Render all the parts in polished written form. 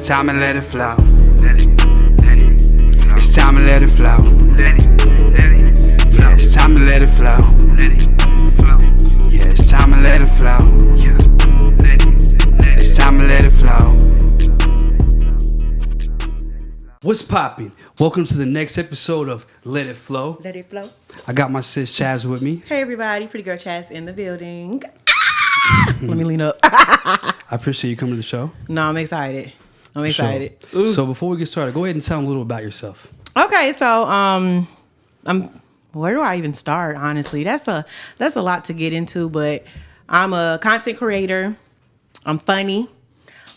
It's time to let it flow. It's time to let it flow. Yeah, it's time to let it flow. Yeah, it's time to let it flow. It's time to let it flow. What's poppin'? Welcome to the next episode of Let It Flow. Let it flow. I got my sis Chaz with me. Hey everybody, pretty girl Chaz in the building. Let me lean up. I appreciate you coming to the show. No, I'm excited. Excited. Sure. So before we get started, go ahead and tell them a little about yourself. Okay, so I'm. Where do I even start? Honestly, that's a lot to get into, but I'm a content creator. I'm funny.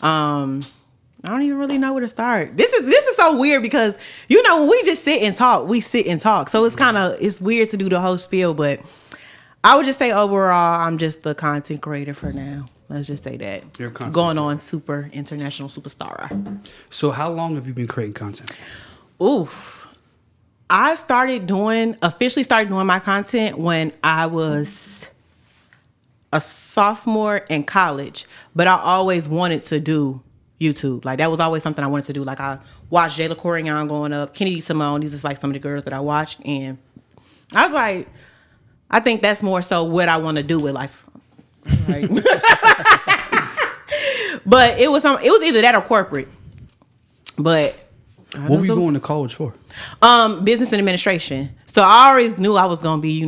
I don't even really know where to start. This is so weird because when we just sit and talk, we sit and talk. So it's weird to do the whole spiel, but I would just say overall, I'm just the content creator for now. Let's just say that. You're a content going creator. on super international superstar. So how long have you been creating content? I officially started doing my content when I was a sophomore in college, but I always wanted to do YouTube. Like that was always something I wanted to do. Like I watched Jayla Corian growing up, Kennedy Simone. These are like some of the girls that I watched, and I was like, I think that's more so what I want to do with life. Right? But it was either that or corporate. But what were you going to college for? Business and administration. So I always knew I was gonna be,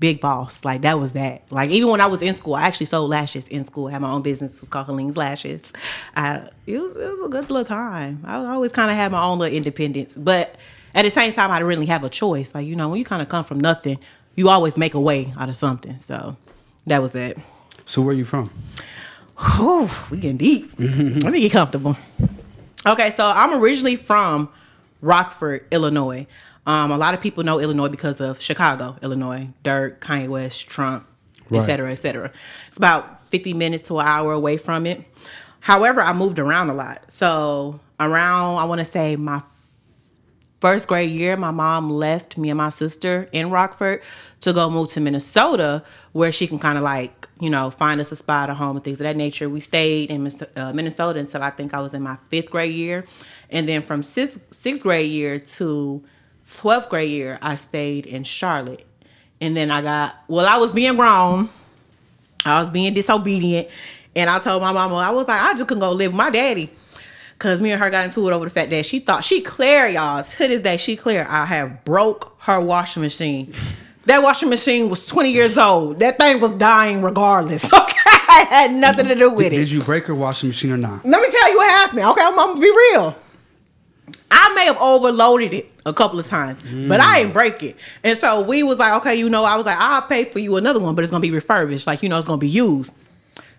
big boss. Like that was that. Like even when I was in school, I actually sold lashes in school. I had my own business. It was called Helene's Lashes. It was a good little time. I always kind of had my own little independence, but at the same time, I didn't really have a choice. Like when you kind of come from nothing, you always make a way out of something. So that was that. So where are you from? Whew, we getting deep. Let me get comfortable. Okay, so I'm originally from Rockford, Illinois. A lot of people know Illinois because of Chicago, Illinois. Dirk, Kanye West, Trump, et cetera, et cetera. It's about 50 minutes to an hour away from it. However, I moved around a lot. So around, I want to say my first grade year, my mom left me and my sister in Rockford to go move to Minnesota, where she can kind of find us a spot, a home, and things of that nature. We stayed in Minnesota until I think I was in my 5th grade year. And then from 6th grade year to 12th grade year, I stayed in Charlotte. And then I was being grown. I was being disobedient. And I told my mama, I just couldn't go live with my daddy. Because me and her got into it over the fact that she thought, y'all, to this day, I have broke her washing machine. That washing machine was 20 years old. That thing was dying regardless. Okay, I had nothing to do with it. Did you break her washing machine or not? Let me tell you what happened. Okay, I'm gonna be real. I may have overloaded it a couple of times, but I didn't break it. And so we was like, okay, I was like, I'll pay for you another one, but it's gonna be refurbished. Like, it's gonna be used.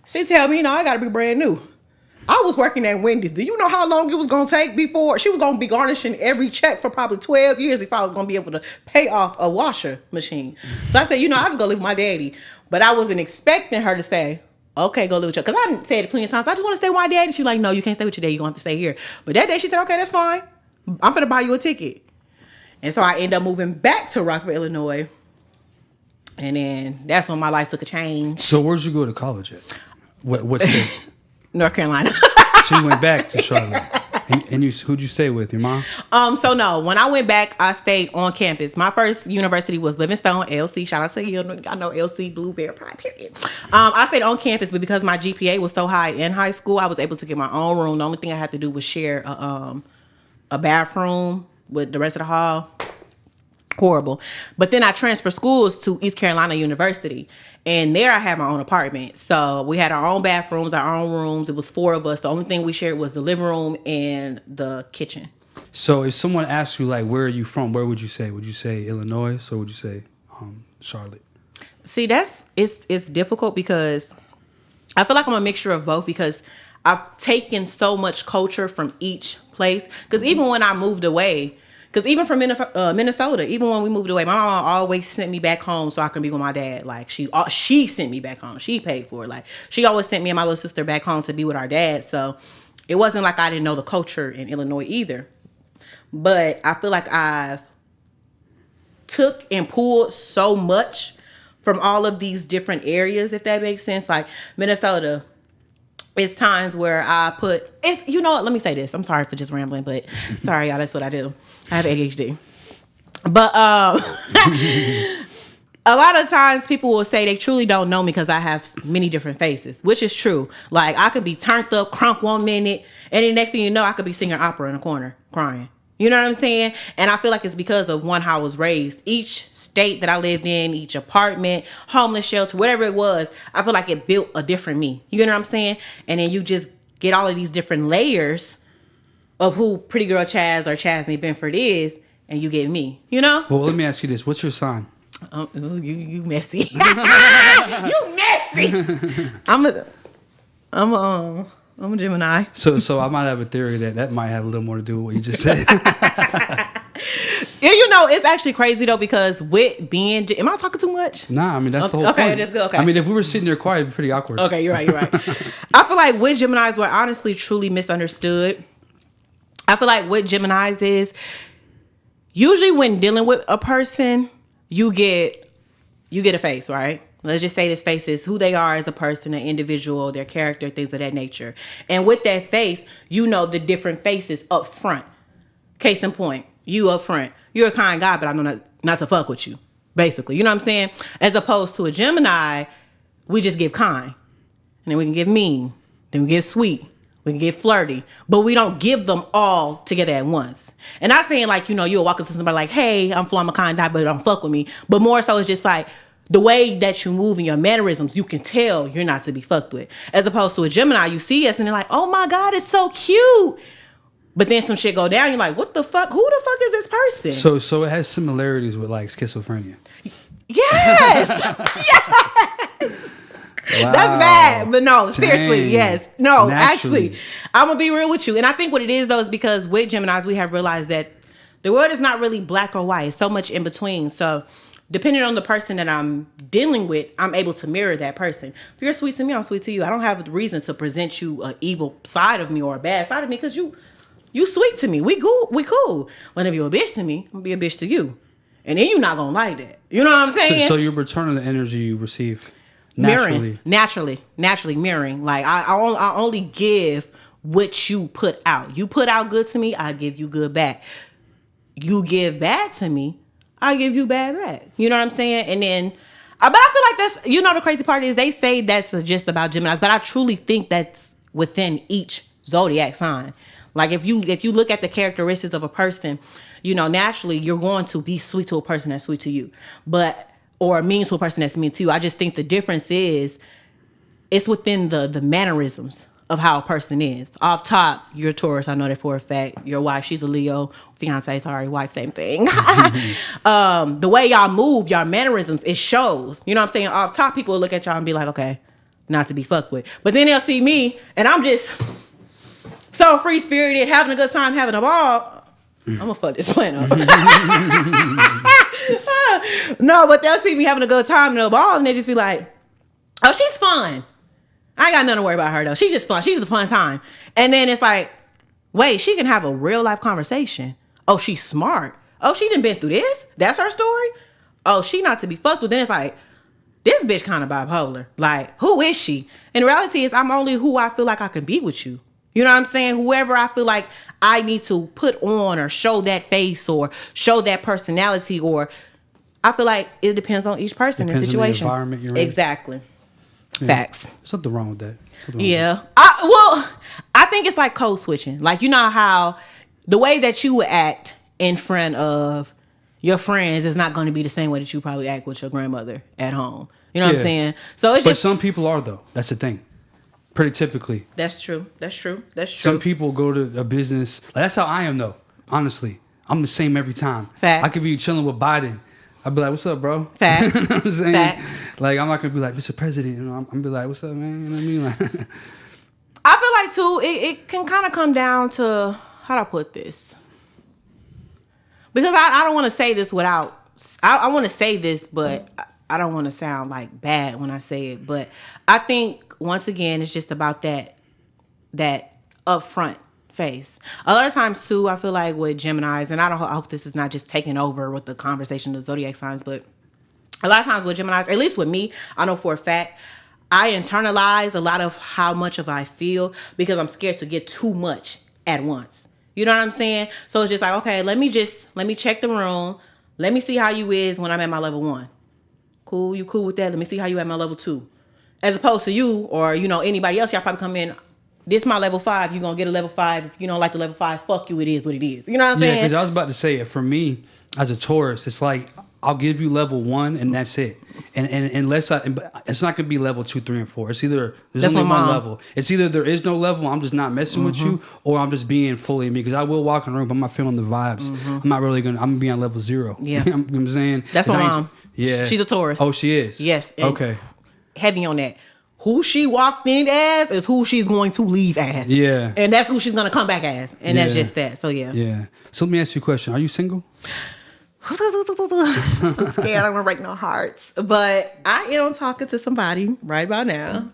She tell me, I gotta be brand new. I was working at Wendy's. Do you know how long it was going to take before she was going to be garnishing every check for probably 12 years before I was going to be able to pay off a washer machine? So I said, I just go live with my daddy. But I wasn't expecting her to say, okay, go live with your, because I didn't say it plenty of times. I just want to stay with my dad. And she's like, no, you can't stay with your dad. You're going to have to stay here. But that day she said, okay, that's fine. I'm going to buy you a ticket. And so I ended up moving back to Rockford, Illinois. And then that's when my life took a change. So where'd you go to college at? What state? North Carolina. So you went back to Charlotte. And who'd you stay with? Your mom? So no, when I went back, I stayed on campus. My first university was Livingstone, LC. Shout out to you. I know LC, Blueberry Pride, period. I stayed on campus, but because my GPA was so high in high school, I was able to get my own room. The only thing I had to do was share a bathroom with the rest of the hall. Horrible. But then I transferred schools to East Carolina University. And there I had my own apartment. So we had our own bathrooms, our own rooms. It was 4 of us. The only thing we shared was the living room and the kitchen. So if someone asks you, where are you from, where would you say? Would you say Illinois or would you say Charlotte? See, it's difficult because I feel like I'm a mixture of both because I've taken so much culture from each place. Because even when I moved away, because even from Minnesota, even when we moved away, my mom always sent me back home so I can be with my dad. Like she sent me back home. She paid for it. Like she always sent me and my little sister back home to be with our dad. So it wasn't like I didn't know the culture in Illinois either. But I feel like I've took and pulled so much from all of these different areas, if that makes sense. Like Minnesota, it's times where I put it's you know what, let me say this. I'm sorry for just rambling, but sorry y'all, that's what I do. I have ADHD. But a lot of times people will say they truly don't know me because I have many different faces, which is true. Like I could be turned up, crunk 1 minute, and the next thing you know, I could be singing opera in a corner, crying. You know what I'm saying? And I feel like it's because of one, how I was raised. Each state that I lived in, each apartment, homeless shelter, whatever it was, I feel like it built a different me. You know what I'm saying? And then you just get all of these different layers of who Pretty Girl Chaz or Chasney Benford is, and you get me. You know? Well, let me ask you this: what's your sign? You messy. You messy. I'm a Gemini. So I might have a theory that might have a little more to do with what you just said. Yeah, you know, it's actually crazy though, because with being, am I talking too much? Nah, I mean that's the whole okay, point. that's good. Okay, I mean if we were sitting there quiet, it'd be pretty awkward. Okay, you're right. I feel like with Geminis, we're honestly truly misunderstood. I feel like what Geminis is, usually when dealing with a person, you get a face, right? Let's just say this face is who they are as a person, an individual, their character, things of that nature. And with that face, you know the different faces up front. Case in point, you up front. You're a kind guy, but I know not to fuck with you, basically. You know what I'm saying? As opposed to a Gemini, we just give kind. And then we can give mean. Then we give sweet. We can get flirty. But we don't give them all together at once. And not saying like, you know, you'll walk up to somebody like, hey, I'm Phlo, I'm a kind guy, but don't fuck with me. But more so it's just like, the way that you move and your mannerisms, you can tell you're not to be fucked with. As opposed to a Gemini, you see us and they're like, oh my God, it's so cute. But then some shit go down, you're like, what the fuck? Who the fuck is this person? So it has similarities with like schizophrenia. Yes. Yes. Wow. That's bad. But no, seriously, Dang. yes. No, Naturally. actually, I'm going to be real with you. And I think what it is though is because with Geminis, we have realized that the world is not really black or white. It's so much in between. So depending on the person that I'm dealing with, I'm able to mirror that person. If you're sweet to me, I'm sweet to you. I don't have a reason to present you an evil side of me or a bad side of me because you sweet to me. We cool. Whenever you're a bitch to me, I'm gonna be a bitch to you. And then you're not gonna like that. You know what I'm saying? So you're returning the energy you receive naturally. Naturally mirroring. Like I only give what you put out. You put out good to me, I give you good back. You give bad to me, I give you bad back. You know what I'm saying? And then, but I feel like that's, you know, the crazy part is they say that's just about Geminis, but I truly think that's within each zodiac sign. Like if you look at the characteristics of a person, you know, naturally you're going to be sweet to a person that's sweet to you, or mean to a person that's mean to you. I just think the difference is it's within the mannerisms of how a person is. Off top, you're a Taurus. I know that for a fact. Your wife, she's a Leo. Fiance, sorry, wife, same thing. The way y'all move, y'all mannerisms, it shows. You know what I'm saying? Off top, people will look at y'all and be like, okay, not to be fucked with. But then they'll see me, and I'm just so free-spirited, having a good time, having a ball. I'm gonna fuck this plan up. No, but they'll see me having a good time and a ball, and they just be like, oh, she's fun. I ain't got nothing to worry about her though. She's just fun. She's a fun time. And then it's like, wait, she can have a real life conversation. Oh, she's smart. Oh, she done been through this? That's her story? Oh, she not to be fucked with. Then it's like, this bitch kind of bipolar. Like, who is she? And the reality is I'm only who I feel like I can be with you. You know what I'm saying? Whoever I feel like I need to put on or show that face or show that personality, or I feel like it depends on each person and situation. On the environment you're in. Exactly. Yeah. Facts. There's something wrong with that. Yeah. I think it's like code switching. Like, you know how the way that you would act in front of your friends is not going to be the same way that you probably act with your grandmother at home. You know what I'm saying? So it's just. But some people are though. That's the thing. Pretty typically. That's true. Some people go to a business. Like, that's how I am though. Honestly, I'm the same every time. Facts. I could be chilling with Biden. I'd be like, what's up, bro? Facts. You know what I'm saying? Facts. Like, I'm not going to be like, Mr. President. You know, I'm going to be like, what's up, man? You know what I mean? Like, I feel like, too, it can kind of come down to, how do I put this? Because I don't want to say this without, I want to say this, but I don't want to sound like bad when I say it. But I think, once again, it's just about that upfront face. A lot of times too, I feel like with Geminis, and I hope this is not just taking over with the conversation of zodiac signs, but a lot of times with Geminis, at least with me, I know for a fact, I internalize a lot of how much of I feel because I'm scared to get too much at once. You know what I'm saying? So it's just like, okay, let me check the room. Let me see how you is when I'm at my level 1. Cool, you cool with that? Let me see how you at my level 2. As opposed to you or, anybody else, y'all probably come in, this my level 5, you're going to get a level 5. If you don't like the level 5, fuck you, it is what it is. You know what I'm saying? Yeah, because I was about to say it. For me, as a Taurus, it's like, I'll give you level 1 and that's it. And unless it's not gonna be level 2, 3, and 4. It's either there's that's only one level. It's either there is no level, I'm just not messing with you, or I'm just being fully me. Because I will walk in the room, but I'm not feeling the vibes. I'm not really I'm gonna be on level 0. Yeah, you know what I'm saying that's my mom. Yeah, she's a Taurus. Oh, she is. Yes. Okay. Heavy on that. Who she walked in as is who she's going to leave as. Yeah. And that's who she's gonna come back as. And that's just that. So yeah. Yeah. So let me ask you a question. Are you single? I'm scared. I don't want to break no hearts. But I am talking to somebody right about now.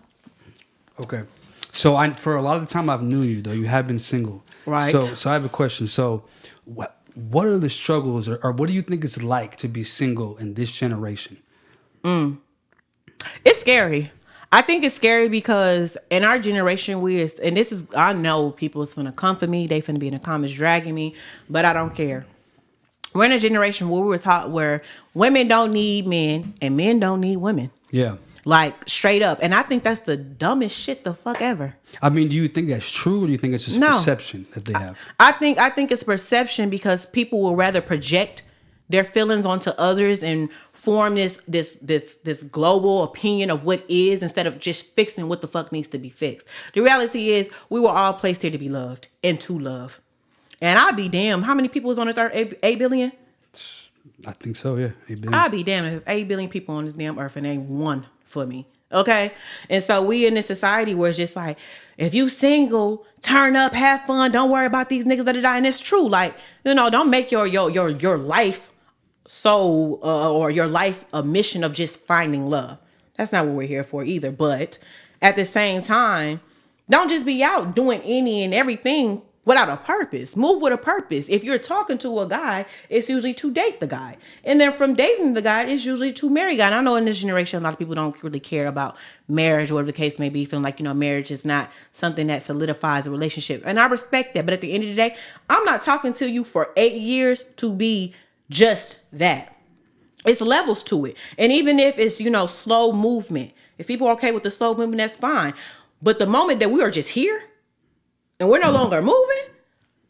Okay. So for a lot of the time I've knew you, though, you have been single. Right. So I have a question. So what are the struggles or what do you think it's like to be single in this generation? It's scary. I think it's scary because in our generation, I know people is finna come for me. They finna be in the comments dragging me, but I don't care. We're in a generation where we were taught where women don't need men and men don't need women. Yeah. Like straight up. And I think that's the dumbest shit the fuck ever. I mean, do you think that's true or do you think it's just perception that they have? I think it's perception because people will rather project their feelings onto others and form this global opinion of what is instead of just fixing what the fuck needs to be fixed. The reality is we were all placed here to be loved and to love. And I'd be damned. How many people is on this earth? 8 billion? I think so, yeah. 8 billion. I'd be damned if there's 8 billion people on this damn earth and ain't one for me. Okay? And so we in this society where it's just like, if you single, turn up, have fun, don't worry about these niggas that are dying. And it's true. Like, don't make your life or your life a mission of just finding love. That's not what we're here for either. But at the same time, don't just be out doing any and everything without a purpose. Move with a purpose. If you're talking to a guy, it's usually to date the guy. And then from dating the guy, it's usually to marry a guy. And I know in this generation, a lot of people don't really care about marriage or whatever the case may be, feeling like, marriage is not something that solidifies a relationship. And I respect that. But at the end of the day, I'm not talking to you for 8 years to be just that. It's levels to it. And even if it's, slow movement, if people are okay with the slow movement, that's fine. But the moment that we are just here, and we're no longer moving,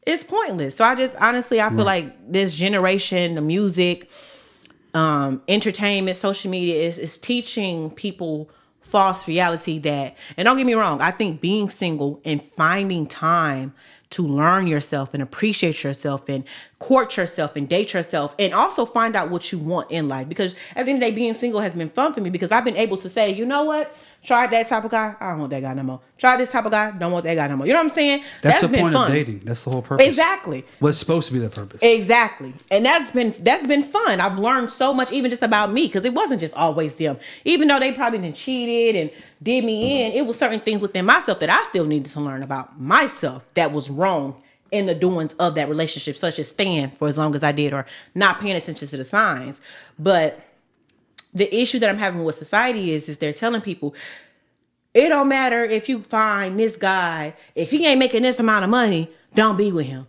it's pointless. So I feel like this generation, the music, entertainment, social media is teaching people false reality that, and don't get me wrong, I think being single and finding time to learn yourself and appreciate yourself and court yourself and date yourself and also find out what you want in life. Because at the end of the day, being single has been fun for me because I've been able to say, you know what? Try that type of guy. I don't want that guy no more. Try this type of guy. Don't want that guy no more. You know what I'm saying? That's the point of dating. That's the whole purpose. Exactly. What's supposed to be the purpose. Exactly. And that's been fun. I've learned so much even just about me because it wasn't just always them. Even though they probably done cheated and did me in, it was certain things within myself that I still needed to learn about myself that was wrong in the doings of that relationship, such as staying for as long as I did or not paying attention to the signs. But the issue that I'm having with society is they're telling people, it don't matter if you find this guy, if he ain't making this amount of money, don't be with him.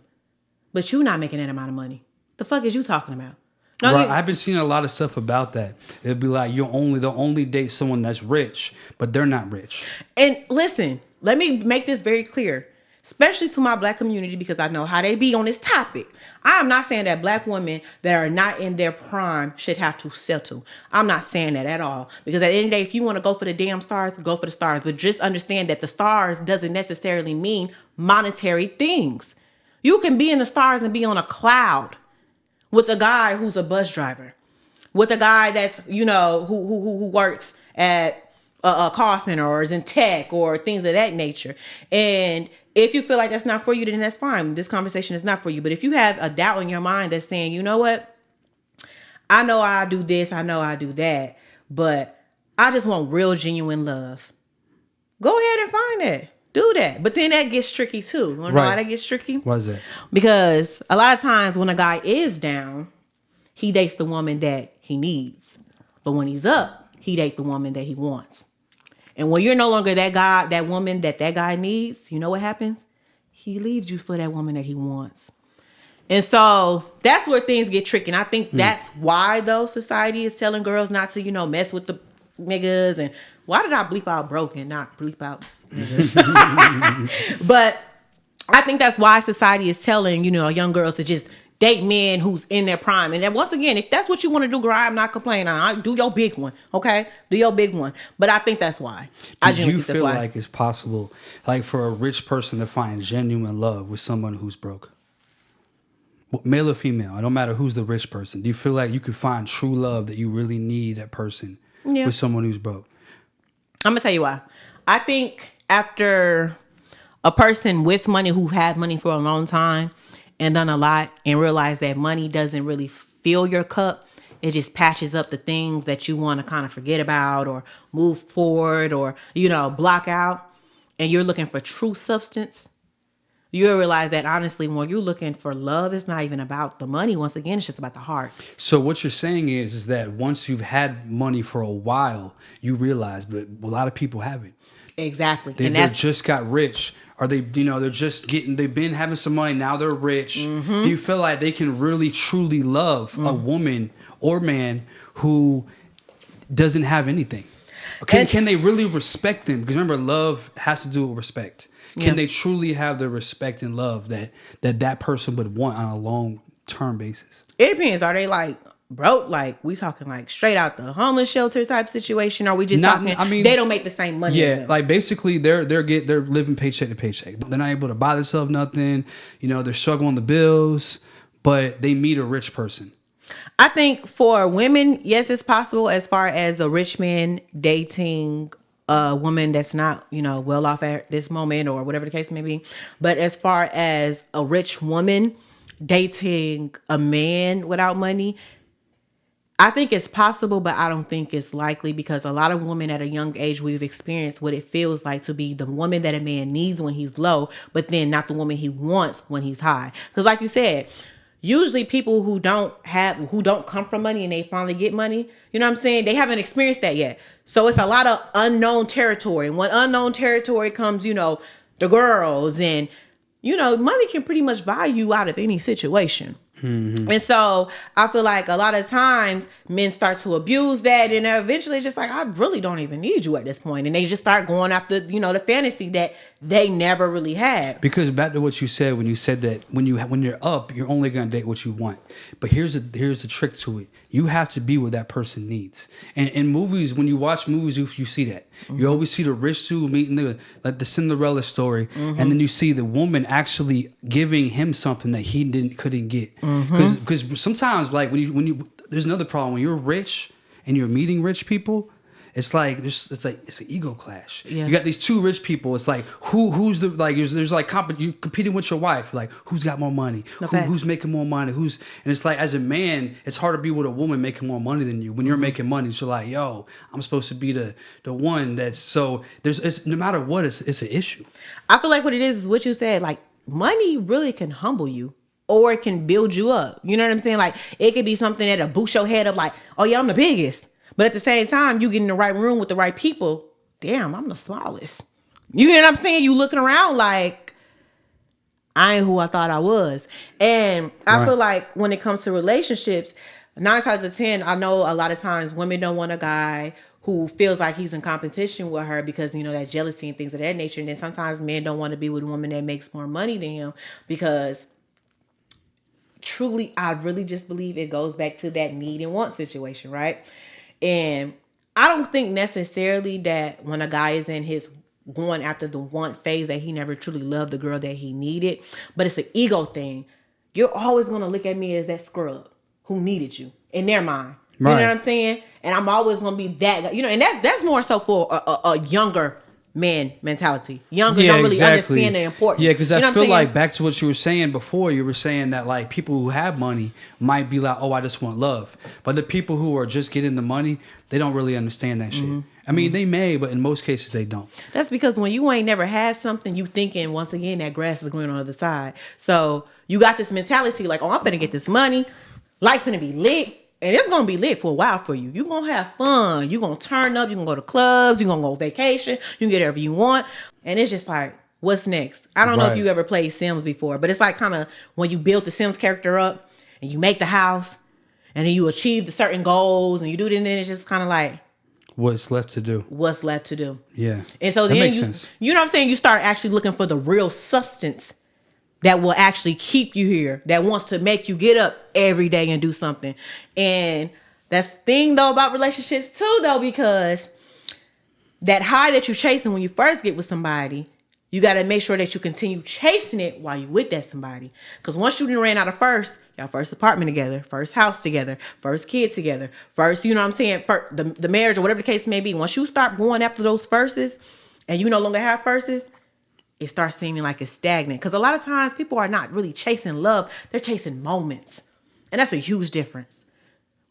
But you not making that amount of money. The fuck is you talking about? No, right. I've been seeing a lot of stuff about that. It'd be like they'll only date someone that's rich, but they're not rich. And listen, let me make this very clear, especially to my black community, because I know how they be on this topic. I am not saying that black women that are not in their prime should have to settle. I'm not saying that at all. Because at the end of the day, if you want to go for the damn stars, go for the stars. But just understand that the stars doesn't necessarily mean monetary things. You can be in the stars and be on a cloud with a guy who's a bus driver, with a guy that's, who works at a call center or is in tech or things of that nature. And if you feel like that's not for you, then that's fine. This conversation is not for you. But if you have a doubt in your mind that's saying, you know what? I know I do this. I know I do that. But I just want real, genuine love. Go ahead and find it. Do that. But then that gets tricky too. You want to know why that gets tricky? Why is that? Because a lot of times when a guy is down, he dates the woman that he needs. But when he's up, he dates the woman that he wants. And when you're no longer that woman that guy needs, you know what happens? He leaves you for that woman that he wants. And so that's where things get tricky. And I think that's why, though, society is telling girls not to, mess with the niggas. And why did I bleep out broken, not bleep out niggas? But I think that's why society is telling, young girls to just date men who's in their prime. And then once again, if that's what you want to do, girl, I'm not complaining. Do your big one, okay? Do your big one. But I think that's why. I genuinely think that's why. Do you feel like it's possible, like for a rich person to find genuine love with someone who's broke? Male or female, it don't matter who's the rich person. Do you feel like you could find true love that you really need that person with someone who's broke? I'm going to tell you why. I think after a person with money who had money for a long time and done a lot and realize that money doesn't really fill your cup. It just patches up the things that you want to kind of forget about or move forward or, block out. And you're looking for true substance. You'll realize that honestly, when you're looking for love, it's not even about the money. Once again, it's just about the heart. So what you're saying is that once you've had money for a while, you realize, but a lot of people haven't. Exactly. They just got rich. Or they've been having some money, now they're rich. Mm-hmm. Do you feel like they can really truly love a woman or man who doesn't have anything? Can they really respect them? Because remember, love has to do with respect. Can they truly have the respect and love that person would want on a long-term basis? It depends. Are they like broke? Like we talking like straight out the homeless shelter type situation? Or are we just talking? I mean, they don't make the same money. Yeah, like basically they're living paycheck to paycheck. They're not able to buy themselves nothing. They're struggling the bills, but they meet a rich person. I think for women, yes, it's possible as far as a rich man dating a woman that's not, well off at this moment or whatever the case may be. But as far as a rich woman dating a man without money, I think it's possible, but I don't think it's likely because a lot of women at a young age, we've experienced what it feels like to be the woman that a man needs when he's low, but then not the woman he wants when he's high. Because like you said, usually people who don't come from money and they finally get money, you know what I'm saying? They haven't experienced that yet. So it's a lot of unknown territory. And when unknown territory comes, the girls and, money can pretty much buy you out of any situation. Mm-hmm. And so I feel like a lot of times men start to abuse that and they're eventually just like, I really don't even need you at this point. And they just start going after, the fantasy that they never really had. Because back to what you said when you said that when you're up, you're only going to date what you want. But here's the trick to it. You have to be what that person needs. And in movies, when you watch movies, you see that. Mm-hmm. You always see the rich dude meeting the Cinderella story. Mm-hmm. And then you see the woman actually giving him something that he couldn't get. Because sometimes, like when you there's another problem when you're rich and you're meeting rich people. It's like it's an ego clash. Yeah. You got these two rich people. It's like who's the like there's like you competing with your wife. Like who's got more money? Who's making more money? And it's like as a man, it's hard to be with a woman making more money than you. When you're making money, so like yo, I'm supposed to be the one that's so it's no matter what, it's an issue. I feel like what it is what you said. Like money really can humble you. Or it can build you up. You know what I'm saying? Like it could be something that'll boost your head up like, oh yeah, I'm the biggest. But at the same time, you get in the right room with the right people. Damn, I'm the smallest. You know what I'm saying? You looking around like, I ain't who I thought I was. And I feel like when it comes to relationships, 9 times out of 10, I know a lot of times women don't want a guy who feels like he's in competition with her because, that jealousy and things of that nature. And then sometimes men don't want to be with a woman that makes more money than him because truly, I really just believe it goes back to that need and want situation, right? And I don't think necessarily that when a guy is in his going after the want phase that he never truly loved the girl that he needed, but it's an ego thing. You're always going to look at me as that scrub who needed you in their mind. You know what I'm saying? And I'm always going to be that, and that's more so for a younger man mentality. Younger don't really understand the importance. Yeah, because I feel like back to what you were saying before, you were saying that like people who have money might be like, oh, I just want love. But the people who are just getting the money, they don't really understand that shit. I mean, they may, but in most cases they don't. That's because when you ain't never had something, you thinking once again that grass is green on the other side. So you got this mentality like, oh, I'm finna get this money. Life finna be lit. And it's gonna be lit for a while for you. You're gonna have fun. You're gonna turn up. You're gonna go to clubs. You're gonna go vacation. You can get whatever you want. And it's just like, what's next? I don't know if you ever played Sims before, but it's like kind of when you build the Sims character up and you make the house and then you achieve the certain goals and you do it, and then it's just kind of like, what's left to do? What's left to do? Yeah. And so then you know what I'm saying? You start actually looking for the real substance that will actually keep you here, that wants to make you get up every day and do something. And that's the thing though about relationships too though, because that high that you're chasing when you first get with somebody, you got to make sure that you continue chasing it while you with that somebody. Because once you ran out of y'all first apartment together, first house together, first kid together, first, you know what I'm saying, the marriage or whatever the case may be. Once you start going after those firsts and you no longer have firsts, it starts seeming like it's stagnant. Because a lot of times people are not really chasing love. They're chasing moments. And that's a huge difference.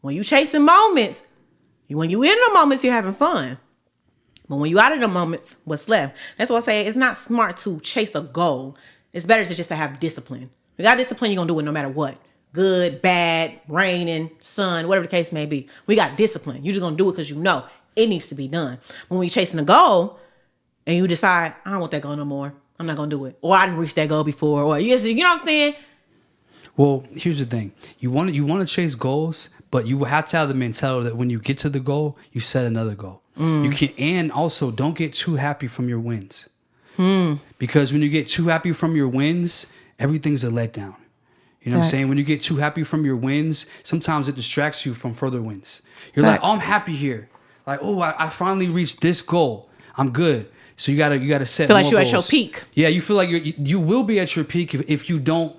When you chasing moments, when you in the moments, you're having fun. But when you out of the moments, what's left? That's why I say it's not smart to chase a goal. It's better to just to have discipline. You got discipline, you're going to do it no matter what. Good, bad, raining, sun, whatever the case may be. We got discipline. You're just going to do it because you know it needs to be done. When you're chasing a goal and you decide, I don't want that goal no more, I'm not going to do it. Or I didn't reach that goal before. Or you know what I'm saying? Well, here's the thing. You want to chase goals, but you have to have the mentality that when you get to the goal, you set another goal. You can, and also don't get too happy from your wins. Because when you get too happy from your wins, everything's a letdown. You know what I'm saying? When you get too happy from your wins, sometimes it distracts you from further wins. You're like, oh, I'm happy here. Like, oh, I finally reached this goal. I'm good. So you gotta set. Feel like you're goals. at your peak. Yeah, you feel like you will be at your peak if you don't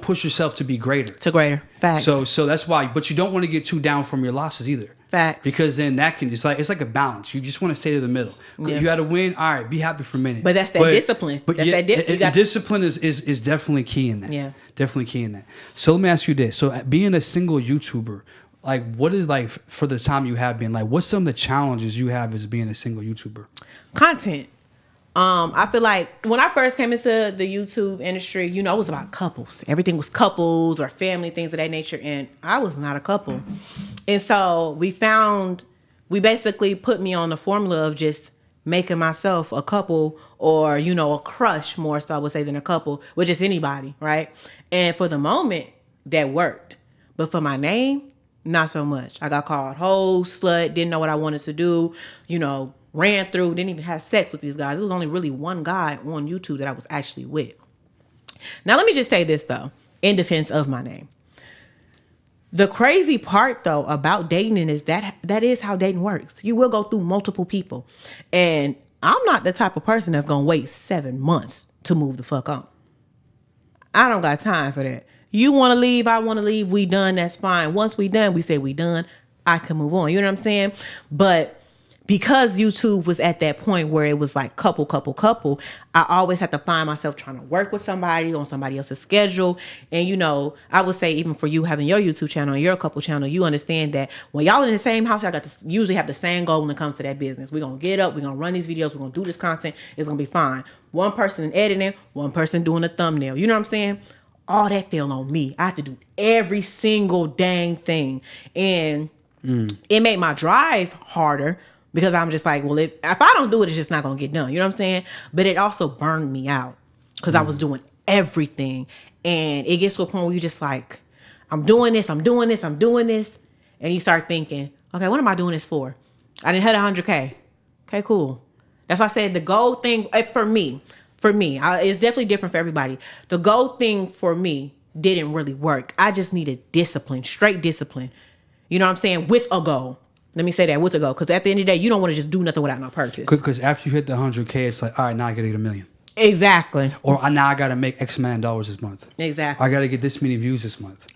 push yourself to be greater. To greater. Facts. So that's why. But you don't want to get too down from your losses either. Facts. Because then that can it's like a balance. You just want to stay to the middle. Yeah. You got to win. All right, be happy for a minute. But that's that discipline. But discipline is definitely key in that. Yeah, definitely key in that. So let me ask you this: so being a single YouTuber, like what is like for the time you have been, like what's some of the challenges you have as being a single YouTuber? Content. I feel like when I first came into the YouTube industry, you know, it was about couples. Everything was couples or family, things of that nature. And I was not a couple. And so we basically put me on the formula of just making myself a couple or, you know, a crush more so I would say than a couple with just anybody. Right. And for the moment that worked. But for my name, not so much. I got called hoe, slut, didn't know what I wanted to do, you know, ran through, didn't even have sex with these guys. It was only really one guy on YouTube that I was actually with. Now, let me just say this, though, in defense of my name. The crazy part, though, about dating is that is how dating works. You will go through multiple people. And I'm not the type of person that's going to wait 7 months to move the fuck on. I don't got time for that. You want to leave, I want to leave, we done, that's fine. Once we done, we say we done, I can move on. You know what I'm saying? But because YouTube was at that point where it was like couple, I always have to find myself trying to work with somebody on somebody else's schedule. And, you know, I would say even for you having your YouTube channel and your couple channel, you understand that when y'all in the same house, y'all got to usually have the same goal when it comes to that business. We're going to get up, we're going to run these videos, we're going to do this content. It's going to be fine. One person editing, one person doing a thumbnail. You know what I'm saying? All that fell on me. I have to do every single dang thing. And it made my drive harder. Because I'm just like, well, if I don't do it, it's just not going to get done. You know what I'm saying? But it also burned me out because I was doing everything. And it gets to a point where you're just like, I'm doing this. And you start thinking, okay, what am I doing this for? I didn't hit 100K. Okay, cool. That's why I said the goal thing for me, it's definitely different for everybody. The goal thing for me didn't really work. I just needed discipline, straight discipline. You know what I'm saying? With a goal. Let me say that with a goal. Because at the end of the day, you don't want to just do nothing without no purpose. Because after you hit the 100K, it's like, all right, now I got to get 1 million. Exactly. Or now I got to make X amount of dollars this month. Exactly. I got to get this many views this month.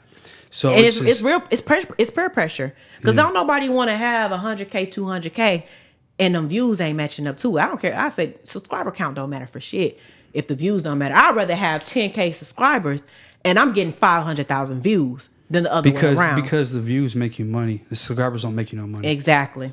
So and it's peer pressure. Because don't nobody want to have 100K, 200K, and them views ain't matching up too. I don't care. I said subscriber count don't matter for shit if the views don't matter. I'd rather have 10K subscribers and I'm getting 500,000 views than the other way around. Because the views make you money. The subscribers don't make you no money. Exactly.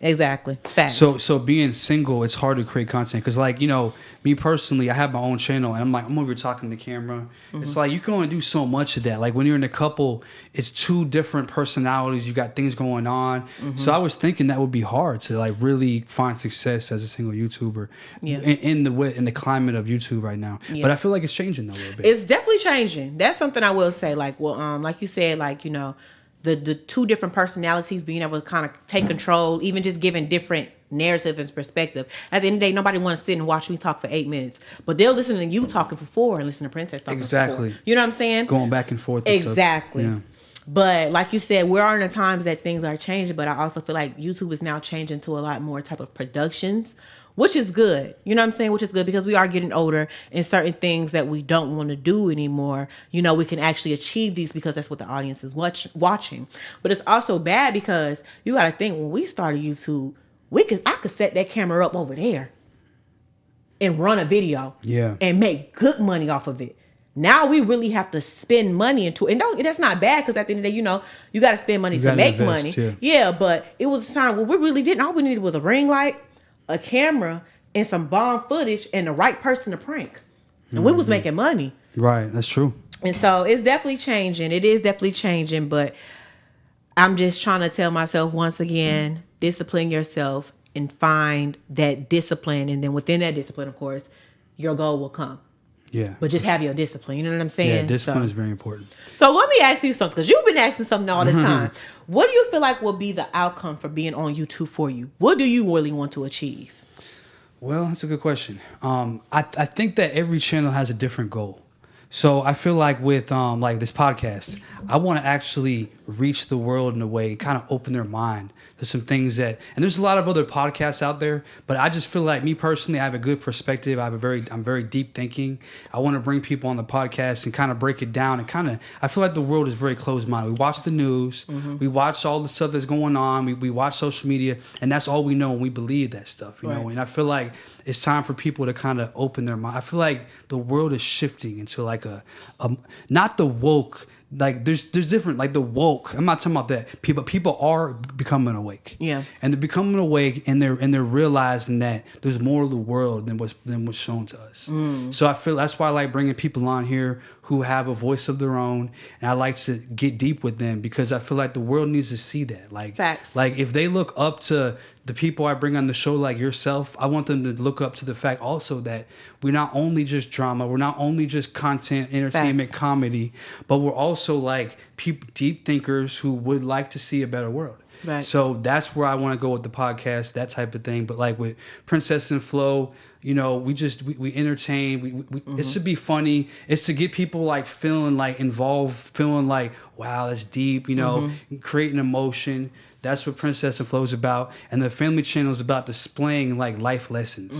Exactly. Facts. So being single, it's hard to create content because, like, you know, me personally, I have my own channel, and I'm over talking to the camera. It's like you can only do so much of that. Like when you're in a couple, it's two different personalities. You got things going on. So I was thinking that would be hard to like really find success as a single YouTuber in the climate of YouTube right now. Yeah. But I feel like it's changing a little bit. It's definitely changing. That's something I will say. Like, well, like you said, like, you know, the two different personalities being able to kind of take control, even just giving different narrative and perspective. At the end of the day, nobody wants to sit and watch me talk for 8 minutes, but they'll listen to you talking for 4 and listen to Princess talking for 4. You know what I'm saying? Going back and forth. Exactly. Yeah. But like you said, we are in the times that things are changing, but I also feel like YouTube is now changing to a lot more type of productions, which is good. You know what I'm saying? Which is good because we are getting older and certain things that we don't want to do anymore, you know, we can actually achieve these because that's what the audience is watching. But it's also bad because you got to think when we started YouTube, I could set that camera up over there and run a video and make good money off of it. Now we really have to spend money into it. And that's not bad because at the end of the day, you know, you got to spend money to make money. Yeah, but it was a time where we really didn't. All we needed was a ring light, a camera, and some bomb footage and the right person to prank. And we was making money. Right, that's true. And so it's definitely changing. It is definitely changing, but I'm just trying to tell myself once again, discipline yourself and find that discipline. And then within that discipline, of course, your goal will come. Yeah. But just have your discipline. You know what I'm saying? Yeah, discipline is very important. So let me ask you something, because you've been asking something all this time. What do you feel like will be the outcome for being on YouTube for you? What do you really want to achieve? Well, that's a good question. I think that every channel has a different goal. So I feel like with like this podcast, I want to actually reach the world in a way, kind of open their mind to some things that, and there's a lot of other podcasts out there, but I just feel like me personally, I have a good perspective. I'm very deep thinking. I want to bring people on the podcast and kind of break it down and kind of, I feel like the world is very closed-minded. We watch the news, we watch all the stuff that's going on, we watch social media, and that's all we know, and we believe that stuff, you know. And I feel like it's time for people to kind of open their mind. I feel like the world is shifting into like a not the woke. Like there's different, like the woke. I'm not talking about that. People are becoming awake. Yeah. And they're becoming awake, and they're realizing that there's more of the world than what's shown to us. So I feel that's why I like bringing people on here who have a voice of their own, and I like to get deep with them because I feel like the world needs to see that. Like, facts. Like if they look up to the people I bring on the show, like yourself, I want them to look up to the fact also that we're not only just drama, we're not only just content, entertainment, comedy, but we're also like people, deep thinkers who would like to see a better world. Right. So that's where I want to go with the podcast, that type of thing. But like with Princess and Phlo, you know, we entertain. It's to be funny. It's to get people like feeling like involved, feeling like, wow, that's deep. You know, creating emotion. That's what Princess and Phlo is about. And the family channel is about displaying like life lessons.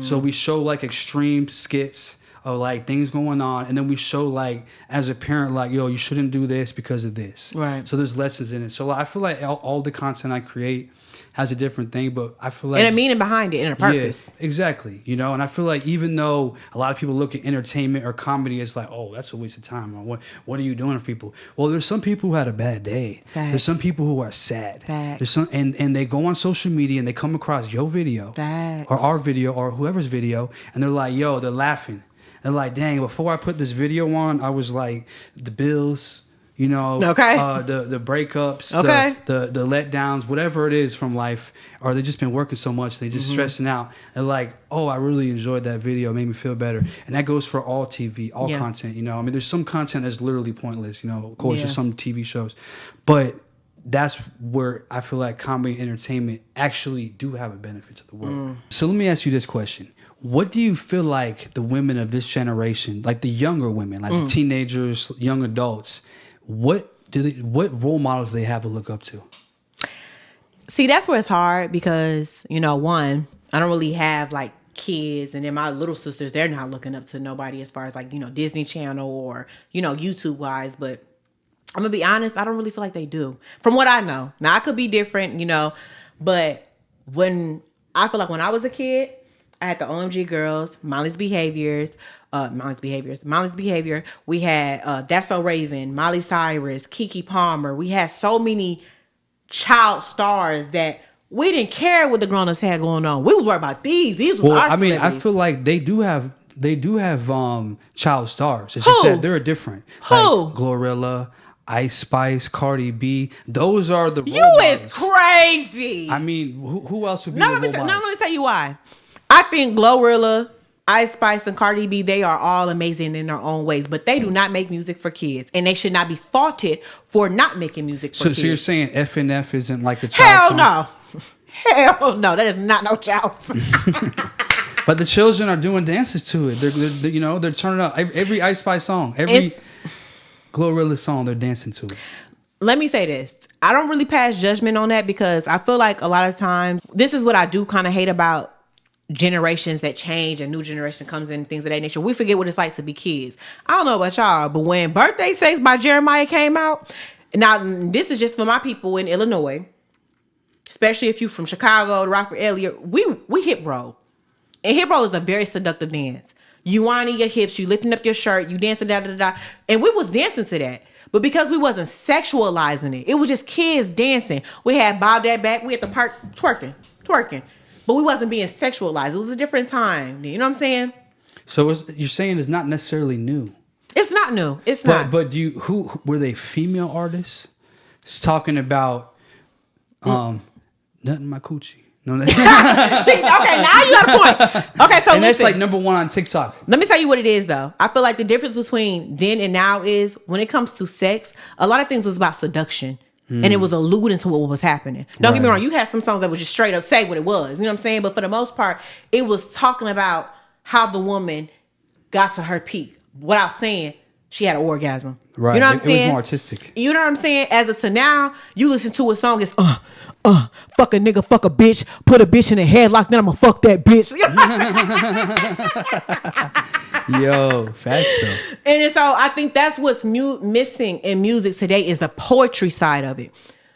So we show like extreme skits of like things going on, and then we show like as a parent, like, yo, you shouldn't do this because of this. Right. So there's lessons in it. So I feel like all the content I create has a different thing, but I feel like and a meaning behind it and a purpose. Yeah, exactly. You know, and I feel like even though a lot of people look at entertainment or comedy as like, oh, that's a waste of time, or what are you doing for people? Well, there's some people who had a bad day. Facts. There's some people who are sad. Facts. There's some and they go on social media and they come across your video. Facts. Or our video or whoever's video, and they're like, yo, they're laughing. They're like, dang, before I put this video on, I was like, the bills, you know, the breakups, the letdowns, whatever it is from life, or they've just been working so much, they just stressing out. They're like, oh, I really enjoyed that video, it made me feel better. And that goes for all TV, all content, you know. I mean, there's some content that's literally pointless, you know, of course, there's some TV shows. But that's where I feel like comedy and entertainment actually do have a benefit to the world. So let me ask you this question. What do you feel like the women of this generation, like the younger women, like the teenagers, young adults, what role models do they have to look up to? See, that's where it's hard because, you know, one, I don't really have like kids, and then my little sisters, they're not looking up to nobody as far as like, you know, Disney Channel or, you know, YouTube wise, but I'm gonna be honest, I don't really feel like they do from what I know. Now I could be different, you know, but when I feel like when I was a kid, I had the OMG Girls, Molly's Behavior. We had That's So Raven, Miley Cyrus, Keke Palmer. We had so many child stars that we didn't care what the grown-ups had going on. We was worried about these. These was our celebrities. I feel like they do have child stars. It's just that they're different. Who? Like Glorilla, Ice Spice, Cardi B. Those are the role You models. is crazy. I mean, who else would be let me tell you why. I think Glorilla, Ice Spice, and Cardi B, they are all amazing in their own ways, but they do not make music for kids, and they should not be faulted for not making music for kids. So you're saying FNF isn't like a child song? No. Hell no. That is not no child song. But the children are doing dances to it. They're turning up every Ice Spice song, every Glorilla song. They're dancing to it. Let me say this. I don't really pass judgment on that because I feel like a lot of times, this is what I do kind of hate about generations that change and new generation comes in and things of that nature. We forget what it's like to be kids. I don't know about y'all, but when Birthday Sex by Jeremiah came out, now this is just for my people in Illinois, especially if you from Chicago, the Rockford area, we hip roll. And hip roll is a very seductive dance. You winding your hips, you lifting up your shirt, you dancing da. And we was dancing to that. But because we wasn't sexualizing it was just kids dancing. We had bob that back, we at the park twerking. But we wasn't being sexualized. It was a different time. You know what I'm saying? So you're saying it's not necessarily new. It's not new. It's not. But who were they? Female artists? It's talking about nothing my coochie. No, See, okay, now you got a point. Okay, so and that's listen. like number one on TikTok. Let me tell you what it is, though. I feel like the difference between then and now is when it comes to sex, a lot of things was about seduction. And it was alluding to what was happening. Don't get me wrong. You had some songs that would just straight up say what it was. You know what I'm saying? But for the most part, it was talking about how the woman got to her peak without saying she had an orgasm. Right. You know what I'm saying? It was more artistic. You know what I'm saying? So now you listen to a song, it's fuck a nigga, fuck a bitch, put a bitch in a headlock, then I'm gonna fuck that bitch. Yo, facts though. And so I think that's what's missing in music today is the poetry side of it.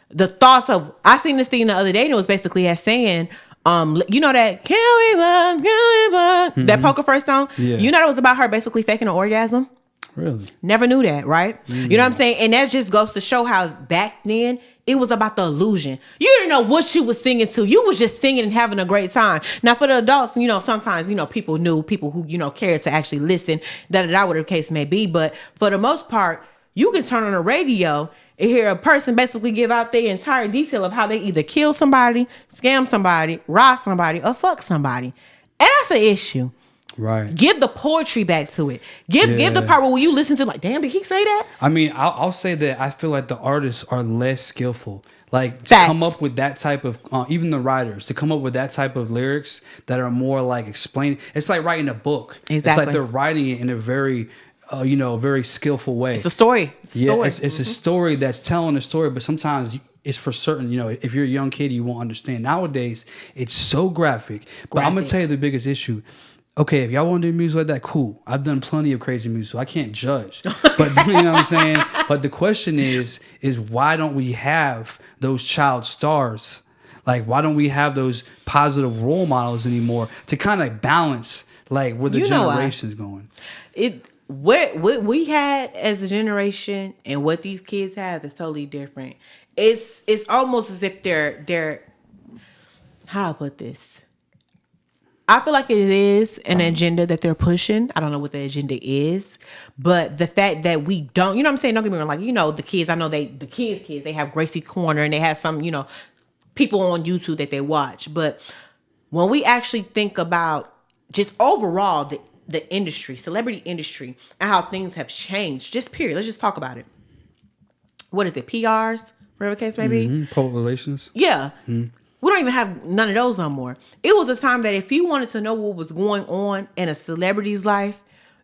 The thoughts of, I seen this thing the other day and it was basically as saying, you know that can we run, that Poker Face song? Yeah. You know that was about her basically faking an orgasm? Really? Never knew that, right? You know what I'm saying? And that just goes to show how back then it was about the illusion. You didn't know what you was singing to. You was just singing and having a great time. Now for the adults, sometimes, people who, cared to actually listen, whatever the case may be. But for the most part, you can turn on the radio and hear a person basically give out their entire detail of how they either kill somebody, scam somebody, rob somebody, or fuck somebody. And that's an issue. Right. Give the poetry back to it. Give the part where you listen to like, damn, did he say that? I mean, I'll say that I feel like the artists are less skillful. Like to Facts. come up with that type of, even the writers, to come up with that type of lyrics that are more like explaining. It's like writing a book. Exactly. It's like they're writing it in a very, very skillful way. It's a story. It's a story that's telling a story, but sometimes it's for certain, if you're a young kid, you won't understand. Nowadays, it's so graphic. But I'm going to tell you the biggest issue. Okay, if y'all want to do music like that, cool. I've done plenty of crazy music, so I can't judge. But you know what I'm saying? But the question is why don't we have those child stars? Like, why don't we have those positive role models anymore to kind of balance like where the generation's going? What we had as a generation and what these kids have is totally different. It's almost as if they're how do I put this? I feel like it is an agenda that they're pushing. I don't know what the agenda is, but the fact that we don't, you know what I'm saying? Don't get me wrong. Like, the kids, I know the kids, they have Gracie Corner and they have some, people on YouTube that they watch. But when we actually think about just overall the industry, celebrity industry, and how things have changed, just period. Let's just talk about it. What is it? PRs? Whatever the case may be? Public relations? Yeah. Mm-hmm. We don't even have none of those no more. It was a time that if you wanted to know what was going on in a celebrity's life,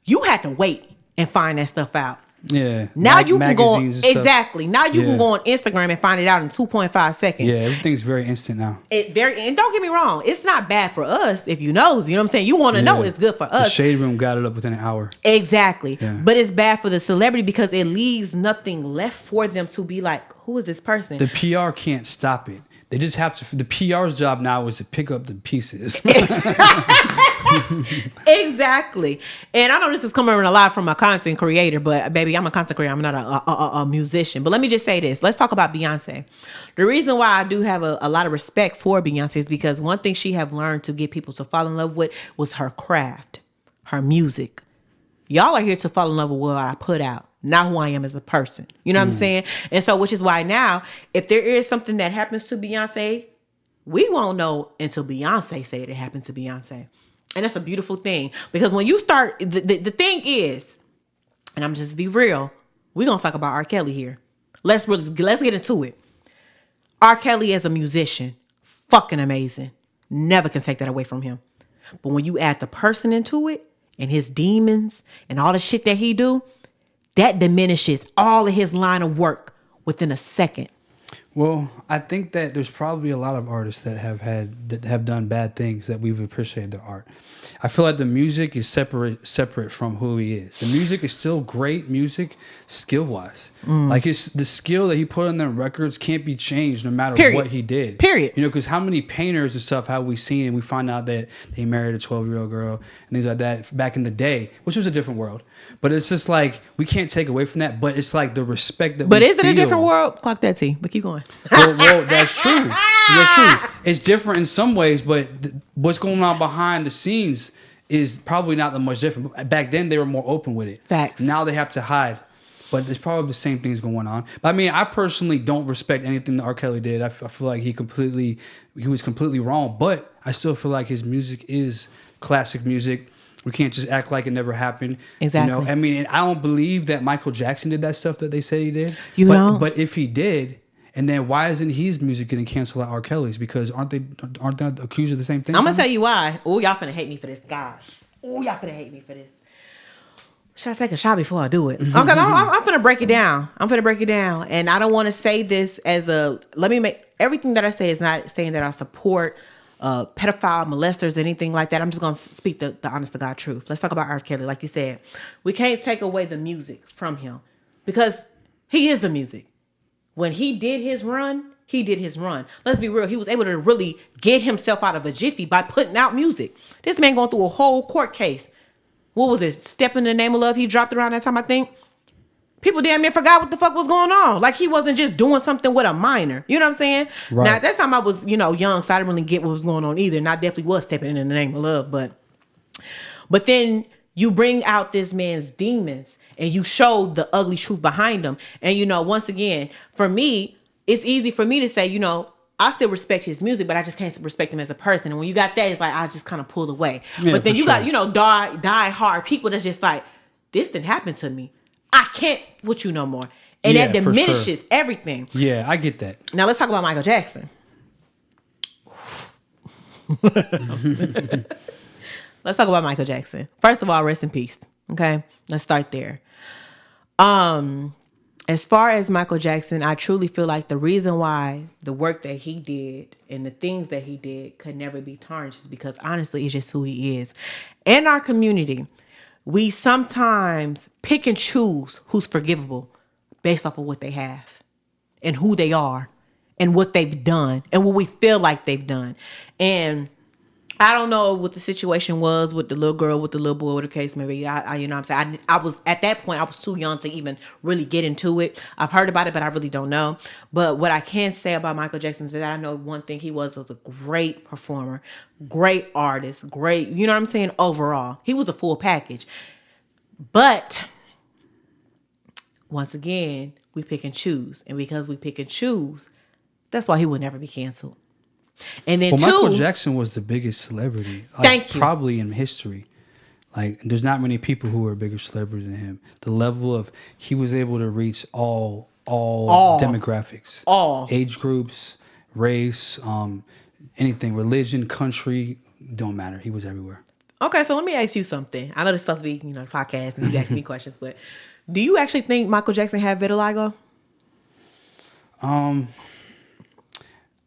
you had to wait and find that stuff out. Yeah. Now you can go on, exactly. Now you can go on Instagram and find it out in 2.5 seconds. Yeah, everything's very instant now. And don't get me wrong, it's not bad for us if you know what I'm saying? You want to know, it's good for us. The Shade Room got it up within an hour. Exactly. Yeah. But it's bad for the celebrity because it leaves nothing left for them to be like, who is this person? The PR can't stop it. They just have to. The PR's job now is to pick up the pieces. Exactly. And I know this is coming a lot from a content creator, but baby, I'm a content creator. I'm not a musician. But let me just say this. Let's talk about Beyonce. The reason why I do have a lot of respect for Beyonce is because one thing she have learned to get people to fall in love with was her craft, her music. Y'all are here to fall in love with what I put out, not who I am as a person. You know what I'm saying? And so, which is why now, if there is something that happens to Beyonce, we won't know until Beyonce say it happened to Beyonce. And that's a beautiful thing. Because when you start, the thing is, and I'm just be real, we're going to talk about R. Kelly here. Let's get into it. R. Kelly as a musician, fucking amazing. Never can take that away from him. But when you add the person into it, and his demons and all the shit that he do, that diminishes all of his line of work within a second. Well, I think that there's probably a lot of artists that have done bad things that we've appreciated their art. I feel like the music is separate from who he is. The music is still great music, skill wise. Like it's the skill that he put on them records can't be changed no matter what he did. Period. You know, because how many painters and stuff have we seen, and we find out that they married a 12-year-old girl and things like that back in the day, which was a different world. But it's just like we can't take away from that. But it's like the respect that. But is it a different world? Clock that T. But keep going. Well, that's true. That's true. It's different in some ways, but what's going on behind the scenes is probably not that much different. Back then, they were more open with it. Facts. Now they have to hide. But there's probably the same things going on. But I mean, I personally don't respect anything that R. Kelly did. I feel like he was completely wrong. But I still feel like his music is classic music. We can't just act like it never happened. Exactly. You know, I mean, and I don't believe that Michael Jackson did that stuff that they said he did. But if he did, and then why isn't his music getting canceled like R. Kelly's? Because aren't they accused of the same thing? I'm gonna tell you why. Oh, y'all finna hate me for this. Gosh. Oh, y'all finna hate me for this. Should I take a shot before I do it? Okay, I'm finna break it down. And I don't want to say this as everything that I say is not saying that I support pedophile molesters or anything like that. I'm just gonna speak the honest to God truth. Let's talk about R. Kelly. Like you said, we can't take away the music from him because he is the music. When he did his run, Let's be real. He was able to really get himself out of a jiffy by putting out music. This man going through a whole court case. What was it? Step in the Name of Love. He dropped around that time, I think. People damn near forgot what the fuck was going on. Like he wasn't just doing something with a minor. You know what I'm saying? Right. Now, at that time I was, young, so I didn't really get what was going on either. And I definitely was stepping in the Name of Love. But then you bring out this man's demons and you show the ugly truth behind them. And, once again, for me, it's easy for me to say, I still respect his music, but I just can't respect him as a person. And when you got that, it's like, I just kind of pulled away. Yeah, but then you got, die hard people that's just like, this didn't happen to me. I can't with you no more. And that diminishes everything. Yeah, I get that. Now let's talk about Michael Jackson. Let's talk about Michael Jackson. First of all, rest in peace. Okay, let's start there. As far as Michael Jackson, I truly feel like the reason why the work that he did and the things that he did could never be tarnished is because honestly, it's just who he is. In our community, we sometimes pick and choose who's forgivable based off of what they have and who they are and what they've done and what we feel like they've done. And I don't know what the situation was with the little girl, with the little boy, with the case maybe. I you know what I'm saying? I was at that point, I was too young to even really get into it. I've heard about it, but I really don't know. But what I can say about Michael Jackson is that I know one thing he was a great performer, great artist, great, you know what I'm saying? Overall, he was a full package. But once again, we pick and choose. And because we pick and choose, that's why he will never be canceled. And then Michael Jackson was the biggest celebrity, probably in history. Like, there's not many people who are a bigger celebrity than him. The level of he was able to reach all demographics, all age groups, race, anything, religion, country, don't matter. He was everywhere. Okay, so let me ask you something. I know this is supposed to be, a podcast and you ask me questions, but do you actually think Michael Jackson had vitiligo? I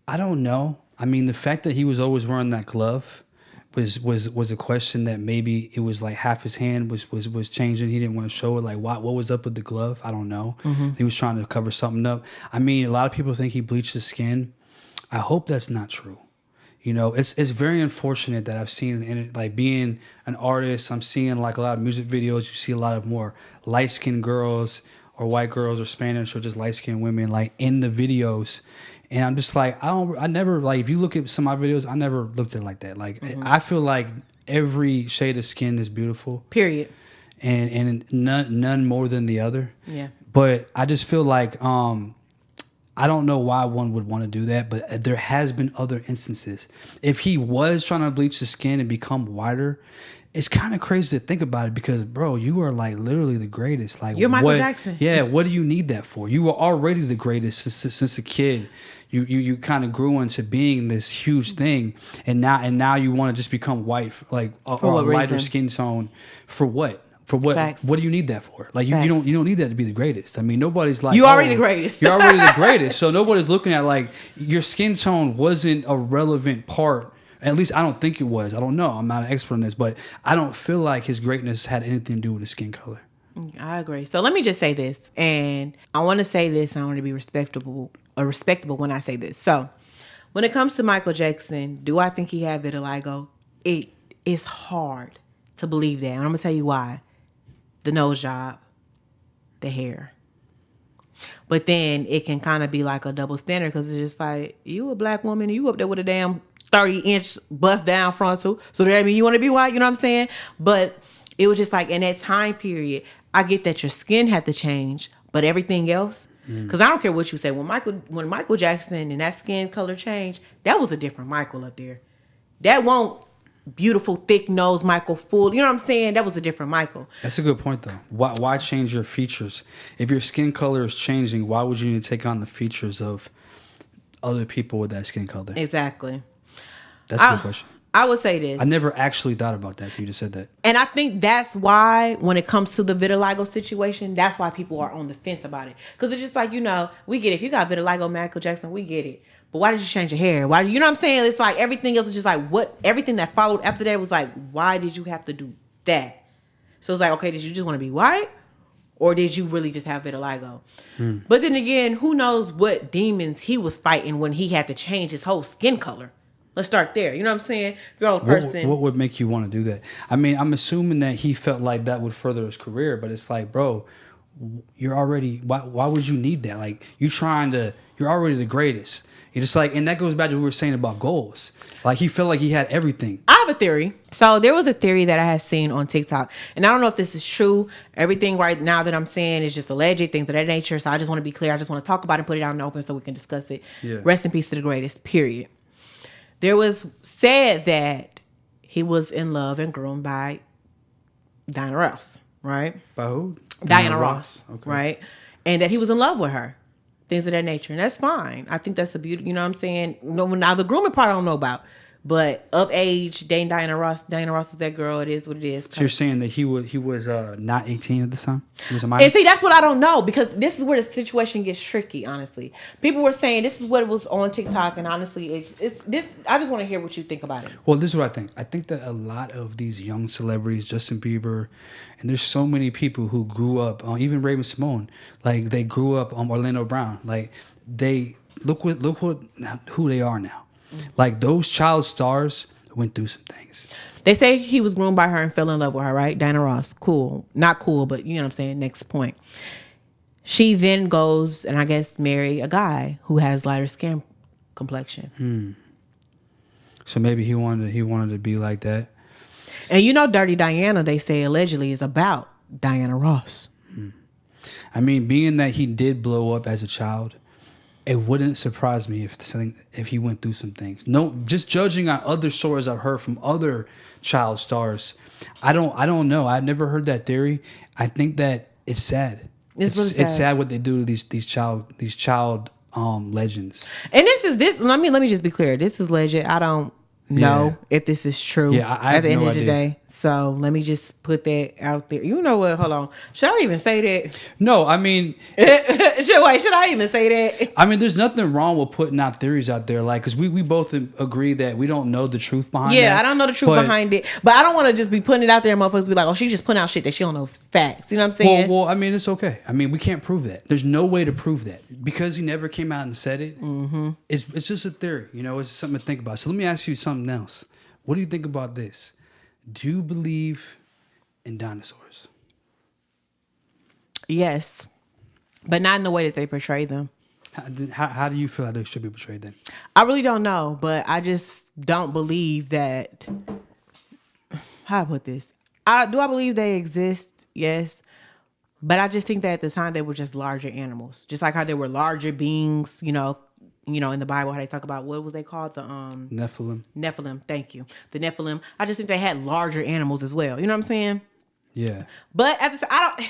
don't know. I mean, the fact that he was always wearing that glove was a question that maybe it was like half his hand was changing. He didn't want to show it. Like, what was up with the glove? I don't know. Mm-hmm. He was trying to cover something up. I mean, a lot of people think he bleached his skin. I hope that's not true. You know, it's very unfortunate that I've seen, in like being an artist, I'm seeing like a lot of music videos. You see a lot of more light skinned girls or white girls or Spanish or just light skinned women like in the videos. And I'm just like, I never, like, if you look at some of my videos, I never looked at it like that. Like, I feel like every shade of skin is beautiful. Period. And none more than the other. Yeah. But I just feel like, I don't know why one would want to do that, but there has been other instances. If he was trying to bleach his skin and become whiter, it's kind of crazy to think about it because, bro, you are like literally the greatest. Like, you're Michael Jackson. Yeah, what do you need that for? You were already the greatest since a kid. You kind of grew into being this huge thing, and now you want to just become white, like or a lighter skin tone. For what? For what? Facts. What do you need that for? Like you don't need that to be the greatest. I mean, nobody's like, you already the greatest. You're already the greatest. So nobody's looking at like your skin tone wasn't a relevant part. At least I don't think it was. I don't know. I'm not an expert in this, but I don't feel like his greatness had anything to do with his skin color. I agree. So let me just say this, and I want to say this. I want to be respectable when I say this. So when it comes to Michael Jackson, do I think he had vitiligo? It is hard to believe that, and I'm gonna tell you why. The nose job, the hair. But then it can kind of be like a double standard because it's just like, you a black woman and you up there with a damn 30-inch bust down frontal. So does that mean you want to be white? You know what I'm saying? But it was just like in that time period, I get that your skin had to change, but everything else, because I don't care what you say. When Michael Jackson and that skin color changed, that was a different Michael up there. That won't beautiful thick nose Michael full, you know what I'm saying? That was a different Michael. That's a good point though. Why change your features? If your skin color is changing, why would you need to take on the features of other people with that skin color? Exactly. That's a good question. I would say this. I never actually thought about that. So you just said that. And I think that's why when it comes to the vitiligo situation, that's why people are on the fence about it. Because it's just like, you know, we get it. If you got vitiligo, Michael Jackson, we get it. But why did you change your hair? Why? You know what I'm saying? It's like everything else is just like what everything that followed after that was like, why did you have to do that? So it's like, okay, did you just want to be white? Or did you really just have vitiligo? But then again, who knows what demons he was fighting when he had to change his whole skin color? Let's start there. You know what I'm saying? If you're a person. What would make you want to do that? I mean, I'm assuming that he felt like that would further his career, but it's like, bro, you're already, why would you need that? Like, you're already the greatest. You're just like, and that goes back to what we were saying about goals. Like, he felt like he had everything. I have a theory. So there was a theory that I had seen on TikTok, and I don't know if this is true. Everything right now that I'm saying is just alleged, things of that nature. So I just want to be clear. I just want to talk about it and put it out in the open so we can discuss it. Yeah. Rest in peace to the greatest, period. There was said that he was in love and groomed by Diana Ross, right? By who? Diana Ross, okay. Right? And that he was in love with her. Things of that nature. And that's fine. I think that's a beauty. You know what I'm saying? No, now the grooming part I don't know about. But of age, dating Diana Ross was that girl. It is what it is. So you're saying that he was not 18 at the time? He was a minor? And see, that's what I don't know, because this is where the situation gets tricky, honestly. People were saying this is what it was on TikTok, and honestly, it's this. I just want to hear what you think about it. Well, this is what I think. I think that a lot of these young celebrities, Justin Bieber, and there's so many people who grew up, even Raven-Symoné, like they grew up on Orlando Brown. Like they look who they are now. Like those child stars went through some things. They say he was groomed by her and fell in love with her, right? Diana Ross. Cool. Not cool, but you know what I'm saying? Next point. She then goes and I guess marry a guy who has lighter skin complexion. So maybe he wanted to be like that. And you know Dirty Diana, they say allegedly is about Diana Ross. I mean, being that he did blow up as a child, it wouldn't surprise me if he went through some things. No, just judging on other stories I've heard from other child stars, I don't know. I've never heard that theory. I think that it's sad. It's really sad. It's sad what they do to these child legends. And this. Let me just be clear. This is legend. I don't know if this is true. Yeah, I have at the end no of the idea. day. So let me just put that out there. You know what? Hold on. Should I even say that? No, I mean, Should I even say that? I mean, there's nothing wrong with putting out theories out there, like, because we both agree that we don't know the truth behind it. Yeah, I don't know the truth behind it, but I don't want to just be putting it out there and motherfuckers be like, oh, she just putting out shit that she don't know if it's facts. You know what I'm saying? Well, I mean, it's okay. I mean, we can't prove that. There's no way to prove that because he never came out and said it. Mm-hmm. It's just a theory, you know. It's something to think about. So let me ask you something else. What do you think about this? Do you believe in dinosaurs? Yes, but not in the way that they portray them. How do you feel like they should be portrayed then? I really don't know, but I just don't believe that. How to put this? I believe they exist? Yes, but I just think that at the time they were just larger animals, just like how they were larger beings. You know, in the Bible, how they talk about, what was they called? The Nephilim. Nephilim. Thank you. The Nephilim. I just think they had larger animals as well. You know what I'm saying? Yeah. But at the time,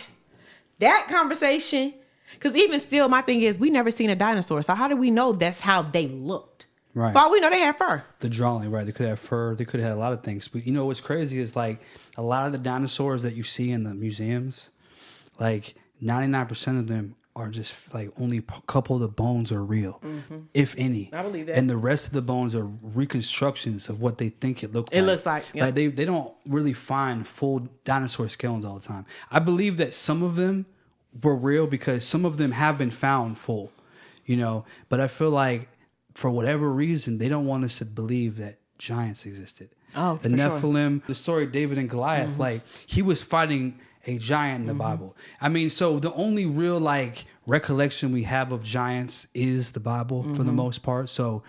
that conversation, because even still, my thing is, we never seen a dinosaur. So how do we know that's how they looked? Right. For all we know, they had fur. The drawing, right? They could have fur. They could have had a lot of things. But you know what's crazy is, like, a lot of the dinosaurs that you see in the museums, like 99% of them are just like only a couple of the bones are real, if any. I believe that. And the rest of the bones are reconstructions of what they think it looks like. It looks like, yeah. Like they don't really find full dinosaur skeletons all the time. I believe that some of them were real because some of them have been found full, you know. But I feel like for whatever reason they don't want us to believe that giants existed. Oh, the Nephilim, the story of David and Goliath, like he was fighting a giant in the Bible. I mean, so the only real like recollection we have of giants is the Bible for the most part. So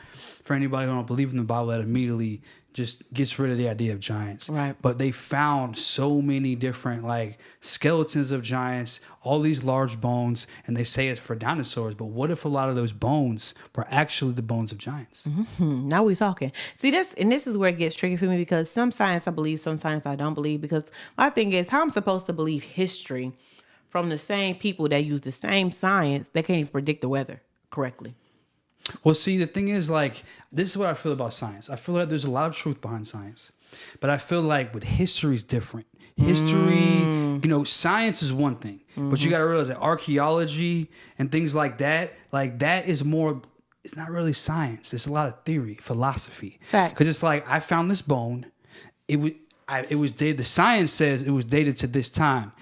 for anybody who don't believe in the Bible, that immediately just gets rid of the idea of giants. Right. But they found so many different like skeletons of giants, all these large bones, and they say it's for dinosaurs. But what if a lot of those bones were actually the bones of giants? Now we talking. See, this is where it gets tricky for me, because some science I believe, some science I don't believe. Because my thing is, how I'm supposed to believe history from the same people that use the same science that can't even predict the weather correctly? Well, see, the thing is, like, this is what I feel about science. I feel like there's a lot of truth behind science. But I feel like with history is different. History, you know, science is one thing. But you got to realize that archaeology and things like that is more, it's not really science. It's a lot of theory, philosophy. Facts. Because it's like, I found this bone. It was dated, the science says it was dated to this time.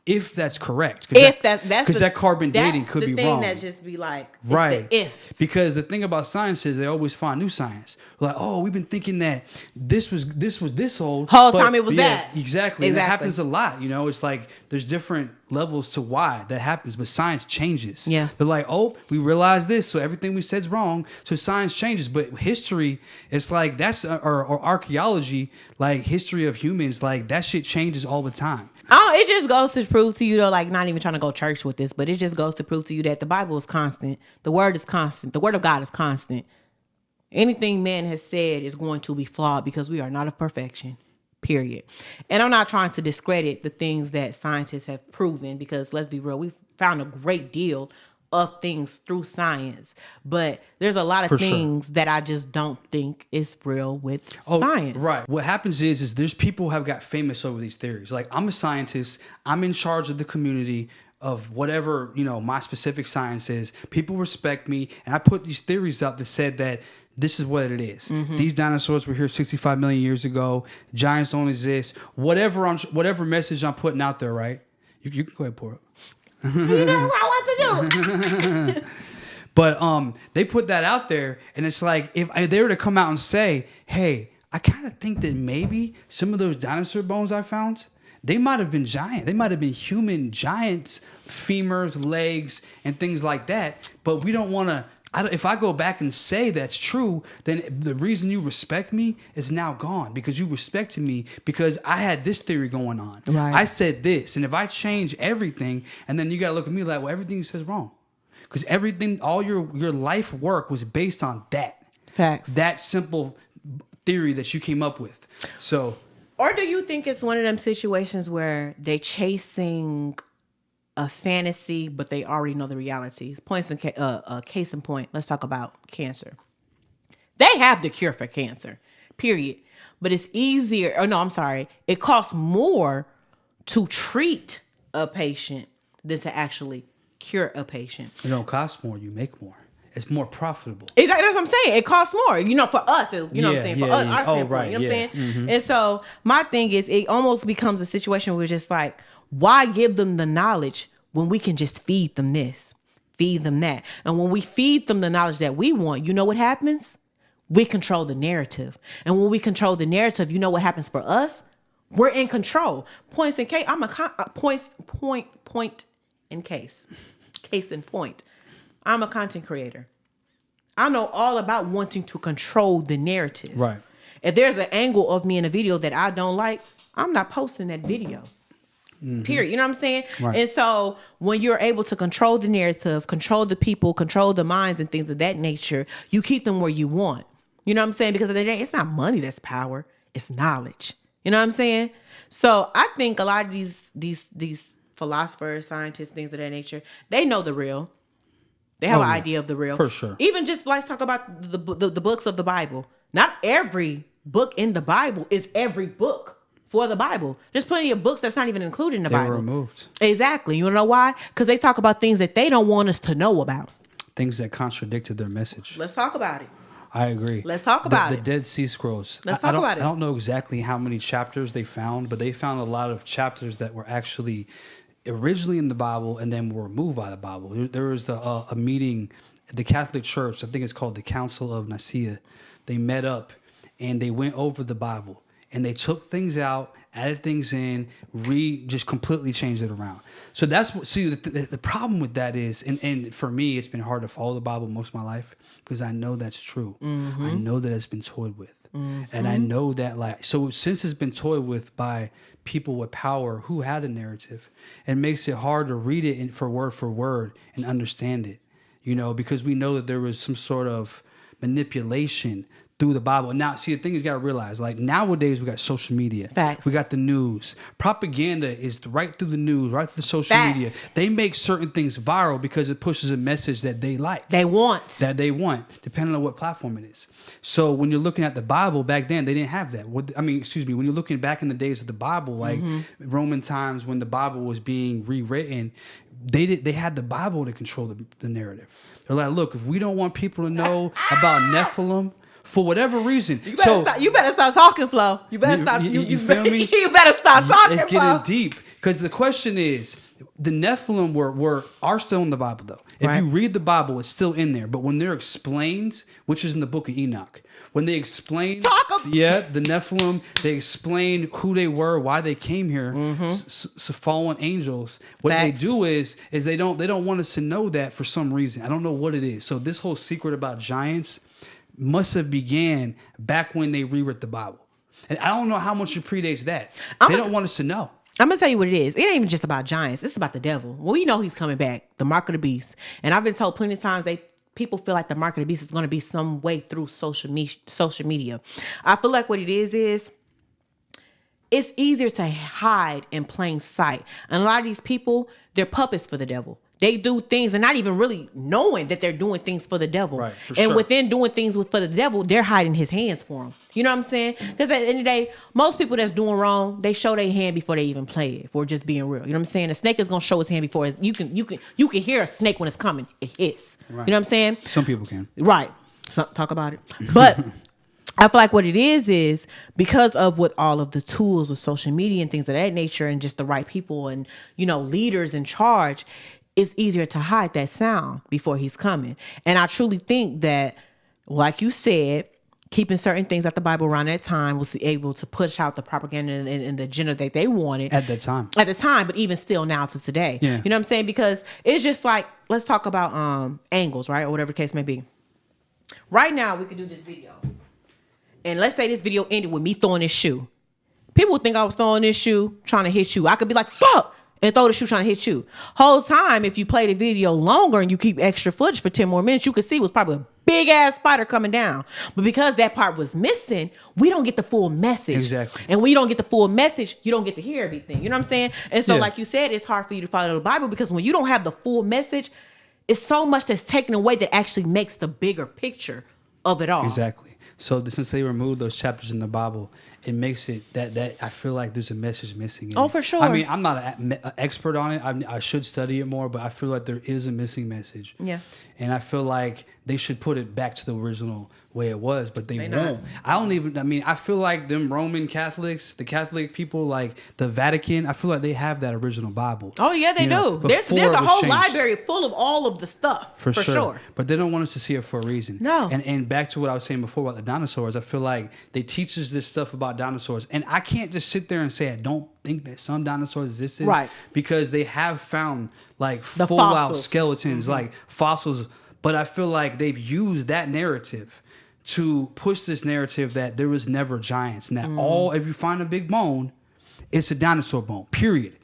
If that's correct, because that carbon dating could be wrong. That just be like, it's right? The if, because the thing about science is they always find new science. Like, oh, we've been thinking that this was this old whole time it was that. Exactly. And it happens a lot. You know, it's like there's different levels to why that happens, but science changes. Yeah, they're like, oh, we realized this, so everything we said is wrong. So science changes, but history, it's like that's or archaeology, like history of humans, like that shit changes all the time. It just goes to prove to you, though, like, not even trying to go church with this, but it just goes to prove to you that the Bible is constant. The word is constant. The word of God is constant. Anything man has said is going to be flawed because we are not of perfection, period. And I'm not trying to discredit the things that scientists have proven, because let's be real, we've found a great deal of things through science, but there's a lot of things that I just don't think is real with science. Right. What happens is there's people who have got famous over these theories. Like, I'm a scientist, I'm in charge of the community of whatever, you know, my specific science is. People respect me, and I put these theories out that said that this is what it is. These dinosaurs were here 65 million years ago. Giants don't exist. Whatever message I'm putting out there, right? You can go ahead and pour it. You know what I want to do. But they put that out there, and it's like, if they were to come out and say, hey, I kind of think that maybe some of those dinosaur bones I found, they might have been giant. They might have been human giants, femurs, legs, and things like that. But we don't want to. If I go back and say that's true, then the reason you respect me is now gone, because you respected me because I had this theory going on. Right. I said this, and if I change everything, and then you got to look at me like, well, everything you said is wrong, because everything, all your life work was based on that. Facts. That simple theory that you came up with. So, or do you think it's one of them situations where they chasing a fantasy, but they already know the reality? Case in point, let's talk about cancer. They have the cure for cancer. period. But it's easier, it costs more to treat a patient than to actually cure a patient. It don't cost more, you make more. It's more profitable. Exactly, that's what I'm saying. It costs more, for us. What I'm saying? For us, our standpoint, right, you know what I'm saying? Mm-hmm. And so my thing is, it almost becomes a situation where it's just like, why give them the knowledge when we can just feed them this, feed them that? And when we feed them the knowledge that we want, you know what happens? We control the narrative. And when we control the narrative, you know what happens for us? We're in control. Points in case. Point in case. Case in point. I'm a content creator. I know all about wanting to control the narrative. Right. If there's an angle of me in a video that I don't like, I'm not posting that video. Mm-hmm. Period. You know what I'm saying? Right. And so when you're able to control the narrative, control the people, control the minds and things of that nature, you keep them where you want. You know what I'm saying? Because at the end of the day, it's not money that's power. It's knowledge. You know what I'm saying? So I think a lot of these philosophers, scientists, things of that nature, they know the real. They have an idea of the real. For sure. Even just let's talk about the books of the Bible. Not every book in the Bible is every book for the Bible. There's plenty of books that's not even included in the Bible. They were removed. Exactly. You know why? Because they talk about things that they don't want us to know about. Things that contradicted their message. Let's talk about it. I agree. Let's talk about it. The Dead Sea Scrolls. Let's talk about it. I don't know exactly how many chapters they found, but they found a lot of chapters that were actually originally in the Bible and then were removed by the Bible. There was a meeting at the Catholic Church. I think it's called the Council of Nicaea. They met up and they went over the Bible and they took things out, added things in, just completely changed it around. So that's what. See, the problem with that is, and for me, it's been hard to follow the Bible most of my life because I know that's true. Mm-hmm. I know that it's been toyed with, and I know that since it's been toyed with by people with power who had a narrative, it makes it hard to read it for word and understand it. Because we know that there was some sort of manipulation through the Bible. Now, see, the thing you got to realize, nowadays we got social media. Facts. We got the news. Propaganda is right through the news, right through the social Facts. media. They make certain things viral because it pushes a message that they like. They want. Depending on what platform it is. So when you're looking at the Bible, back then, they didn't have that. When you're looking back in the days of the Bible, Roman times when the Bible was being rewritten, they had the Bible to control the narrative. They're like, look, if we don't want people to know about Nephilim, for whatever reason. You better stop talking, Phlo. You better stop. You feel me? You better stop talking, It's Phlo. getting deep. Because the question is, the Nephilim are still in the Bible, though. If Right. you read the Bible, it's still in there. But when they're explained, which is in the book of Enoch, when they explain, the Nephilim, they explain who they were, why they came here, so fallen angels. What Facts. they do is they don't want us to know that for some reason. I don't know what it is. So this whole secret about giants must have began back when they rewrote the Bible. And I don't know how much it predates that. They don't want us to know. I'm going to tell you what it is. It ain't even just about giants. It's about the devil. Well, we know he's coming back. The mark of the beast. And I've been told plenty of times people feel like the mark of the beast is going to be some way through social media. I feel like what it is it's easier to hide in plain sight. And a lot of these people, they're puppets for the devil. They do things and not even really knowing that they're doing things for the devil. Right, and within doing things for the devil, they're hiding his hands for him. You know what I'm saying? Because at the end of the day, most people that's doing wrong, they show their hand before they even play it. If we're just being real, you know what I'm saying? A snake is gonna show his hand before you can hear a snake when it's coming. It hits. Right. You know what I'm saying? Some people can. Right. So, talk about it. But I feel like what it is because of what all of the tools with social media and things of that nature, and just the right people and leaders in charge. It's easier to hide that sound before he's coming. And I truly think that, like you said, keeping certain things at the Bible around that time was able to push out the propaganda and the agenda that they wanted. At the time, but even still now to today. Yeah. You know what I'm saying? Because it's just like, let's talk about angles, right? Or whatever the case may be. Right now, we could do this video. And let's say this video ended with me throwing this shoe. People would think I was throwing this shoe trying to hit you. I could be like, fuck! And throw the shoe trying to hit you. Whole time, if you play the video longer and you keep extra footage for 10 more minutes, you could see it was probably a big ass spider coming down. But because that part was missing, we don't get the full message. Exactly. And when you don't get the full message, you don't get to hear everything. You know what I'm saying? And so, like you said, it's hard for you to follow the Bible because when you don't have the full message, it's so much that's taken away that actually makes the bigger picture of it all. Exactly. So since they removed those chapters in the Bible, it makes it that I feel like there's a message missing. In it. For sure. I mean, I'm not an expert on it. I should study it more, but I feel like there is a missing message. Yeah. And I feel like they should put it back to the original way it was, but they won't. not. I feel like them Roman Catholics, the Catholic people, like the Vatican, I feel like they have that original Bible. Oh yeah, they do. There's a whole library full of all of the stuff. For sure. But they don't want us to see it for a reason. No. And back to what I was saying before about the dinosaurs, I feel like they teach us this stuff about dinosaurs, and I can't just sit there and say I don't think that some dinosaurs existed, right? Because they have found like the full fossils. out skeletons, like fossils. But I feel like they've used that narrative to push this narrative that there was never giants, and that if you find a big bone, it's a dinosaur bone, period.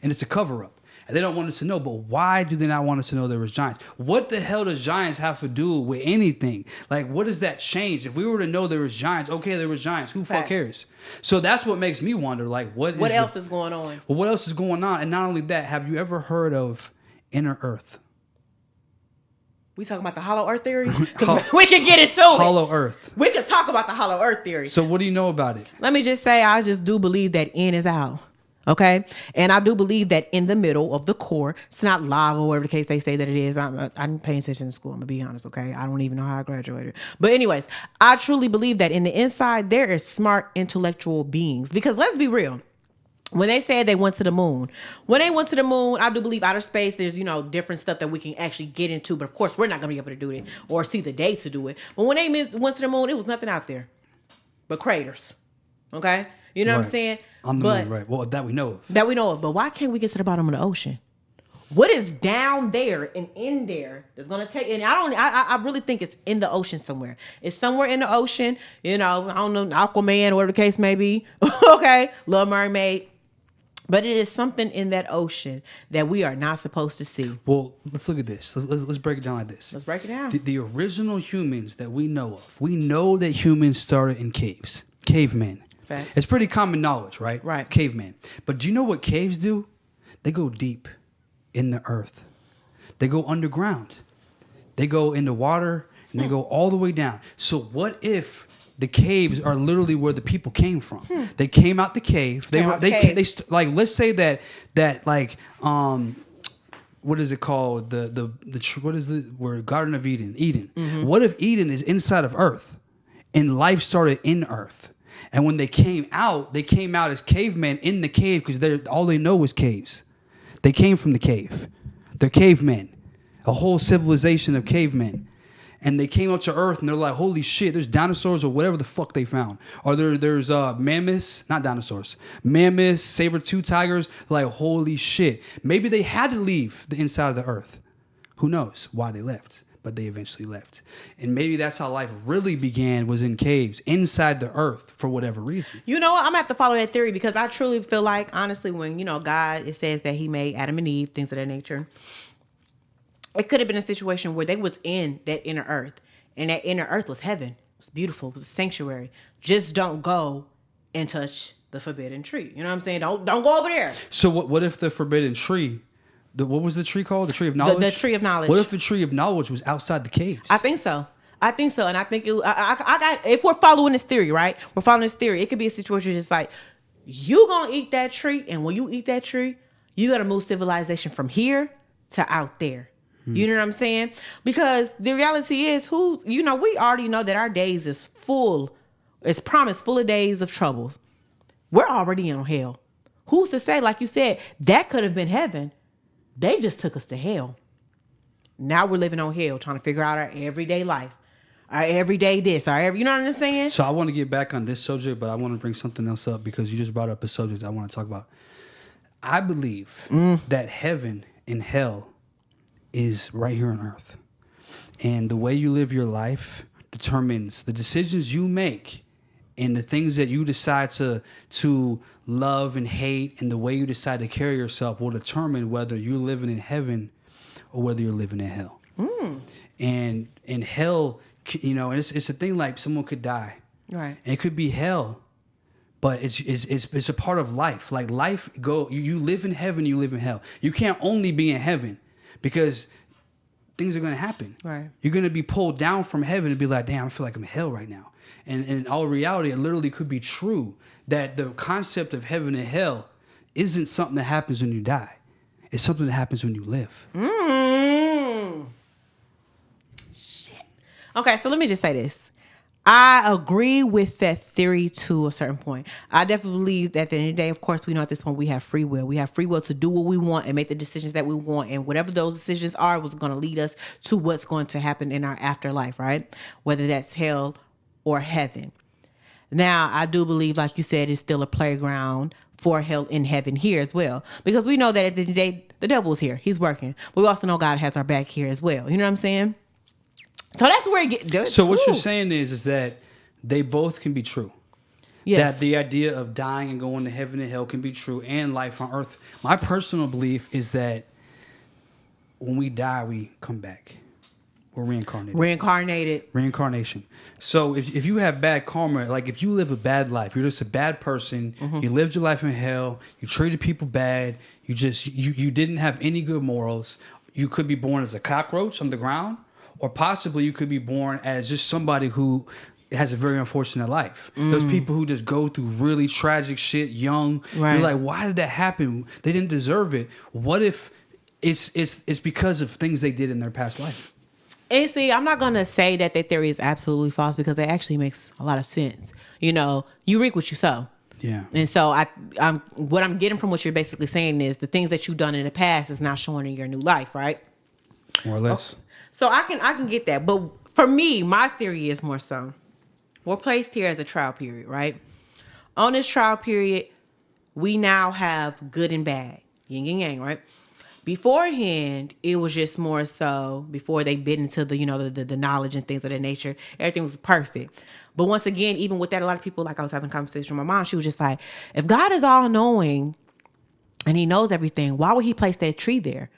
And it's a cover-up. And they don't want us to know, but why do they not want us to know there was giants? What the hell does giants have to do with anything? Like, what does that change? If we were to know there was giants, okay, there was giants. Who fuck cares? So that's what makes me wonder, like, what else is going on? Well, what else is going on? And not only that, have you ever heard of inner Earth? We talking about the hollow earth theory? We can get into it. Hollow Earth. We can talk about the hollow earth theory. So what do you know about it? Let me just say, I just do believe that in is out. Okay? And I do believe that in the middle of the core, it's not lava or whatever the case they say that it is. I didn't pay attention in school. I'm going to be honest, okay? I don't even know how I graduated. But anyways, I truly believe that in the inside, there is smart intellectual beings. Because let's be real. When they said they went to the moon, I do believe outer space, there's, different stuff that we can actually get into. But of course, we're not going to be able to do it or see the day to do it. But when they went to the moon, it was nothing out there but craters. Okay? You know what I'm saying? On the moon, right. Well, that we know of. But why can't we get to the bottom of the ocean? What is down there and in there that's going to take... And I really think it's in the ocean somewhere. It's somewhere in the ocean. I don't know, Aquaman or whatever the case may be. Okay? Little Mermaid. But it is something in that ocean that we are not supposed to see. Well, let's look at this. Let's break it down like this. Let's break it down. The original humans that we know of, we know that humans started in caves. Cavemen. Facts. It's pretty common knowledge, right? Right. Cavemen. But do you know what caves do? They go deep in the earth. They go underground. They go in the water, and they go all the way down. So what if... the caves are literally where the people came from. They came out the cave. Let's say that what is it called? What is the word? Garden of Eden. Mm-hmm. What if Eden is inside of Earth, and life started in Earth? And when they came out as cavemen in the cave because all they know is caves. They came from the cave. They're cavemen. A whole civilization of cavemen. And they came up to Earth and they're like, holy shit, there's dinosaurs or whatever the fuck they found. Or there's mammoths, not dinosaurs, mammoths, saber-tooth tigers. Like, holy shit. Maybe they had to leave the inside of the Earth. Who knows why they left, but they eventually left. And maybe that's how life really began, was in caves, inside the Earth, for whatever reason. You know what? I'm going to have to follow that theory because I truly feel like, honestly, when, God, it says that he made Adam and Eve, things of that nature. It could have been a situation where they was in that inner earth, and that inner earth was heaven. It was beautiful. It was a sanctuary. Just don't go and touch the forbidden tree. You know what I'm saying? Don't go over there. So what if the forbidden tree, what was the tree called? The tree of knowledge? The tree of knowledge. What if the tree of knowledge was outside the caves? I think so. And I think if we're following this theory, right? We're following this theory. It could be a situation just like, you gonna eat that tree, and when you eat that tree, you got to move civilization from here to out there. You know what I'm saying? Because the reality is, we already know that our days is full. It's promised full of days of troubles. We're already in hell. Who's to say, like you said, that could have been heaven. They just took us to hell. Now we're living on hell, trying to figure out our everyday life. Our everyday this, you know what I'm saying? So I want to get back on this subject, but I want to bring something else up because you just brought up a subject I want to talk about. I believe that heaven and hell is right here on earth. And the way you live your life determines the decisions you make and the things that you decide to love and hate, and the way you decide to carry yourself will determine whether you're living in heaven or whether you're living in hell. And in hell, and it's a thing like someone could die. Right. And it could be hell, but it's a part of life. Like you live in heaven, you live in hell. You can't only be in heaven. Because things are going to happen. Right. You're going to be pulled down from heaven and be like, damn, I feel like I'm in hell right now. And in all reality, it literally could be true that the concept of heaven and hell isn't something that happens when you die. It's something that happens when you live. Shit. Okay, so let me just say this. I agree with that theory to a certain point. I definitely believe that at the end of the day, of course, we know at this point we have free will. We have free will to do what we want and make the decisions that we want. And whatever those decisions are was going to lead us to what's going to happen in our afterlife, right? Whether that's hell or heaven. Now, I do believe, like you said, it's still a playground for hell in heaven here as well. Because we know that at the end of the day, the devil's here. He's working. But we also know God has our back here as well. You know what I'm saying? So that's where it gets. So what you're saying is that they both can be true. Yes. That the idea of dying and going to heaven and hell can be true, and life on earth. My personal belief is that when we die, we come back. We're reincarnated. Reincarnation. So if you have bad karma, like if you live a bad life, you're just a bad person. You lived your life in hell. You treated people bad. You didn't have any good morals. You could be born as a cockroach on the ground. Or possibly you could be born as just somebody who has a very unfortunate life. Those people who just go through really tragic shit young. Right. You're like, why did that happen? They didn't deserve it. What if it's because of things they did in their past life? And see, I'm not going to say that that theory is absolutely false because it actually makes a lot of sense. You know, you reap what you sow. Yeah. And so I'm what I'm getting from what you're basically saying is the things that you've done in the past is now showing in your new life, right? More or less. Oh. So I can get that. But for me, my theory is more so we're placed here as a trial period, right? On this trial period, we now have good and bad, yin and yang, right? Beforehand, it was just more so before they bit into the, the knowledge and things of that nature, everything was perfect. But once again, even with that, a lot of people, like I was having a conversation with my mom, she was just like, if God is all knowing and he knows everything, why would he place that tree there?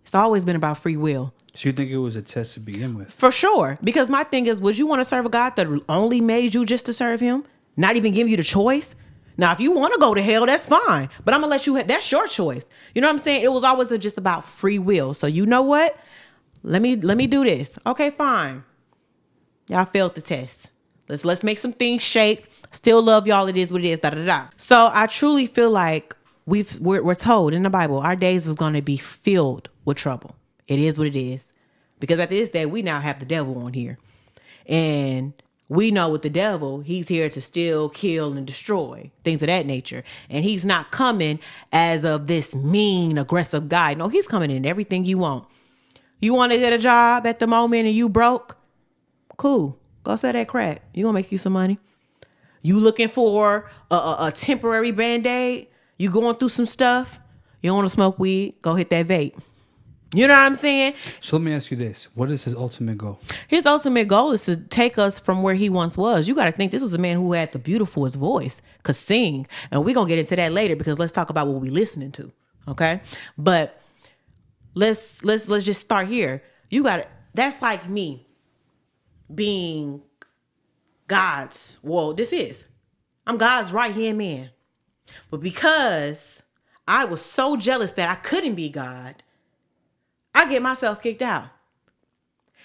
It's always been about free will. So you think it was a test to begin with? For sure. Because my thing is, would you want to serve a God that only made you just to serve him? Not even give you the choice? Now, if you want to go to hell, that's fine. But I'm going to let you, that's your choice. You know what I'm saying? It was always just about free will. So you know what? Let me do this. Okay, fine. Y'all failed the test. Let's make some things shake. Still love y'all. It is what it is. Da da da. So I truly feel like we're told in the Bible, our days is going to be filled with trouble. It is what it is. Because after this day, we now have the devil on here. And we know with the devil, he's here to steal, kill, and destroy. Things of that nature. And he's not coming as of this mean, aggressive guy. No, he's coming in everything you want. You want to get a job at the moment and you broke? Cool. Go sell that crack. You going to make you some money. You looking for a temporary Band-Aid? You going through some stuff? You don't want to smoke weed? Go hit that vape. You know what I'm saying? So let me ask you this. What is his ultimate goal? His ultimate goal is to take us from where he once was. You got to think this was a man who had the beautifulest voice, could sing. And we're going to get into that later because let's talk about what we're listening to. Okay? But let's just start here. You got to, that's like me being God's, I'm God's right-hand man. But because I was so jealous that I couldn't be God, I get myself kicked out.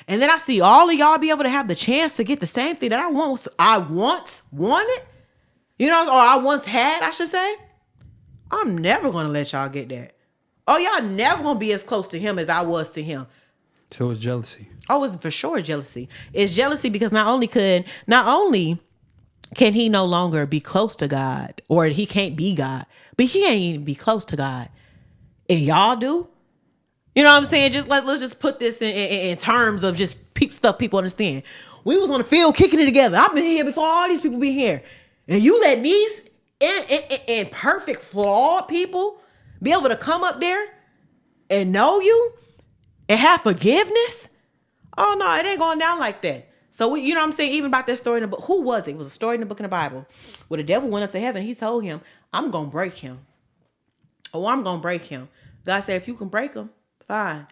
And then I see all of y'all be able to have the chance to get the same thing that I once wanted. Or I once had, I should say. I'm never going to let y'all get that. Oh, y'all never going to be as close to him as I was to him. So it's jealousy. Oh, it's for sure jealousy. It's jealousy because not only can he no longer be close to God, or he can't be God, but he can't even be close to God. And y'all do. You know what I'm saying? Just let's just put this in terms of just stuff people understand. We was on the field kicking it together. I've been here before all these people been here. And you let these imperfect, flawed people be able to come up there and know you and have forgiveness? Oh, no, it ain't going down like that. So, you know what I'm saying? Even about that story in the book. Who was it? It was a story in the book in the Bible where the devil went up to heaven. He told him, I'm going to break him. Oh, I'm going to break him. God said, if you can break him, fine.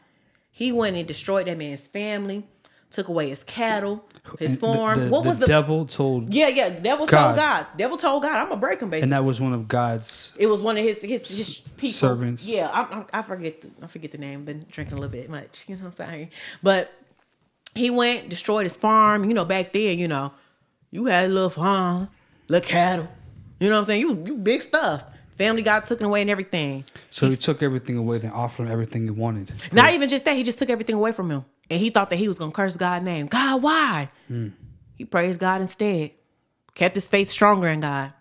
He went and destroyed that man's family, took away his cattle, his And farm. What was the devil told? Yeah. Devil told God. Devil told God, I'm gonna break him. Basically, And that was one of God's. it was one of his people. Servants. Yeah, I forget the name. Been drinking a little bit much. You know what I'm saying? But he went, destroyed his farm. You know, back then, you know, you had a little farm, little cattle. You know what I'm saying? You big stuff. Family got taken away and everything. So he took everything away, then offered him everything he wanted. Not even just that. He just took everything away from him. And he thought that he was going to curse God's name. God, why? He praised God instead. Kept his faith stronger in God.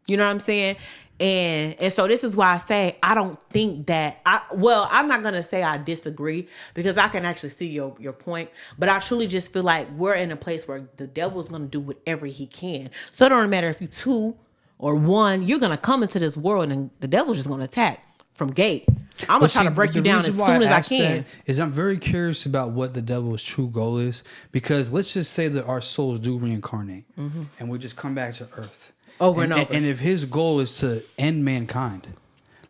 You know what I'm saying? And so this is why I say I don't think that I'm not gonna say I disagree, because I can actually see your point, but I truly just feel like we're in a place where the devil is gonna do whatever he can. So it don't matter if you 2 or 1, you're gonna come into this world and the devil's just gonna attack from gate. I'm gonna try to break you down as soon as I can. Is I'm very curious about what the devil's true goal is, because let's just say that our souls do reincarnate and we just come back to Earth. Over and over. And if his goal is to end mankind,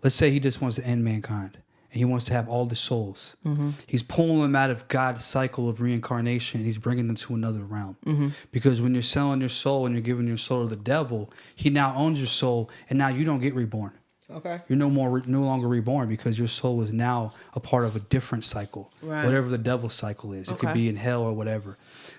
let's say he just wants to end mankind and he wants to have all the souls. He's pulling them out of God's cycle of reincarnation and he's bringing them to another realm. Because when you're selling your soul and you're giving your soul to the devil, he now owns your soul and now you don't get reborn. Okay. You're no longer reborn, because your soul is now a part of a different cycle, whatever the devil's cycle is. It could be in hell or whatever.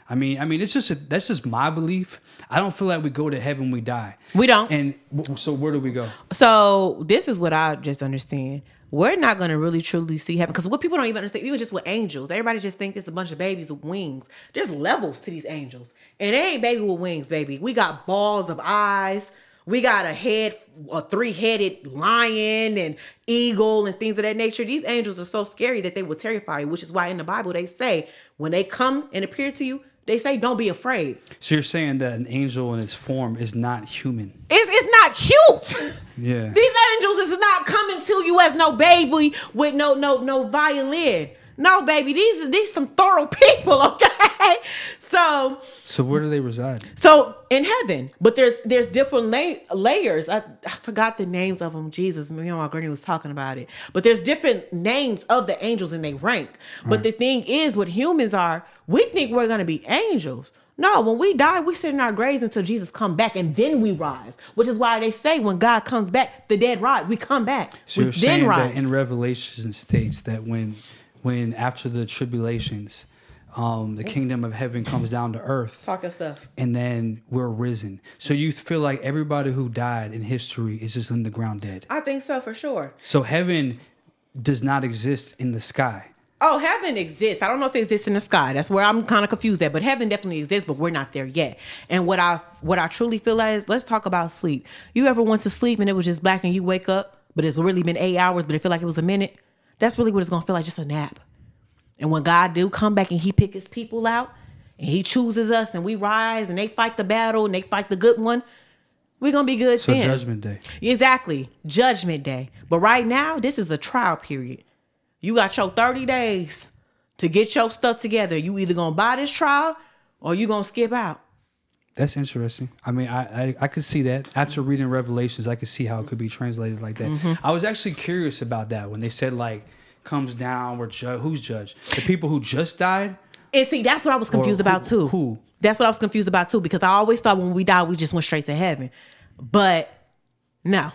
I mean, it's just that's just my belief. I don't feel like we go to heaven when we die. We don't. And so where do we go? So this is what I just understand. We're not going to really truly see heaven, because what people don't even understand, even just with angels, everybody just think it's a bunch of babies with wings. There's levels to these angels, and they ain't baby with wings, baby. We got balls of eyes. We got a 3-headed lion and eagle and things of that nature. These angels are so scary that they will terrify you, which is why in the Bible they say when they come and appear to you, they say, don't be afraid. So you're saying that an angel in its form is not human? It's not cute. Yeah. These angels is not coming to you as no baby with no violin. No, baby, these some thorough people, okay? So where do they reside? So in heaven, but there's different layers. I forgot the names of them. Jesus, me and my granny was talking about it. But there's different names of the angels and they rank. But the thing is, what humans are, we think we're gonna be angels. No, when we die, we sit in our graves until Jesus come back, and then we rise. Which is why they say when God comes back, the dead rise. We come back. So you're saying that in Revelations it states that when after the tribulations, the kingdom of heaven comes down to earth. Talk your stuff. And then we're risen. So you feel like everybody who died in history is just in the ground dead? I think so, for sure. So heaven does not exist in the sky. Oh, heaven exists. I don't know if it exists in the sky. That's where I'm kind of confused at. But heaven definitely exists, but we're not there yet. And what I truly feel like is, let's talk about sleep. You ever went to sleep and it was just black and you wake up, but it's really been 8 hours, but it feel like it was a minute? That's really what it's going to feel like, just a nap. And when God do come back and he pick his people out and he chooses us and we rise and they fight the battle and they fight the good one, we're going to be good then. So Judgment Day. Exactly. Judgment Day. But right now, this is a trial period. You got your 30 days to get your stuff together. You either going to buy this trial or you going to skip out. That's interesting. I mean, I could see that. After reading Revelations, I could see how it could be translated like that. I was actually curious about that when they said, like, comes down, who's judged? The people who just died? And see, that's what I was confused about too. Who? That's what I was confused about too, because I always thought when we died, we just went straight to heaven. But no.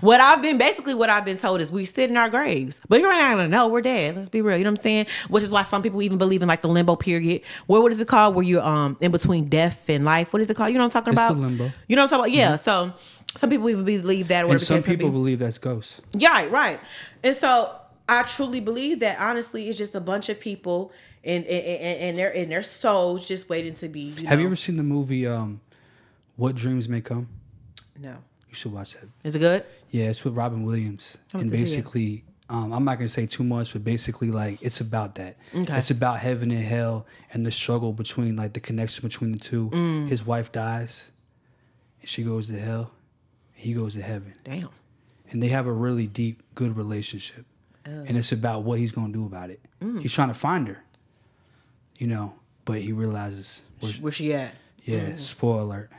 What I've been told is we sit in our graves. But you're not gonna know we're dead. Let's be real. You know what I'm saying? Which is why some people even believe in like the limbo period. What is it called? Where you're in between death and life. What is it called? You know what I'm talking about? It's a limbo. You know what I'm talking about? Yeah. So some people even believe that. Or and some people believe that's ghosts. Yeah, right. And so I truly believe that honestly it's just a bunch of people and their souls just waiting to be. Have you ever seen the movie What Dreams May Come? No. You should watch that. Is it good? Yeah, it's with Robin Williams. And basically, I'm not going to say too much, but basically, like, it's about that. Okay. It's about heaven and hell and the struggle between, like, the connection between the two. His wife dies, and she goes to hell, and he goes to heaven. Damn. And they have a really deep, good relationship. And it's about what he's going to do about it. He's trying to find her, you know, but he realizes where she at. Yeah, spoiler alert.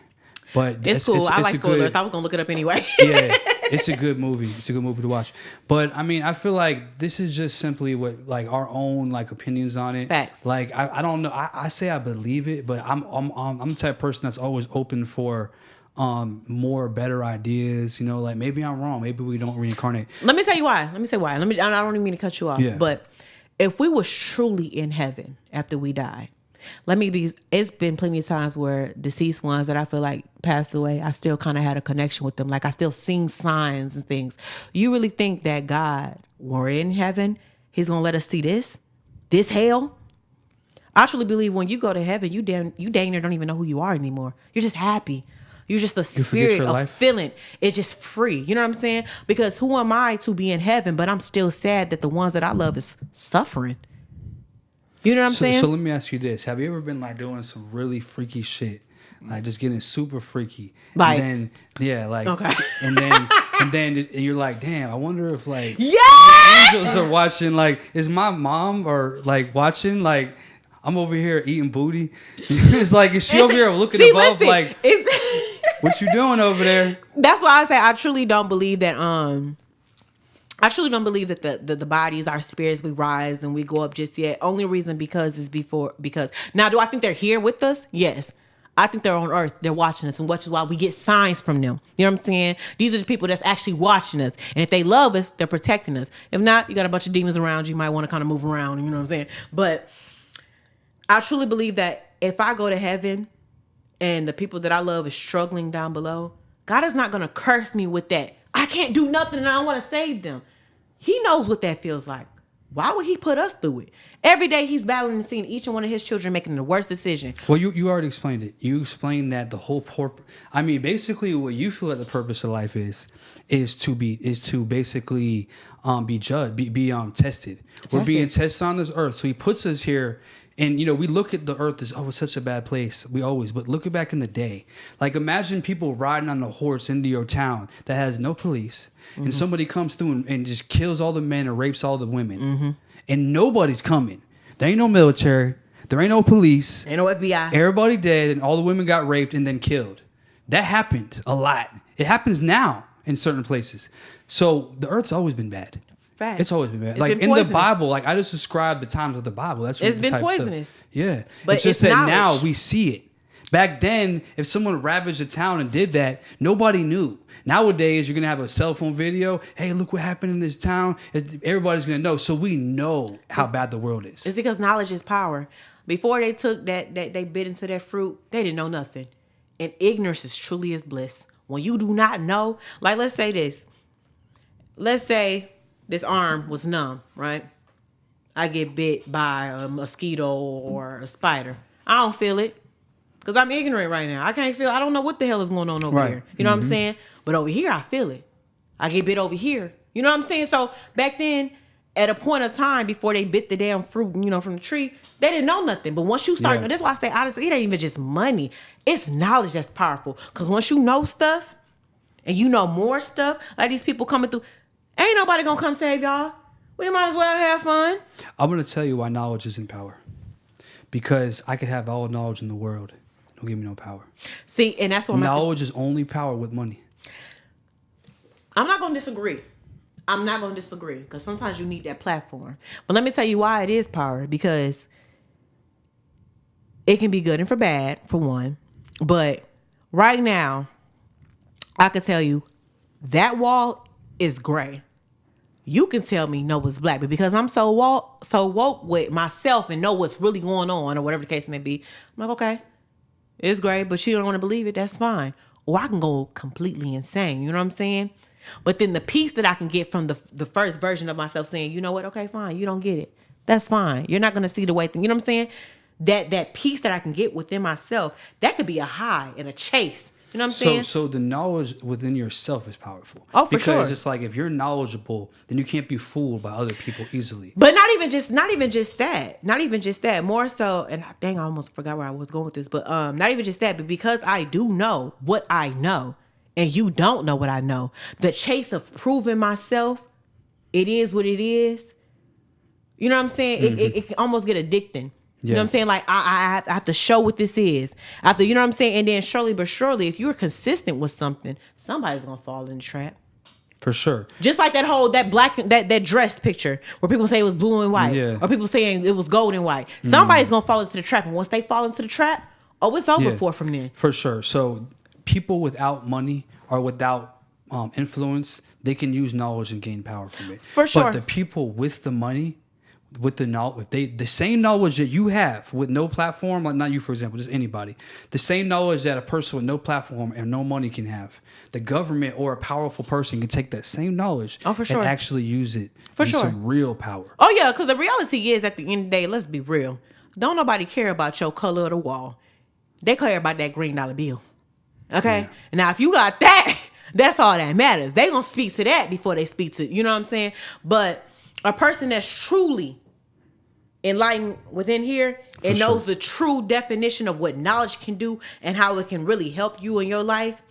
But it's cool. I like spoilers. I was gonna look it up anyway. Yeah, It's a good movie. It's a good movie to watch. But I mean, I feel like this is just simply what like our own like opinions on it. Facts. Like I don't know. I say I believe it, but I'm the type of person that's always open for more better ideas. You know, like maybe I'm wrong. Maybe we don't reincarnate. Let me tell you why. Let me say why. I don't even mean to cut you off. Yeah. But if we were truly in heaven after we die, it's been plenty of times where deceased ones that I feel like passed away, I still kind of had a connection with them. Like I still seen signs and things. You really think that God, when we're in heaven, he's going to let us see this hell? I truly believe when you go to heaven, you dang near don't even know who you are anymore. You're just happy. You're just the spirit of feeling. It's just free. You know what I'm saying? Because who am I to be in heaven, but I'm still sad that the ones that I love is suffering. You know what I'm saying? So let me ask you this. Have you ever been like doing some really freaky shit? Like just getting super freaky. Like, and then, yeah, like, okay. and then you're like, damn, I wonder if like yes! angels are watching. Like, is my mom or like watching? Like, I'm over here eating booty. It's like, is she over here looking above? Listen, like, what you doing over there? That's why I say I truly don't believe that. I truly don't believe that the bodies, our spirits, we rise and we go up just yet. Only reason because now, do I think they're here with us? Yes. I think they're on earth. They're watching us, and which is why we get signs from them. You know what I'm saying? These are the people that's actually watching us. And if they love us, they're protecting us. If not, you got a bunch of demons around you. You might want to kind of move around. You know what I'm saying? But I truly believe that if I go to heaven and the people that I love is struggling down below, God is not going to curse me with that. I can't do nothing and I want to save them. He knows what that feels like. Why would he put us through it? Every day he's battling and seeing each one of his children making the worst decision. Well, you already explained it. You explained that the whole I mean, basically what you feel that the purpose of life is to basically be judged, be tested. We're being tested on this earth. So he puts us here. And, you know, we look at the earth as, it's such a bad place. But look back in the day. Like, imagine people riding on a horse into your town that has no police. Mm-hmm. And somebody comes through and just kills all the men and rapes all the women. Mm-hmm. And nobody's coming. There ain't no military. There ain't no police. Ain't no FBI. Everybody dead and all the women got raped and then killed. That happened a lot. It happens now in certain places. So the earth's always been bad. Facts. It's always been bad. It's like been in poisonous. the Bible, like I just described the times of the Bible. That's what it's been poisonous. Yeah, but it's just it's that knowledge. now we see it. Back then, if someone ravaged a town and did that, nobody knew. Nowadays, you're gonna have a cell phone video. Hey, look what happened in this town. Everybody's gonna know, so we know how bad the world is. It's because knowledge is power. Before they took that they bit into that fruit, they didn't know nothing. And ignorance is truly is bliss. When you do not know, like let's say this. Let's say this arm was numb, right? I get bit by a mosquito or a spider. I don't feel it because I'm ignorant right now. I don't know what the hell is going on over here. You know what I'm saying? But over here, I feel it. I get bit over here. You know what I'm saying? So back then, at a point of time before they bit the damn fruit, you know, from the tree, they didn't know nothing. But once you start, that's why I say, honestly, it ain't even just money. It's knowledge that's powerful. Because once you know stuff and you know more stuff, like these people coming through, ain't nobody gonna come save y'all. We might as well have fun. I'm gonna tell you why knowledge isn't power. Because I could have all the knowledge in the world. Don't give me no power. See, and that's what knowledge is only power with money. I'm not gonna disagree. Because sometimes you need that platform. But let me tell you why it is power. Because it can be good and for bad, for one. But right now, I can tell you that wall is gray. You can tell me no, it's black, but because I'm so woke with myself and know what's really going on or whatever the case may be, I'm like, okay, it's gray, but you don't want to believe it, that's fine. Or I can go completely insane, you know what I'm saying? But then the piece that I can get from the first version of myself saying, you know what, okay, fine, you don't get it. That's fine. You're not going to see the way thing, you know what I'm saying? That piece that I can get within myself, that could be a high and a chase. You know what I'm saying? So the knowledge within yourself is powerful. Oh, for sure. Because it's like if you're knowledgeable, then you can't be fooled by other people easily. But not even just that. Not even just that. More so, and dang, I almost forgot where I was going with this. But not even just that, but because I do know what I know, and you don't know what I know, the chase of proving myself, it is what it is. You know what I'm saying? Mm-hmm. It can almost get addicting. You know what I'm saying? Like, I have to show what this is. After, you know what I'm saying? And then surely but surely, if you're consistent with something, somebody's going to fall in the trap. For sure. Just like that black that dress picture where people say it was blue and white, Yeah. or people saying it was gold and white. Somebody's gonna fall into the trap, and once they fall into the trap, it's over for from then. For sure. So people without money or without influence, they can use knowledge and gain power from it. For sure. But the people with the money, with the knowledge, the same knowledge that you have with no platform, like not you for example, just anybody, the same knowledge that a person with no platform and no money can have, the government or a powerful person can take that same knowledge for sure. and actually use it for in sure. some real power. Oh yeah, because the reality is at the end of the day, let's be real. Don't nobody care about your color of the wall. They care about that green dollar bill. Okay? Yeah. Now if you got that, that's all that matters. They gonna speak to that before they speak to, you know what I'm saying? But a person that's truly enlightened within here and knows the true definition of what knowledge can do and how it can really help you in your life,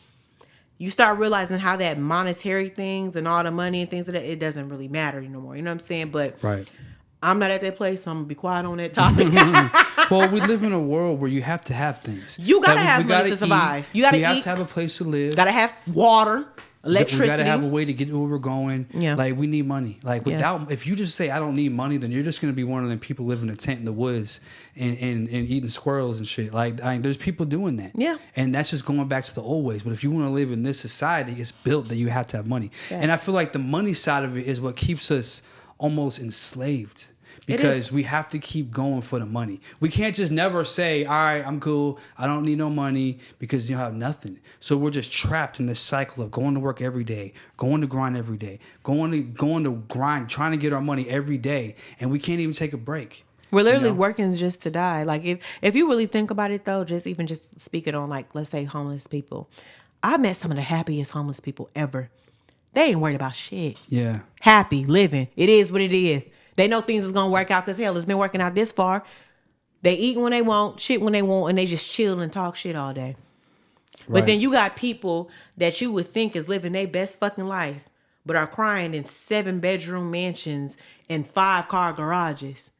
you start realizing how that monetary things and all the money and things like that, it doesn't really matter anymore. You know what I'm saying? But I'm not at that place, so I'm gonna be quiet on that topic. Well, we live in a world where you have to have things. You gotta have money to survive. You gotta eat. You have to have a place to live. Gotta have water, electricity. We gotta have a way to get where we're going. Yeah. Like we need money. Like without, if you just say I don't need money, then you're just gonna be one of them people living in a tent in the woods and eating squirrels and shit. Like there's people doing that. Yeah. And that's just going back to the old ways. But if you want to live in this society, it's built that you have to have money. Yes. And I feel like the money side of it is what keeps us almost enslaved. Because we have to keep going for the money. We can't just never say, all right, I'm cool. I don't need no money because you have nothing. So we're just trapped in this cycle of going to work every day, going to grind every day, going to grind, trying to get our money every day. And we can't even take a break. We're literally working just to die. Like if you really think about it though, just speaking on like, let's say homeless people. I met some of the happiest homeless people ever. They ain't worried about shit. Yeah. Happy living. It is what it is. They know things is going to work out because, hell, it's been working out this far. They eat when they want, shit when they want, and they just chill and talk shit all day. But then you got people that you would think is living their best fucking life, but are crying in 7-bedroom mansions and 5-car garages.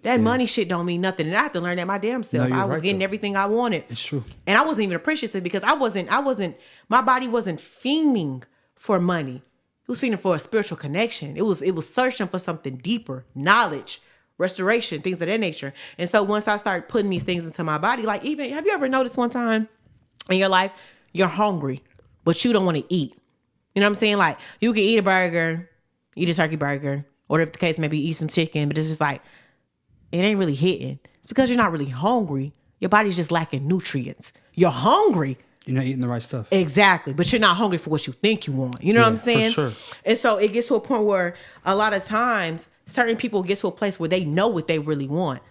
That money shit don't mean nothing. And I have to learn that my damn self. I was getting everything I wanted. It's true. And I wasn't even appreciative because my body wasn't fiending for money. It was feeding for a spiritual connection. It was searching for something deeper, knowledge, restoration, things of that nature. And so once I started putting these things into my body, like even, have you ever noticed one time in your life, you're hungry, but you don't want to eat? You know what I'm saying? Like you can eat a burger, eat a turkey burger, or if the case maybe eat some chicken, but it's just like, it ain't really hitting. It's because you're not really hungry. Your body's just lacking nutrients. You're hungry. You're not eating the right stuff. Exactly. But you're not hungry for what you think you want. You know what I'm saying? For sure. And so it gets to a point where a lot of times certain people get to a place where they know what they really want.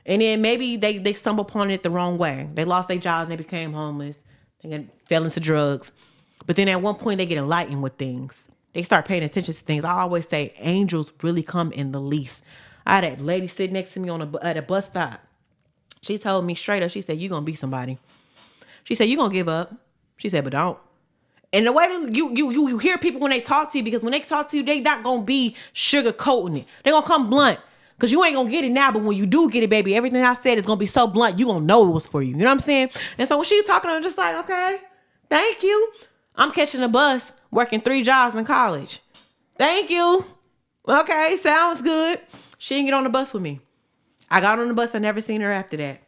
And then maybe they stumble upon it the wrong way. They lost their jobs and they became homeless. They fell into drugs. But then at one point they get enlightened with things. They start paying attention to things. I always say angels really come in the least. I had a lady sitting next to me at a bus stop. She told me straight up, she said, you're going to be somebody. She said, you're going to give up. She said, but don't. And the way that you hear people when they talk to you, because when they talk to you, they not going to be sugarcoating it. They're going to come blunt. Because you ain't going to get it now, but when you do get it, baby, everything I said is going to be so blunt, you're going to know it was for you. You know what I'm saying? And so when she's talking, I'm just like, okay, thank you. I'm catching a bus, working 3 jobs in college. Thank you. Okay, sounds good. She didn't get on the bus with me. I got on the bus. I never seen her after that.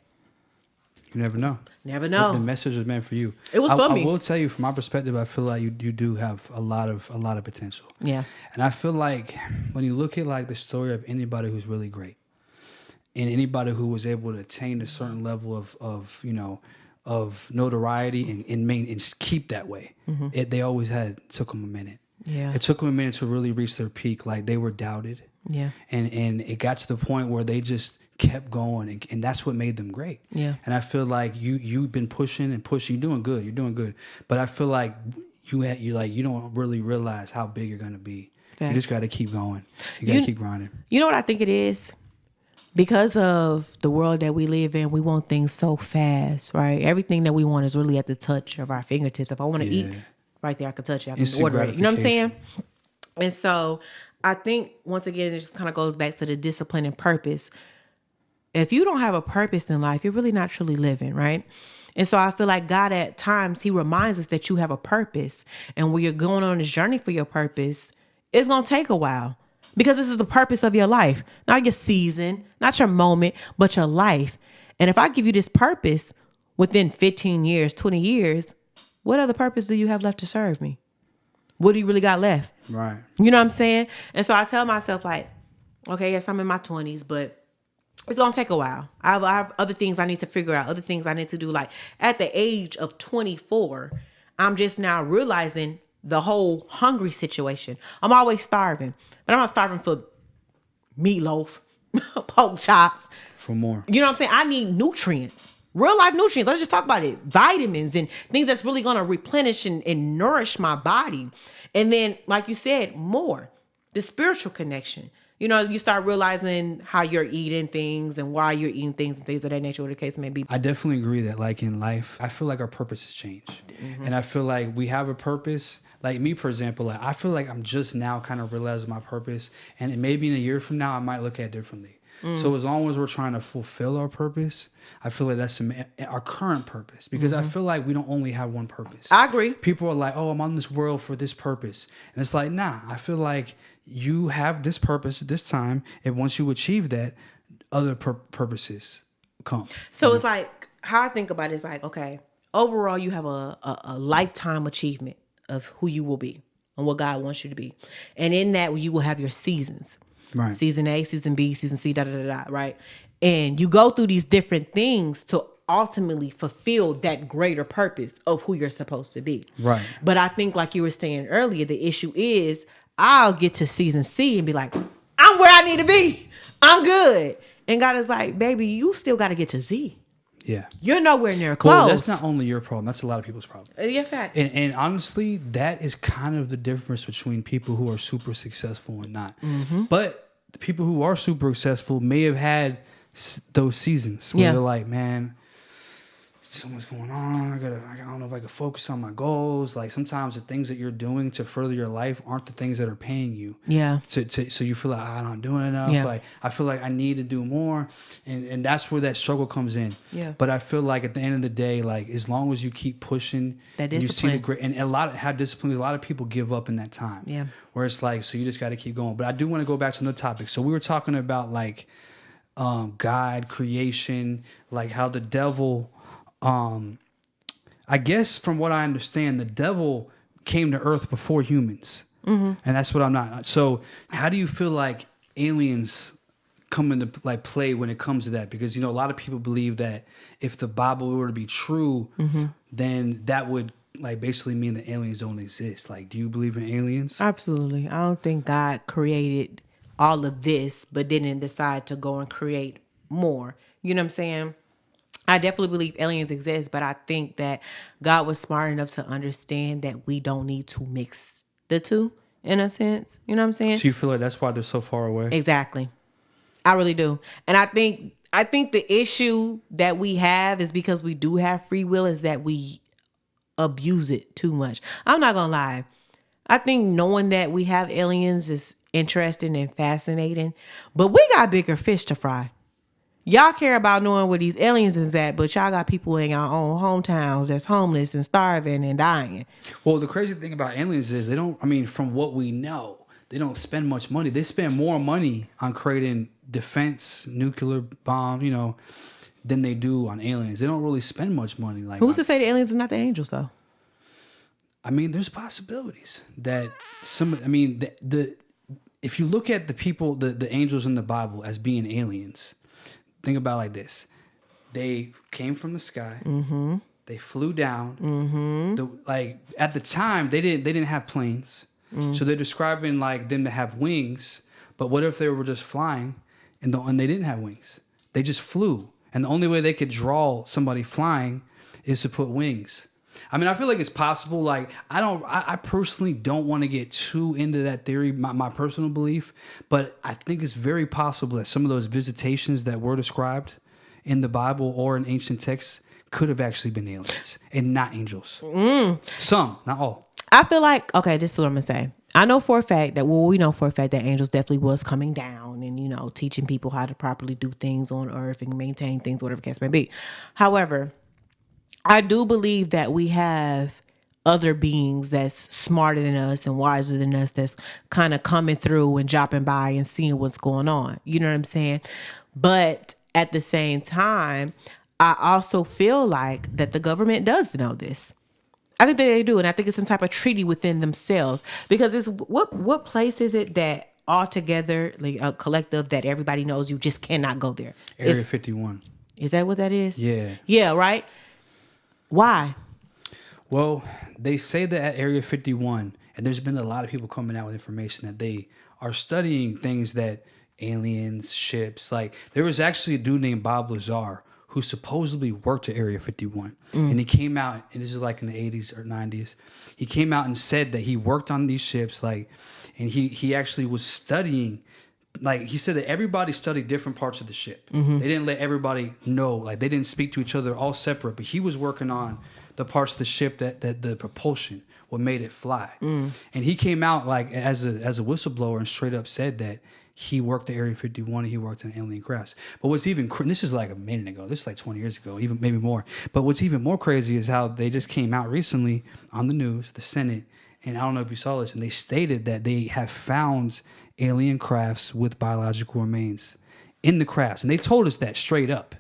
You never know. Never know. The message was meant for you. It was for me. I will tell you, from my perspective, I feel like you do have a lot of potential. Yeah. And I feel like when you look at like the story of anybody who's really great, and anybody who was able to attain a certain level of notoriety and keep that way, they always took them a minute. Yeah. It took them a minute to really reach their peak. Like they were doubted. Yeah. And it got to the point where they just kept going, and that's what made them great. Yeah. And I feel like you've been pushing and pushing. You're doing good. But I feel like you don't really realize how big you're gonna be. Facts. You just got to keep going. You got to keep grinding. You know what I think it is? Because of the world that we live in, we want things so fast, right? Everything that we want is really at the touch of our fingertips. If I want to eat, right there, I can touch it. I can order it. You know what I'm saying? And so I think, once again, it just kind of goes back to the discipline and purpose. If you don't have a purpose in life, you're really not truly living, right? And so I feel like God at times, he reminds us that you have a purpose. And when you're going on this journey for your purpose, it's going to take a while because this is the purpose of your life, not your season, not your moment, but your life. And if I give you this purpose within 15 years, 20 years, what other purpose do you have left to serve me? What do you really got left? Right. You know what I'm saying? And so I tell myself like, okay, yes, I'm in my 20s, but it's going to take a while. I have other things I need to figure out, other things I need to do. Like at the age of 24, I'm just now realizing the whole hungry situation. I'm always starving, but I'm not starving for meatloaf, pork chops. For more. You know what I'm saying? I need nutrients, real life nutrients. Let's just talk about it. Vitamins and things that's really going to replenish and nourish my body. And then, like you said, more. The spiritual connection. You know, you start realizing how you're eating things and why you're eating things and things of that nature, whatever the case may be. I definitely agree that, like, in life, I feel like our purpose has changed. And I feel like we have a purpose. Like me, for example, like I feel like I'm just now kind of realizing my purpose. And maybe in a year from now, I might look at it differently. So as long as we're trying to fulfill our purpose, I feel like that's our current purpose. Because I feel like we don't only have one purpose. I agree. People are like, oh, I'm on this world for this purpose. And it's like, nah, I feel like you have this purpose at this time. And once you achieve that, other purposes come. So it's like, how I think about it is like, okay, overall, you have a lifetime achievement of who you will be and what God wants you to be. And in that, you will have your seasons. Right. Season A, season B, season C, right? And you go through these different things to ultimately fulfill that greater purpose of who you're supposed to be. Right. But I think like you were saying earlier, the issue is I'll get to season C and be like, I'm where I need to be. I'm good. And God is like, baby, you still got to get to Z. Yeah. You're nowhere near close. Well, that's not only your problem. That's a lot of people's problem. Yeah, fact. And honestly, that is kind of the difference between people who are super successful and not. But the people who are super successful may have had those seasons where they're like, man, so much going on. I don't know if I can focus on my goals. Like sometimes the things that you're doing to further your life aren't the things that are paying you. Yeah. So you feel like I'm not doing enough. Yeah. Like I feel like I need to do more, and that's where that struggle comes in. Yeah. But I feel like at the end of the day, like as long as you keep pushing, that discipline, you see the great, and a lot of have discipline. A lot of people give up in that time. Yeah. Where it's like, so you just got to keep going. But I do want to go back to another topic. So we were talking about like God, creation, like how the devil. I guess from what I understand, the devil came to Earth before humans, and that's what I'm not. So, how do you feel like aliens come into like play when it comes to that? Because a lot of people believe that if the Bible were to be true, then that would like basically mean that aliens don't exist. Like, do you believe in aliens? Absolutely. I don't think God created all of this, but didn't decide to go and create more. You know what I'm saying? I definitely believe aliens exist, but I think that God was smart enough to understand that we don't need to mix the two in a sense. You know what I'm saying? So you feel like that's why they're so far away? Exactly. I really do. And I think the issue that we have is because we do have free will is that we abuse it too much. I'm not going to lie. I think knowing that we have aliens is interesting and fascinating, but we got bigger fish to fry. Y'all care about knowing where these aliens is at, but y'all got people in your own hometowns that's homeless and starving and dying. Well, the crazy thing about aliens is from what we know, they don't spend much money. They spend more money on creating defense, nuclear bomb, than they do on aliens. They don't really spend much money. Like, who's to say the aliens is not the angels, though? I mean, there's possibilities that if you look at the people, the angels in the Bible as being aliens, think about it like this. They came from the sky. Mm-hmm. They flew down. Mm-hmm. At the time, they didn't have planes. Mm. So they're describing like them to have wings. But what if they were just flying and they didn't have wings? They just flew. And the only way they could draw somebody flying is to put wings. I mean, I feel like it's possible. Like, I personally don't want to get too into that theory, my personal belief, but I think it's very possible that some of those visitations that were described in the Bible or in ancient texts could have actually been aliens and not angels. Some, not all. I feel like, okay, this is what I'm going to say. I know for a fact that, we know for a fact that angels definitely was coming down and, teaching people how to properly do things on earth and maintain things, whatever the case may be. However, I do believe that we have other beings that's smarter than us and wiser than us that's kind of coming through and dropping by and seeing what's going on. You know what I'm saying? But at the same time, I also feel like that the government does know this. I think that they do, and I think it's some type of treaty within themselves, because it's what place is it that all together, like a collective that everybody knows you just cannot go there? Area 51. Is that what that is? Yeah. Yeah, right? Why? Well, they say that at Area 51, and there's been a lot of people coming out with information that they are studying things that aliens, ships, like there was actually a dude named Bob Lazar who supposedly worked at Area 51. And he came out, and this is like in the 80s or 90s, he came out and said that he worked on these ships, like, and he actually was studying, like he said that everybody studied different parts of the ship. They didn't let everybody know, like they didn't speak to each other, all separate, but he was working on the parts of the ship that the propulsion, what made it fly. And he came out like as a whistleblower and straight up said that he worked at Area 51 and he worked in alien crafts. But what's even this is like a minute ago. This is like 20 years ago, even maybe more. But what's even more crazy is how they just came out recently on the news, the Senate, and I don't know if you saw this, and they stated that they have found alien crafts with biological remains in the crafts, and they told us that straight up.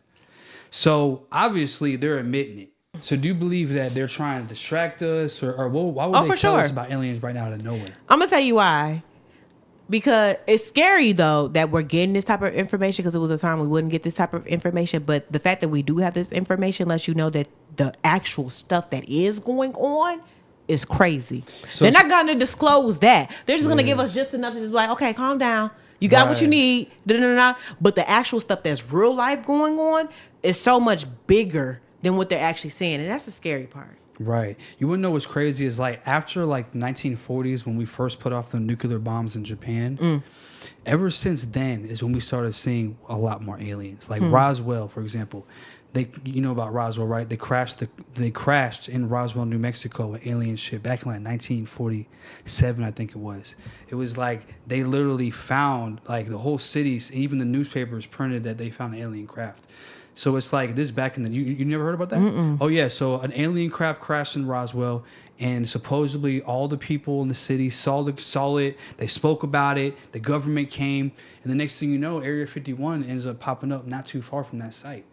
So obviously they're admitting it. So do you believe that they're trying to distract us, or why would they tell us about aliens right now out of nowhere? I'm gonna tell you why. Because it's scary, though, that we're getting this type of information, because it was a time we wouldn't get this type of information. But the fact that we do have this information lets you know that the actual stuff that is going on is crazy. So they're not going to disclose that. They're just going to give us just enough to just be like, okay, calm down. You got what you need. But the actual stuff that's real life going on is so much bigger than what they're actually saying. And that's the scary part. Right. You wouldn't know what's crazy is like after like 1940s when we first put off the nuclear bombs in Japan, ever since then is when we started seeing a lot more aliens. Like Roswell, for example. You know about Roswell, right? They crashed in Roswell, New Mexico, an alien ship back in like 1947, I think it was. It was like they literally found like the whole cities, even the newspapers printed that they found an alien craft. So it's like this back in the... You never heard about that? Mm-mm. Oh, yeah. So an alien craft crashed in Roswell, and supposedly all the people in the city saw it. They spoke about it. The government came. And the next thing you know, Area 51 ends up popping up not too far from that site.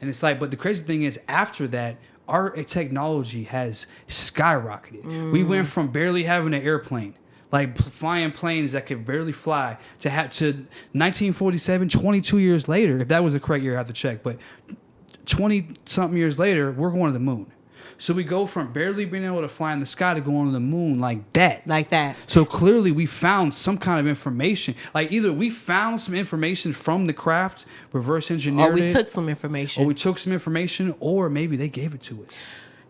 And it's like... But the crazy thing is, after that, our technology has skyrocketed. We went from barely having an airplane, like flying planes that could barely fly, to 1947, 22 years later, if that was the correct year, I have to check, but 20-something years later, we're going to the moon. So we go from barely being able to fly in the sky to going to the moon like that. Like that. So clearly we found some kind of information. Like either we found some information from the craft, reverse engineered it. Or we took some information. Or maybe they gave it to us.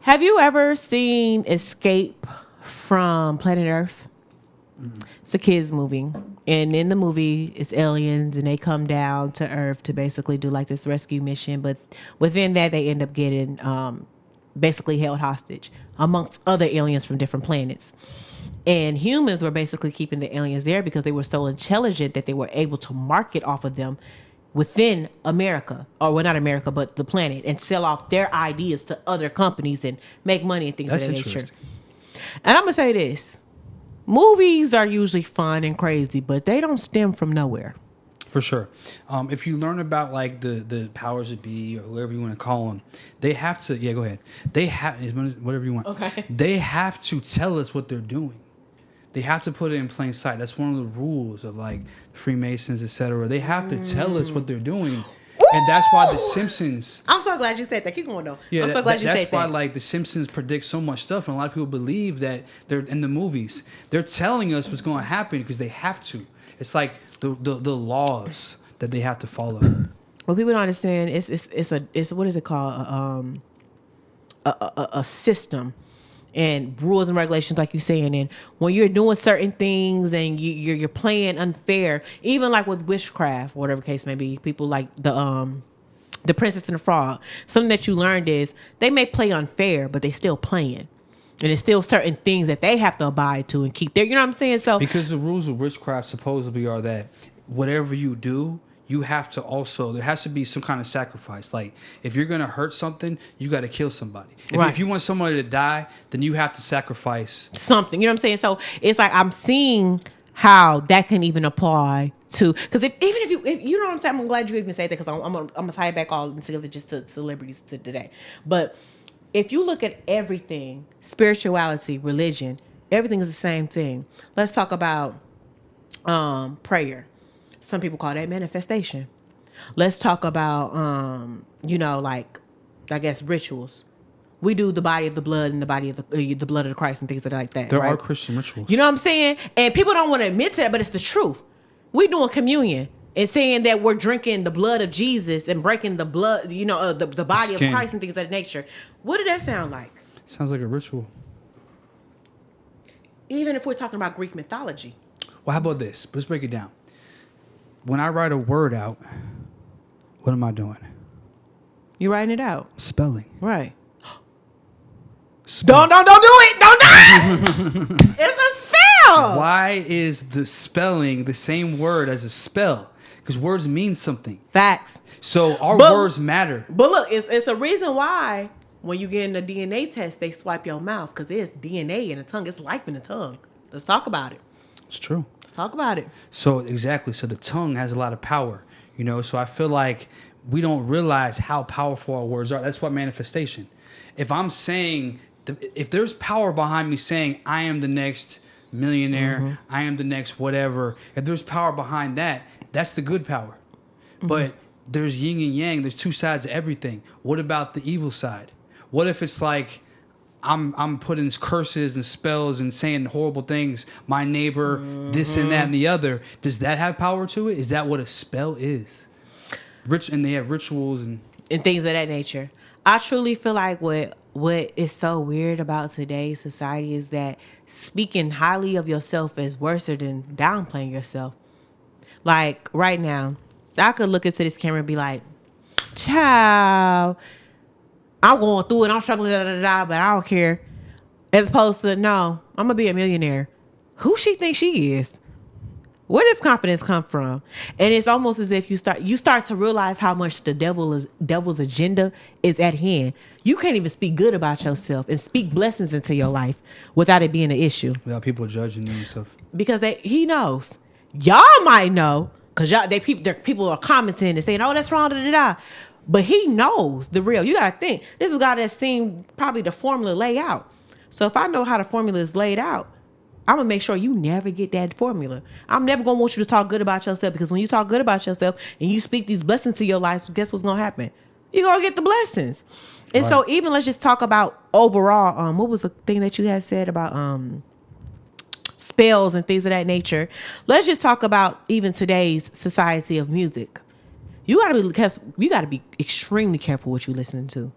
Have you ever seen Escape from Planet Earth? It's a kids movie, and in the movie it's aliens and they come down to Earth to basically do like this rescue mission, but within that they end up getting basically held hostage amongst other aliens from different planets, and humans were basically keeping the aliens there because they were so intelligent that they were able to market off of them within America, or well, not America, but the planet, and sell off their ideas to other companies and make money and things of that nature. And I'm gonna say this: movies are usually fun and crazy, but they don't stem from nowhere. For sure. If you learn about like the powers that be, or whoever you want to call them, they have to. Yeah, go ahead. They have whatever you want. Okay. They have to tell us what they're doing. They have to put it in plain sight. That's one of the rules of like Freemasons, etc. They have to tell us what they're doing. And that's why The Simpsons... I'm so glad you said that. Keep going, though. Yeah, I'm so glad you said that. That's why, like, The Simpsons predict so much stuff, and a lot of people believe that they're in the movies. They're telling us what's going to happen because they have to. It's like the laws that they have to follow. What people don't understand it's what is it called? A system. And rules and regulations, like you're saying, and when you're doing certain things and you're playing unfair, even like with witchcraft, whatever case may be, people like the Princess and the Frog. Something that you learned is they may play unfair, but they still playing, and it's still certain things that they have to abide to and keep there. You know what I'm saying? So because the rules of witchcraft supposedly are that whatever you do, you have to also, there has to be some kind of sacrifice. Like, if you're going to hurt something, you got to kill somebody. If you want somebody to die, then you have to sacrifice something. You know what I'm saying? So it's like I'm seeing how that can even apply to, because if you know what I'm saying, I'm glad you even said that, because I'm gonna tie it back all together just to celebrities to today. But if you look at everything, spirituality, religion, everything is the same thing. Let's talk about prayer. Some people call that manifestation. Let's talk about like, I guess, rituals. We do the body of the blood and the body of the blood of the Christ and things like that. There are Christian rituals. You know what I'm saying? And people don't want to admit to that, but it's the truth. We doing communion and saying that we're drinking the blood of Jesus and breaking the blood, the body of Christ and things of that nature. What did that sound like? Sounds like a ritual. Even if we're talking about Greek mythology. Well, how about this? Let's break it down. When I write a word out, what am I doing? You're writing it out. Spelling. Right. Don't do it. Don't do it. It's a spell. Why is the spelling the same word as a spell? Because words mean something. Facts. So our words matter. But look, it's a reason why when you get in a DNA test, they swipe your mouth, because there's DNA in the tongue. It's life in the tongue. Let's talk about it. It's true. Let's talk about it. So exactly. So the tongue has a lot of power, So I feel like we don't realize how powerful our words are. That's what manifestation. If I'm saying, if there's power behind me saying I am the next millionaire, I am the next whatever. If there's power behind that, that's the good power. But there's yin and yang. There's two sides of everything. What about the evil side? What if it's like I'm putting curses and spells and saying horrible things, my neighbor, this and that and the other? Does that have power to it? Is that what a spell is? And they have rituals and things of that nature. I truly feel like what is so weird about today's society is that speaking highly of yourself is worse than downplaying yourself. Like right now, I could look into this camera and be like, child, I'm going through it, I'm struggling, but I don't care. As opposed to, no, I'm going to be a millionaire. Who she thinks she is? Where does confidence come from? And it's almost as if you start to realize how much the devil's agenda is at hand. You can't even speak good about yourself and speak blessings into your life without it being an issue. Without people judging you and stuff. Because he knows. Y'all might know, because people are commenting and saying, oh, that's wrong, but he knows the real. You got to think, this is a guy that's seen probably the formula laid out. So if I know how the formula is laid out, I'm going to make sure you never get that formula. I'm never going to want you to talk good about yourself, because when you talk good about yourself and you speak these blessings to your life, guess what's going to happen? You're going to get the blessings. And so even let's just talk about overall, what was the thing that you had said about spells and things of that nature? Let's just talk about even today's society of music. You got to be extremely careful what you listen to.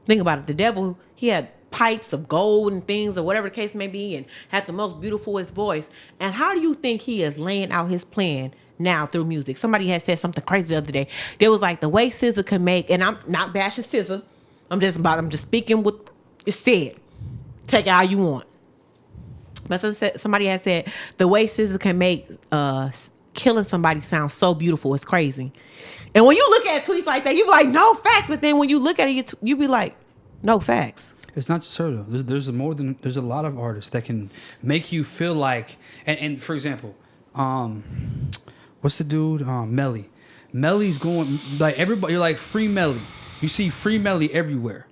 Think about it. The devil, he had pipes of gold and things, or whatever the case may be, and had the most beautifulest voice. And how do you think he is laying out his plan now through music? Somebody had said something crazy the other day. There was like, the way SZA can make, and I'm not bashing SZA. I'm just speaking what is said. Take it how you want. But somebody had said the way SZA can make killing somebody sound so beautiful, it's crazy. And when you look at tweets like that, you be like, no facts. But then when you look at it, you be like, no facts. It's not just her though. There's a lot of artists that can make you feel like, and for example, what's the dude? Melly. Melly's going like everybody. You're like Free Melly. You see Free Melly everywhere.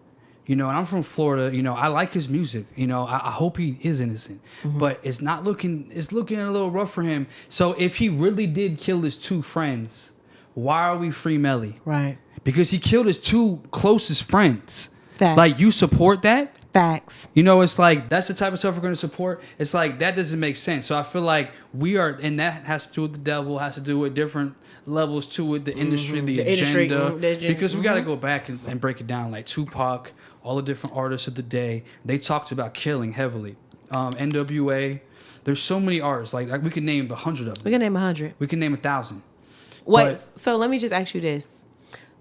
And I'm from Florida. I like his music. I hope he is innocent, but it's looking a little rough for him. So if he really did kill his two friends, why are we Free Melly? Right. Because he killed his two closest friends. Facts. Like, you support that? Facts. It's like, that's the type of stuff we're going to support. It's like, that doesn't make sense. So I feel like we are, and that has to do with the devil, has to do with different levels to it, the industry, the agenda. Because we got to go back and break it down. Like Tupac, all the different artists of the day, they talked about killing heavily. NWA, there's so many artists. Like we can name 100 of them. We can name 100. We can name 1,000. So let me just ask you this.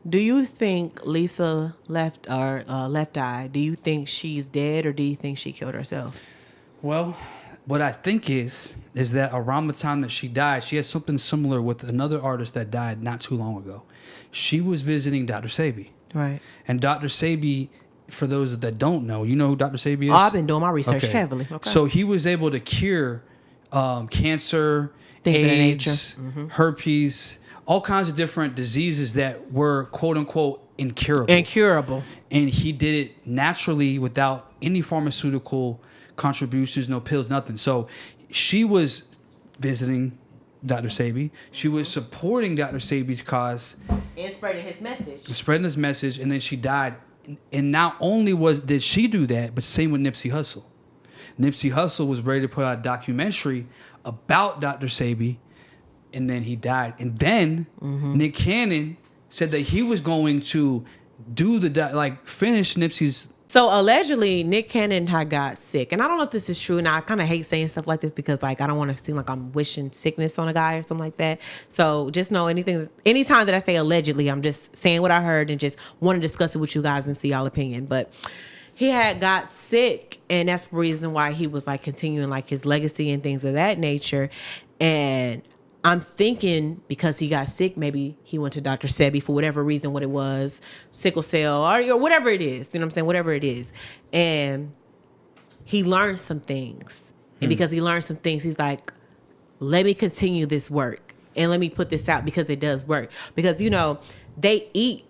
Do you think Lisa Left Eye, do you think she's dead, or do you think she killed herself? Well, what I think is that around the time that she died, she had something similar with another artist that died not too long ago. She was visiting Dr. Sebi. Right. And Dr. Sebi, for those that don't know, you know who Dr. Sebi is? Oh, I've been doing my research heavily. Okay. So he was able to cure cancer, AIDS, herpes, all kinds of different diseases that were quote unquote incurable. And he did it naturally without any pharmaceutical contributions, no pills, nothing. So she was visiting Dr. Sebi. She was supporting Dr. Sebi's cause. And spreading his message. And then she died. And not only did she do that, but same with Nipsey Hussle. Nipsey Hussle was ready to put out a documentary about Dr. Sebi, and then he died. And then Nick Cannon said that he was going to do finish Nipsey's. So allegedly, Nick Cannon had got sick, and I don't know if this is true. And I kind of hate saying stuff like this because, like, I don't want to seem like I'm wishing sickness on a guy or something like that. So just know anytime that I say allegedly, I'm just saying what I heard and just want to discuss it with you guys and see y'all opinion. But he had got sick, and that's the reason why he was like continuing like his legacy and things of that nature. And I'm thinking because he got sick, maybe he went to Dr. Sebi for whatever reason, what it was, sickle cell or whatever it is. You know what I'm saying? Whatever it is. And he learned some things. And because he learned some things, he's like, let me continue this work and let me put this out because it does work. Because, you know, they eat,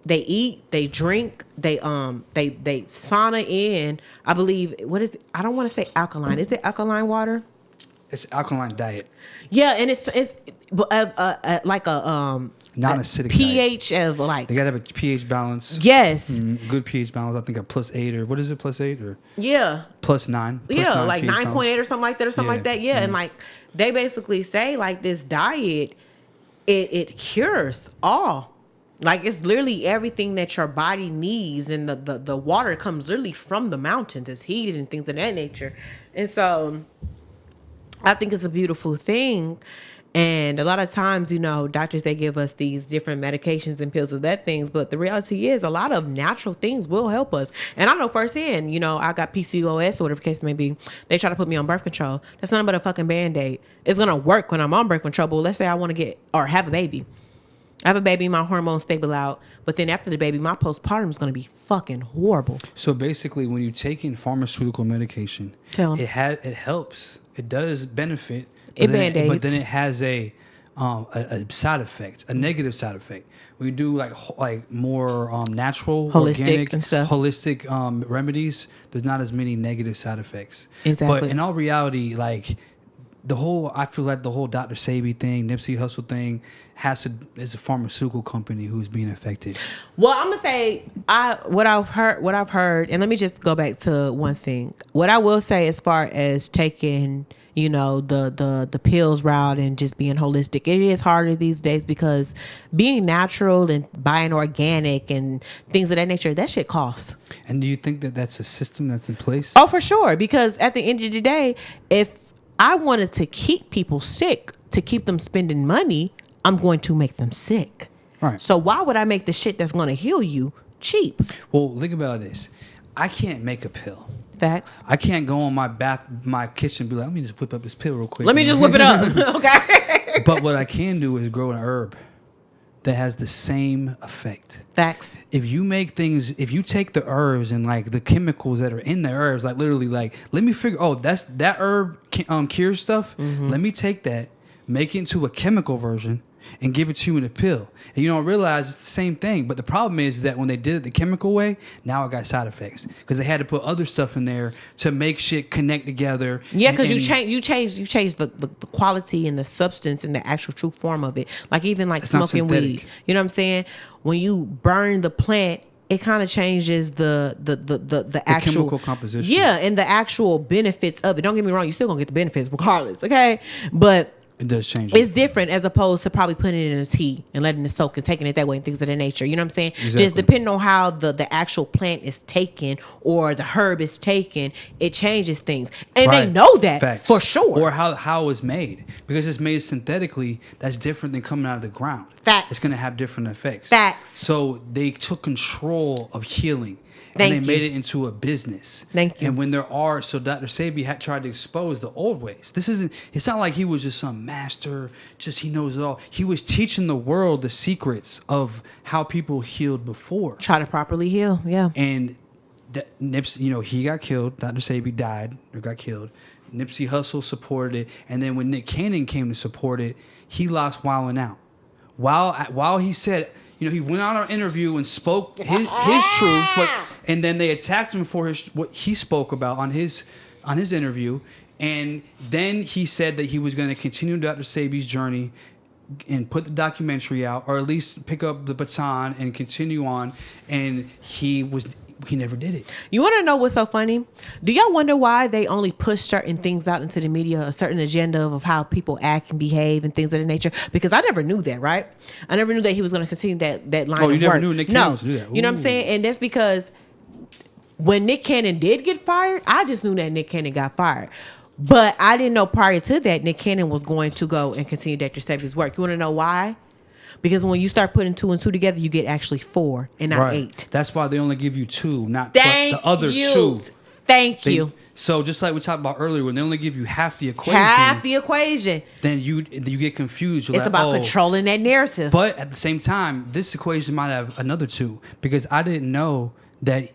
they drink, they sauna in, I believe, what is it? I don't want to say alkaline. Is it alkaline water? It's alkaline diet. Yeah, and it's like a non-acidic pH diet. Of like they gotta have a pH balance. Yes, good pH balance. I think a +8 or what is it? +8 or +9. +9 like 9.8 or something like that like that. Yeah, and like they basically say like this diet, it cures all. Like it's literally everything that your body needs, and the water comes literally from the mountains. It's heated and things of that nature, and so I think it's a beautiful thing. And a lot of times, you know, doctors, they give us these different medications and pills of that things. But the reality is a lot of natural things will help us. And I know firsthand, you know, I got PCOS or whatever the case may be. They try to put me on birth control. That's nothing but a fucking Band-Aid. It's going to work when I'm on birth control. But let's say I want to get or have a baby. I have a baby, my hormones stable out. But then after the baby, my postpartum is going to be fucking horrible. So basically, when you're taking pharmaceutical medication, it helps. It does benefit. But then it has a side effect, a negative side effect. We do like more natural, holistic organic, and stuff. Holistic remedies. There's not as many negative side effects. Exactly. But in all reality, like I feel like the whole Dr. Sebi thing, Nipsey Hussle thing, is a pharmaceutical company who's being affected. Well, I'm gonna say what I've heard, and let me just go back to one thing. What I will say as far as taking, you know, the pills route and just being holistic, it is harder these days because being natural and buying organic and things of that nature, that shit costs. And do you think that that's a system that's in place? Oh, for sure. Because at the end of the day, if I wanted to keep people sick, to keep them spending money, I'm going to make them sick. Right. So why would I make the shit that's going to heal you cheap? Well, think about this. I can't make a pill. Facts. I can't go on my kitchen and be like, let me just whip up this pill real quick. Let me just whip it up. Okay. But what I can do is grow an herb that has the same effect. Facts. If you take the herbs and like the chemicals that are in the herbs, like literally like, let me figure, that herb cures stuff. Mm-hmm. Let me take that, make it into a chemical version and give it to you in a pill. And you don't realize it's the same thing. But the problem is that when they did it the chemical way, now it got side effects because they had to put other stuff in there to make shit connect together. Yeah, because you change the quality and the substance and the actual true form of it. Like even like smoking weed. You know what I'm saying? When you burn the plant, it kind of changes the actual chemical composition. Yeah, and the actual benefits of it. Don't get me wrong, you still gonna get the benefits regardless, okay? But it does change. It's different as opposed to probably putting it in a tea and letting it soak and taking it that way and things of that nature. You know what I'm saying? Exactly. Just depending on how the actual plant is taken or the herb is taken, it changes things. And they know that. Facts. For sure. Or how it's made. Because it's made synthetically, that's different than coming out of the ground. Facts. It's going to have different effects. Facts. So they took control of healing. Thank and they you. made it into a business. Thank you. And when so Dr. Sebi had tried to expose the old ways. It's not like he was just some master, just he knows it all. He was teaching the world the secrets of how people healed before. Try to properly heal. Yeah. And Nipsey, he got killed. Dr. Sebi died or got killed. Nipsey Hussle supported it. And then when Nick Cannon came to support it, he lost wilding out. While he said, he went on an interview and spoke his truth, and then they attacked him for what he spoke about on his interview, and then he said that he was going to continue Dr. Sebi's journey and put the documentary out, or at least pick up the baton and continue on, and he never did it. You want to know what's so funny? Do y'all wonder why they only push certain things out into the media, a certain agenda of how people act and behave and things of that nature? Because I never knew that, right? I never knew that he was going to continue that line of work. Oh, you never knew Nick Cannon was going to do that? You know what I'm saying? And that's because when Nick Cannon did get fired, I just knew that Nick Cannon got fired. But I didn't know prior to that Nick Cannon was going to go and continue Dr. Sebi's work. You want to know why? Because when you start putting 2 and 2 together, you get actually 4 and not 8. That's why they only give you 2, not Thank the other you. 2. Thank you. So just like we talked about earlier, when they only give you half the equation, then you get confused. You're it's about controlling that narrative. But at the same time, this equation might have another 2, because I didn't know that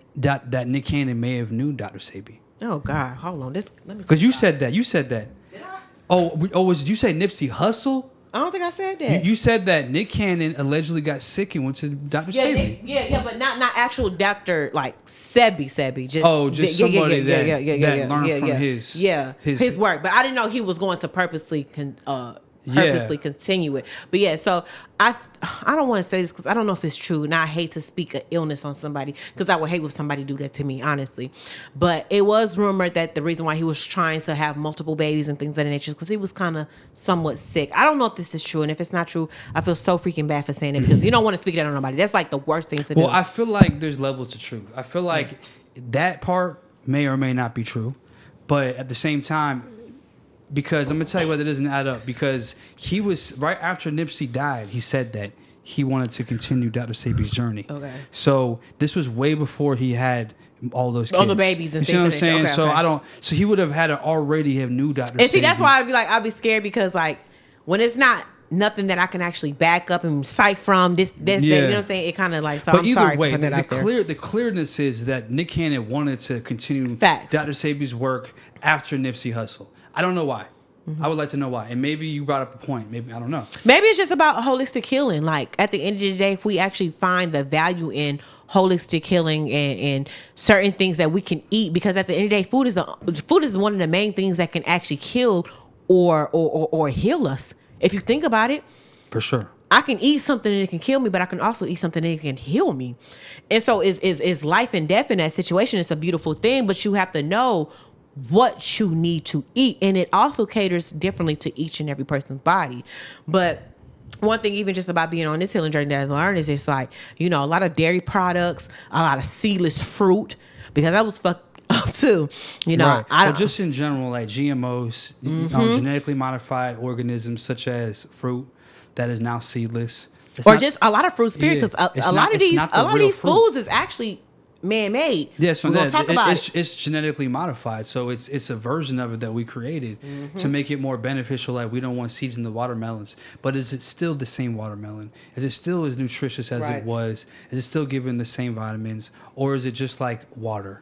Nick Cannon may have knew Dr. Sebi. Oh God, hold on. Because you said that. Did I? Did you say Nipsey Hussle? I don't think I said that. You said that Nick Cannon allegedly got sick and went to Dr. Sebi. Yeah, but not actual Dr. like Sebi. Just somebody that learned from his work. But I didn't know he was going to purposely continue it. But yeah, so I don't want to say this because I don't know if it's true, and I hate to speak an illness on somebody because I would hate if somebody do that to me, honestly. But it was rumored that the reason why he was trying to have multiple babies and things of that nature is because he was kind of somewhat sick. I don't know if this is true, and if it's not true, I feel so freaking bad for saying it because you don't want to speak that on nobody. That's like the worst thing to do. Well, I feel like there's levels to truth. I feel like that part may or may not be true, but at the same time, because I'm going to tell you why that doesn't add up. Because he was, right after Nipsey died, he said that he wanted to continue Dr. Sebi's journey. Okay. So this was way before he had all those kids. All the babies and things. You see what I'm saying? Okay, so he would have had to already have knew Dr. Sebi. And see, that's why I'd be scared because like when it's not nothing that I can actually back up and cite from this, you know what I'm saying? It kind of like, so I'm sorry for putting that out there. The clearness is that Nick Cannon wanted to continue Facts. Dr. Sebi's work after Nipsey Hussle. I don't know why. Mm-hmm. I would like to know why. And maybe you brought up a point. Maybe, I don't know. Maybe it's just about holistic healing. Like at the end of the day, if we actually find the value in holistic healing and certain things that we can eat, because at the end of the day, food is one of the main things that can actually kill or heal us. If you think about it. For sure. I can eat something and it can kill me, but I can also eat something and it can heal me. And so is life and death in that situation. It's a beautiful thing, but you have to know what you need to eat, and it also caters differently to each and every person's body. But one thing, even just about being on this healing journey that I learned is it's like, a lot of dairy products, a lot of seedless fruit, because that was fucked up too. Right. Well, just in general, like GMOs, genetically modified organisms such as fruit that is now seedless, just a lot of fruit spirits. Because a lot of these foods is actually man-made. Yeah, so it's genetically modified. So it's a version of it that we created to make it more beneficial. Like we don't want seeds in the watermelons, but is it still the same watermelon? Is it still as nutritious as it was? Is it still giving the same vitamins, or is it just like water?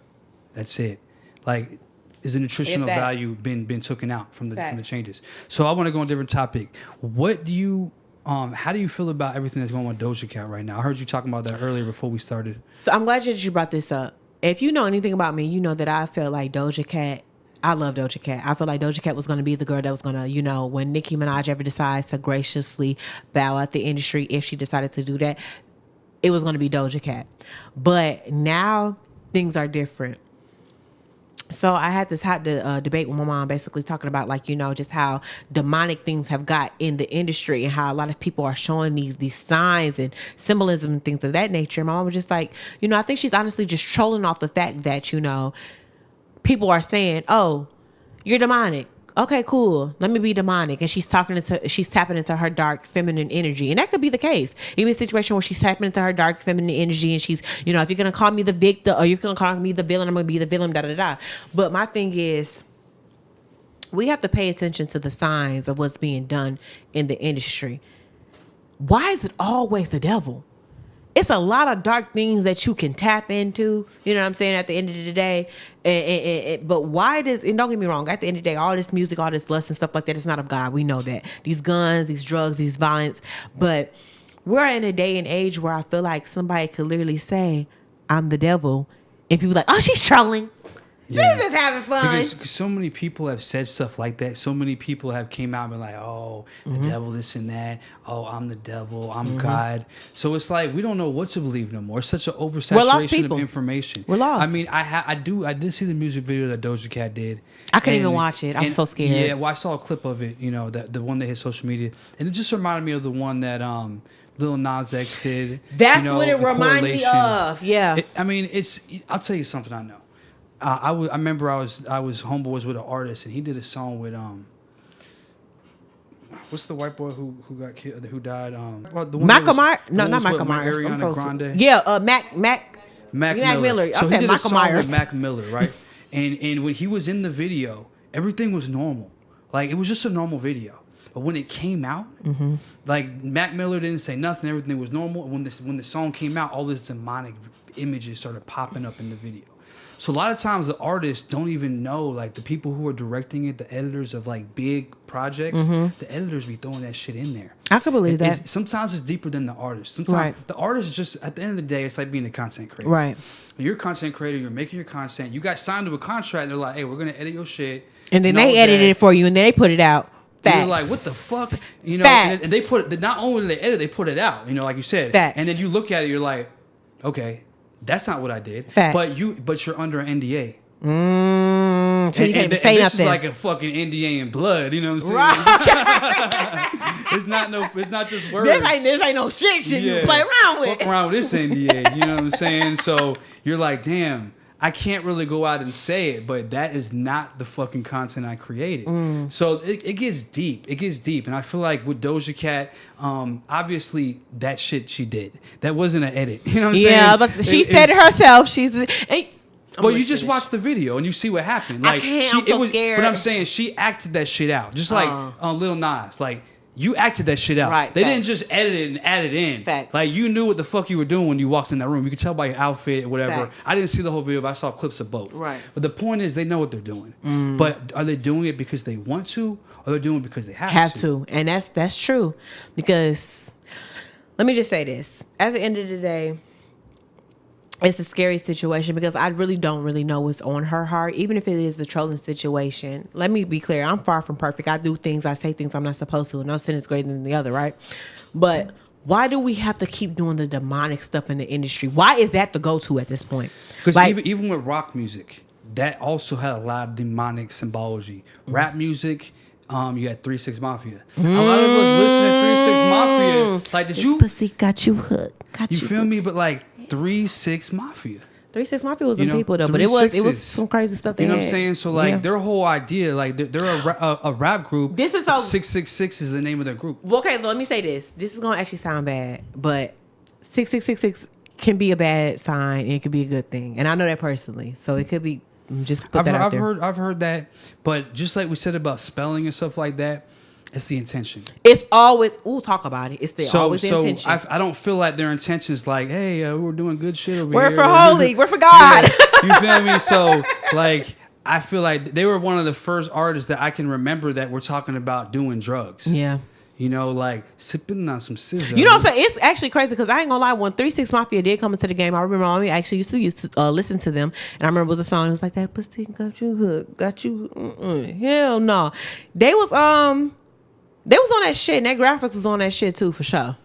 That's it. Like, is the nutritional value been taken out from the changes? So I want to go on a different topic. What do you how do you feel about everything that's going on with Doja Cat right now? I heard you talking about that earlier before we started. So I'm glad that you brought this up. If you know anything about me, you know that I felt like Doja Cat. I love Doja Cat. I feel like Doja Cat was going to be the girl that was going to, when Nicki Minaj ever decides to graciously bow out the industry, if she decided to do that, it was going to be Doja Cat. But now things are different. So I had this hot debate with my mom, basically talking about just how demonic things have got in the industry and how a lot of people are showing these signs and symbolism and things of that nature. My mom was just like, I think she's honestly just trolling off the fact that, people are saying, oh, you're demonic. okay, cool. Let me be demonic. And she's tapping into her dark feminine energy. And that could be the case. Even a situation where she's tapping into her dark feminine energy and she's, if you're going to call me the victim or you're going to call me the villain, I'm going to be the villain, da-da-da. But my thing is, we have to pay attention to the signs of what's being done in the industry. Why is it always the devil? It's a lot of dark things that you can tap into, you know what I'm saying, at the end of the day. But why does, and don't get me wrong, at the end of the day, all this music, all this lust and stuff like that, it's not of God. We know that. These guns, these drugs, these violence. But we're in a day and age where I feel like somebody could literally say, I'm the devil. And people like, oh, she's trolling. She's just having fun. Because so many people have said stuff like that. So many people have came out and been like, oh, the devil, this and that. Oh, I'm the devil. I'm God. So it's like we don't know what to believe no more. It's such an oversaturation of information. We're lost. I mean, I did see the music video that Doja Cat did. I couldn't even watch it. I'm so scared. Yeah, well, I saw a clip of it, the one that hit social media. And it just reminded me of the one that Lil Nas X did. That's what it reminded me of. Yeah. I'll tell you something I know. I remember I was homeboys with an artist and he did a song with what's the white boy who got killed, who died? Michael Myers? No, not Michael Myers. Ariana Grande. Yeah, Mac Miller. So I said Michael Myers. With Mac Miller, right? and when he was in the video, everything was normal. Like it was just a normal video. But when it came out, like Mac Miller didn't say nothing. Everything was normal. When the song came out, all this demonic images started popping up in the video. So a lot of times the artists don't even know, like the people who are directing it, the editors of like big projects, the editors be throwing that shit in there. I can believe that. Sometimes it's deeper than the artist. Sometimes the artist is just, at the end of the day, it's like being a content creator. Right. You're a content creator, you're making your content, you got signed to a contract, and they're like, hey, we're going to edit your shit. And then they edited it for you, and then they put it out. Facts. You're like, what the fuck? And they put it, not only did they edit, they put it out, like you said. Facts. And then you look at it, you're like, okay, that's not what I did. Facts. But you're under an NDA. So you can't even say nothing. This is like a fucking NDA in blood. You know what I'm saying? Right. It's not just words. This ain't no shit you play around with. Fuck around with this NDA. You know what I'm saying? So you're like, damn, I can't really go out and say it, but that is not the fucking content I created. So it gets deep. It gets deep. And I feel like with Doja Cat, obviously that shit she did. That wasn't an edit. You know what I'm saying? Yeah, but she said it herself. Well, you just watch the video and you see what happened. Like, I'm so scared. But I'm saying she acted that shit out. Just like Lil Nas. Like, you acted that shit out. Right, they didn't just edit it and add it in. Facts. Like, you knew what the fuck you were doing when you walked in that room. You could tell by your outfit or whatever. Facts. I didn't see the whole video, but I saw clips of both. Right. But the point is, they know what they're doing. But are they doing it because they want to, or they're doing it because they have to? And that's true. Because, let me just say this. At the end of the day, it's a scary situation because I really don't know what's on her heart, even if it is the trolling situation. Let me be clear. I'm far from perfect. I do things, I say things I'm not supposed to. No sin is greater than the other, right? But why do we have to keep doing the demonic stuff in the industry? Why is that the go-to at this point? Because even with rock music, that also had a lot of demonic symbology. Rap music, you had 3 6 Mafia. A lot of us listen to 3 6 Mafia. Like, did you? Pussy got you hooked. You feel me? But like 3 6 Mafia. 3 6 Mafia was some people though, but it was some crazy stuff. You know what I'm saying? So like their whole idea, like they're a rap group. This is 666 is the name of their group. Well, okay, let me say this. This is gonna actually sound bad, but 6666 can be a bad sign and it could be a good thing, and I know that personally. So it could be. Just put that out there. I've heard that, but just like we said about spelling and stuff like that, it's the intention. It's always talk about it. It's always the intention. I don't feel like their intention is like, hey, we're doing good shit over here. We're for holy. We're for God. You feel me? So like, I feel like they were one of the first artists that I can remember that were talking about doing drugs. Yeah. Like sipping on some scissors. You know what I'm saying? It's actually crazy because I ain't gonna lie. When 3 6 Mafia did come into the game, I remember I actually used to listen to them, and I remember it was a song. It was like that pussy got you hooked, got you. Hell no, they was on that shit, and that graphics was on that shit too for sure.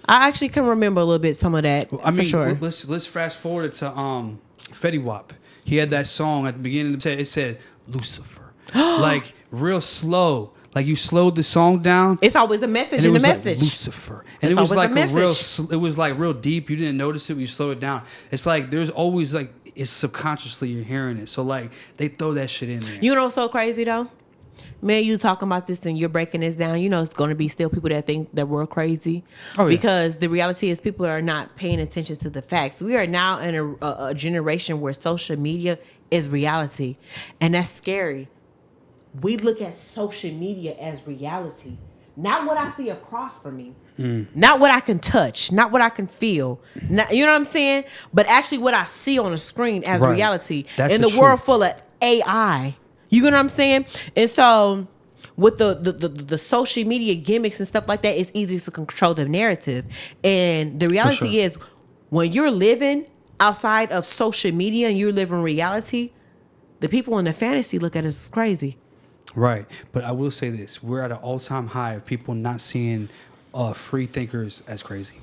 I actually can remember a little bit some of that. For sure. Let's fast forward to Fetty Wap. He had that song at the beginning. It said Lucifer, like real slow. Like you slowed the song down. It's always a message in the message. Like Lucifer, and it was like real deep. You didn't notice it when you slowed it down. It's like there's always like it's subconsciously you're hearing it. So like they throw that shit in there. You know what's so crazy though? Man, you talking about this and you're breaking this down, you know it's going to be still people that think that we're crazy. Oh, yeah. Because the reality is people are not paying attention to the facts. We are now in a generation where social media is reality, and that's scary. We look at social media as reality, not what I see across from me, not what I can touch, not what I can feel, not, you know what I'm saying, but actually what I see on the screen as reality. That's in the world full of AI. You know what I'm saying? And so with the social media gimmicks and stuff like that, it's easy to control the narrative. And the reality is when you're living outside of social media and you're living reality, the people in the fantasy look at us as crazy. Right. But I will say this. We're at an all-time high of people not seeing free thinkers as crazy.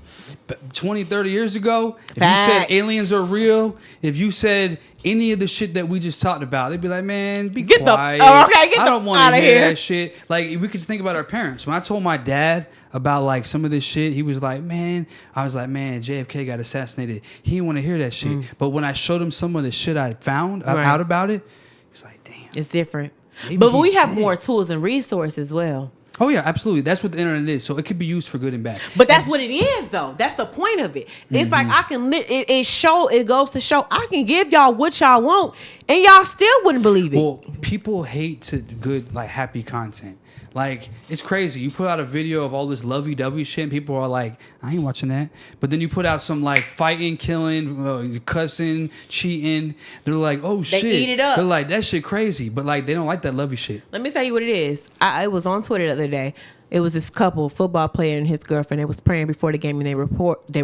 But 20, 30 years ago, if you said aliens are real, if you said any of the shit that we just talked about, they'd be like, man, get quiet. I don't want to hear that shit. Like, we could think about our parents. When I told my dad about like some of this shit, he was like, man, I was like, man, JFK got assassinated. He didn't want to hear that shit. But when I showed him some of the shit I found out about it, he was like, damn. It's different. But we have more tools and resources as well. Oh yeah, absolutely. That's what the internet is. So it could be used for good and bad. But that's what it is, though. That's the point of it. It's like I can. It goes to show I can give y'all what y'all want, and y'all still wouldn't believe it. Well, people hate good, like happy content. Like, it's crazy. You put out a video of all this lovey-dovey shit, and people are like, I ain't watching that. But then you put out some, like, fighting, killing, cussing, cheating. They're like, oh, shit. They eat it up. They're like, that shit crazy. But, like, they don't like that lovey shit. Let me tell you what it is. I was on Twitter the other day. It was this couple, football player and his girlfriend. They was praying before the game, and they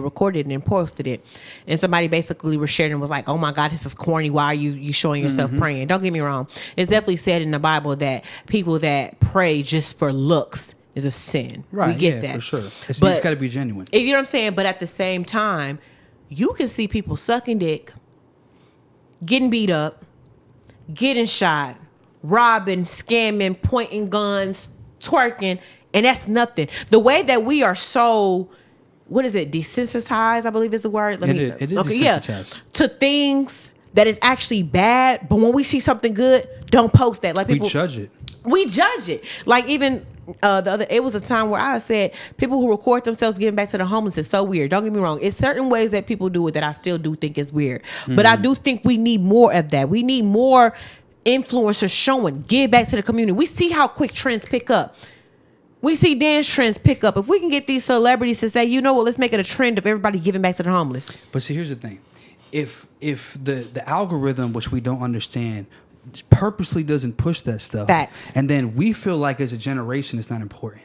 recorded it and posted it. And somebody basically was sharing and was like, "Oh my God, this is corny. Why are you showing yourself praying?" Don't get me wrong. It's definitely said in the Bible that people that pray just for looks is a sin. Right? We get that for sure. But it's got to be genuine. You know what I'm saying? But at the same time, you can see people sucking dick, getting beat up, getting shot, robbing, scamming, pointing guns, twerking. And that's nothing. The way that we are so, what is it, desensitized, I believe is the word. It is desensitized. To things that is actually bad. But when we see something good, don't post that. Like people, we judge it. We judge it. Like even it was a time where I said people who record themselves giving back to the homeless is so weird. Don't get me wrong. It's certain ways that people do it that I still do think is weird. But I do think we need more of that. We need more influencers showing, give back to the community. We see how quick trends pick up. We see dance trends pick up. If we can get these celebrities to say, you know what, let's make it a trend of everybody giving back to the homeless. But see, here's the thing. If the algorithm, which we don't understand, purposely doesn't push that stuff. Facts. And then we feel like as a generation it's not important.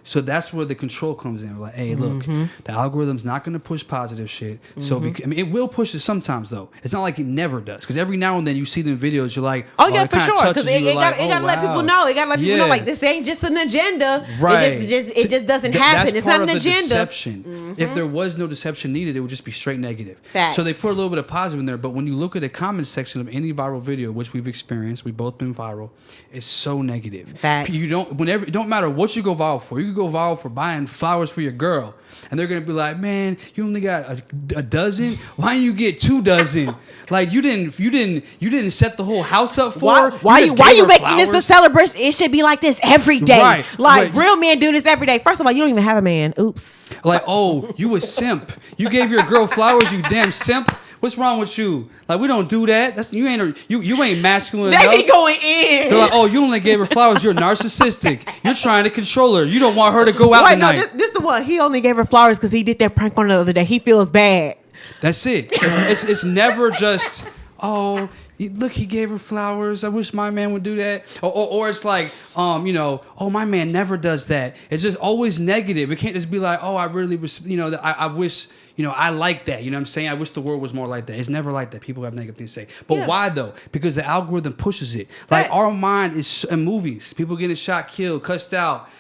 So that's where the control comes in. We're like, hey, look, the algorithm's not going to push positive shit. So it will push it sometimes, though. It's not like it never does. Because every now and then you see them videos, you're like, oh yeah, for sure. Because it got to let people know. It got to let people know, like, this ain't just an agenda. Right. It just doesn't happen. It's not an agenda. Deception. If there was no deception needed, it would just be straight negative. Facts. So they put a little bit of positive in there. But when you look at the comment section of any viral video, which we've experienced, we've both been viral, it's so negative. Facts. It don't matter what you go viral for. You could go viral for buying flowers for your girl, and they're gonna be like, man, you only got a dozen. Why didn't you get 2 dozen? Like you didn't set the whole house up for her. Why you making this a celebration? It should be like this every day. Right, like real men do this every day. First of all, you don't even have a man. Oops. Like, oh, you a simp. You gave your girl flowers, you damn simp. What's wrong with you? Like, we don't do that. You ain't masculine enough. They be going in. They're like, oh, you only gave her flowers. You're narcissistic. You're trying to control her. You don't want her to go out tonight. No, this the one. He only gave her flowers because he did that prank on the other day. He feels bad. That's it. It's never just, oh, look, he gave her flowers. I wish my man would do that. Or it's like, oh, my man never does that. It's just always negative. It can't just be like, oh, I really was, I wish, I like that. You know what I'm saying? I wish the world was more like that. It's never like that. People have negative things to say. But why, though? Because the algorithm pushes it. Like, our mind is in movies. People getting shot, killed, cussed out.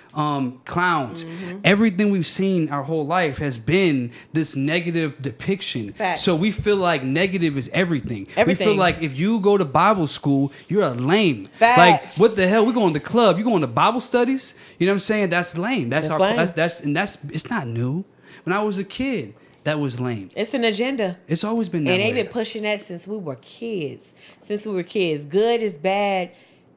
Clowns. Everything we've seen our whole life has been this negative depiction. Facts. So we feel like negative is everything. We feel like if you go to Bible school, you're a lame. Facts. Like, what the hell? We're going to club. You going to Bible studies? You know what I'm saying? That's lame. That's lame. It's not new. When I was a kid, that was lame. It's an agenda. It's always been that way. And they've been pushing that since we were kids. Good is bad.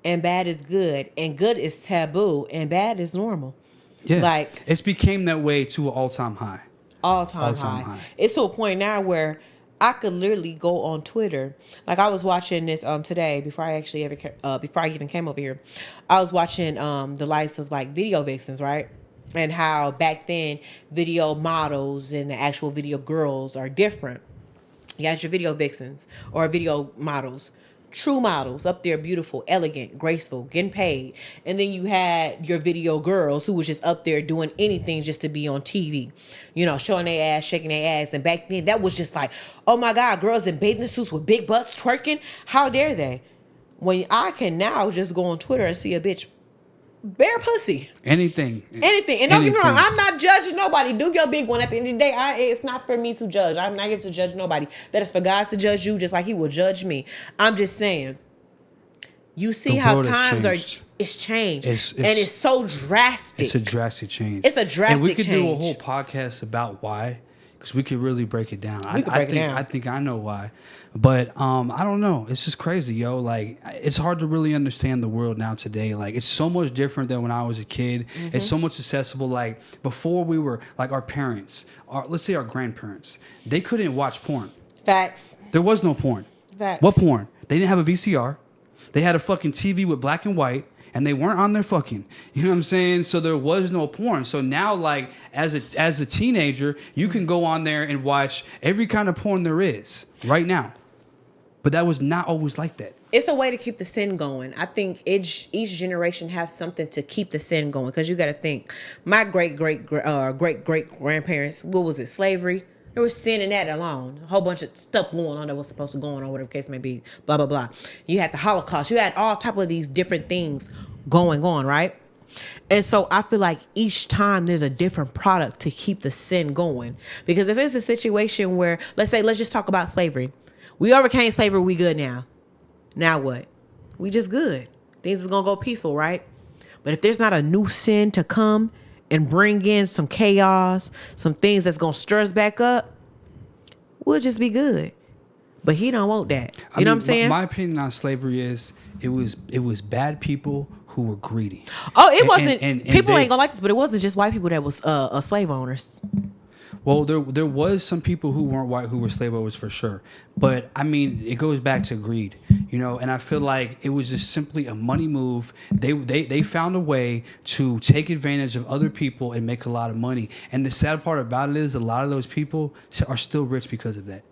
and bad is good, and good is taboo, and bad is normal. Yeah. Like, it's became that way to an all-time high. All-time high. It's to a point now where I could literally go on Twitter. Like, I was watching this today before I even came over here. I was watching the lives of like video vixens, right? And how back then video models and the actual video girls are different. You got your video vixens or video models. True models up there, beautiful, elegant, graceful, getting paid. And then you had your video girls who was just up there doing anything just to be on TV, you know, showing their ass, shaking their ass. And back then that was just like, oh my God, girls in bathing suits with big butts twerking. How dare they? When I can now just go on Twitter and see a bitch bare pussy. Anything. And don't get me wrong, I'm not judging nobody. Do your big one. At the end of the day, it's not for me to judge. I'm not here to judge nobody. That is for God to judge you just like he will judge me. I'm just saying, you see how times are, it's changed. And it's so drastic. It's a drastic change. It's a drastic change. And we could do a whole podcast about why, because we could really break it down. I think I know why. But I don't know. It's just crazy, yo. Like, it's hard to really understand the world now today. Like, it's so much different than when I was a kid. Mm-hmm. It's so much accessible. Like, before we were, like, our parents, let's say our grandparents, they couldn't watch porn. Facts. There was no porn. Facts. What porn? They didn't have a VCR. They had a fucking TV with black and white. And they weren't on their fucking, you know what I'm saying? So there was no porn. So now, like, as a teenager, you can go on there and watch every kind of porn there is right now. But that was not always like that. It's a way to keep the sin going. I think each generation has something to keep the sin going. Because you got to think, my great grandparents, what was it, slavery? There was sin in that alone. A whole bunch of stuff going on that was supposed to go on or whatever the case may be. Blah, blah, blah. You had the Holocaust. You had all type of these different things going on, right? And so I feel like each time there's a different product to keep the sin going. Because if it's a situation where, let's just talk about slavery. We overcame slavery. We good now. Now what? We just good. Things is going to go peaceful, right? But if there's not a new sin to come and bring in some chaos, some things that's going to stir us back up, we'll just be good. But he don't want that. You know what I'm saying? My opinion on slavery is it was bad people who were greedy. Oh, it wasn't. And people ain't going to like this, but it wasn't just white people that was slave owners. Well, there was some people who weren't white who were slave owners for sure. But, I mean, it goes back to greed, you know, and I feel like it was just simply a money move. They found a way to take advantage of other people and make a lot of money. And the sad part about it is a lot of those people are still rich because of that.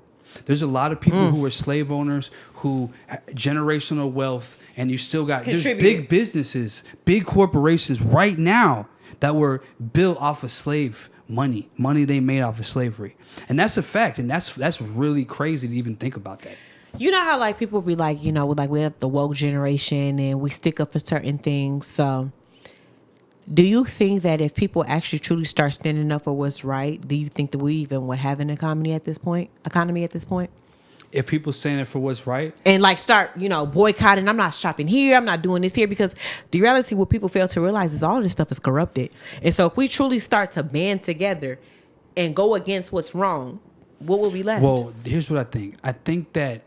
There's a lot of people who are slave owners, who generational wealth, and you still got there's big businesses, big corporations right now that were built off of slave money they made off of slavery. And that's a fact. And that's really crazy to even think about that. You know how like people be like, you know, like we're the woke generation and we stick up for certain things. So do you think that if people actually truly start standing up for what's right, do you think that we even would have an economy at this point? If people saying it for what's right and like start, you know, boycotting, I'm not shopping here, I'm not doing this here, because the reality what people fail to realize is all this stuff is corrupted. And so if we truly start to band together and go against what's wrong, what will be left? Well, here's what I think. I think that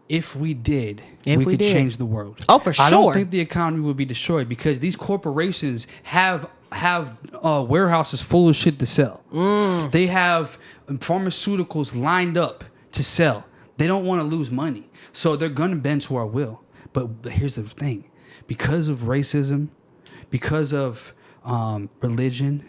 if we did, we could change the world. Oh, for sure. I don't think the economy would be destroyed because these corporations have warehouses full of shit to sell. They have pharmaceuticals lined up to sell. They don't want to lose money. So they're going to bend to our will. But here's the thing. Because of racism, because of religion,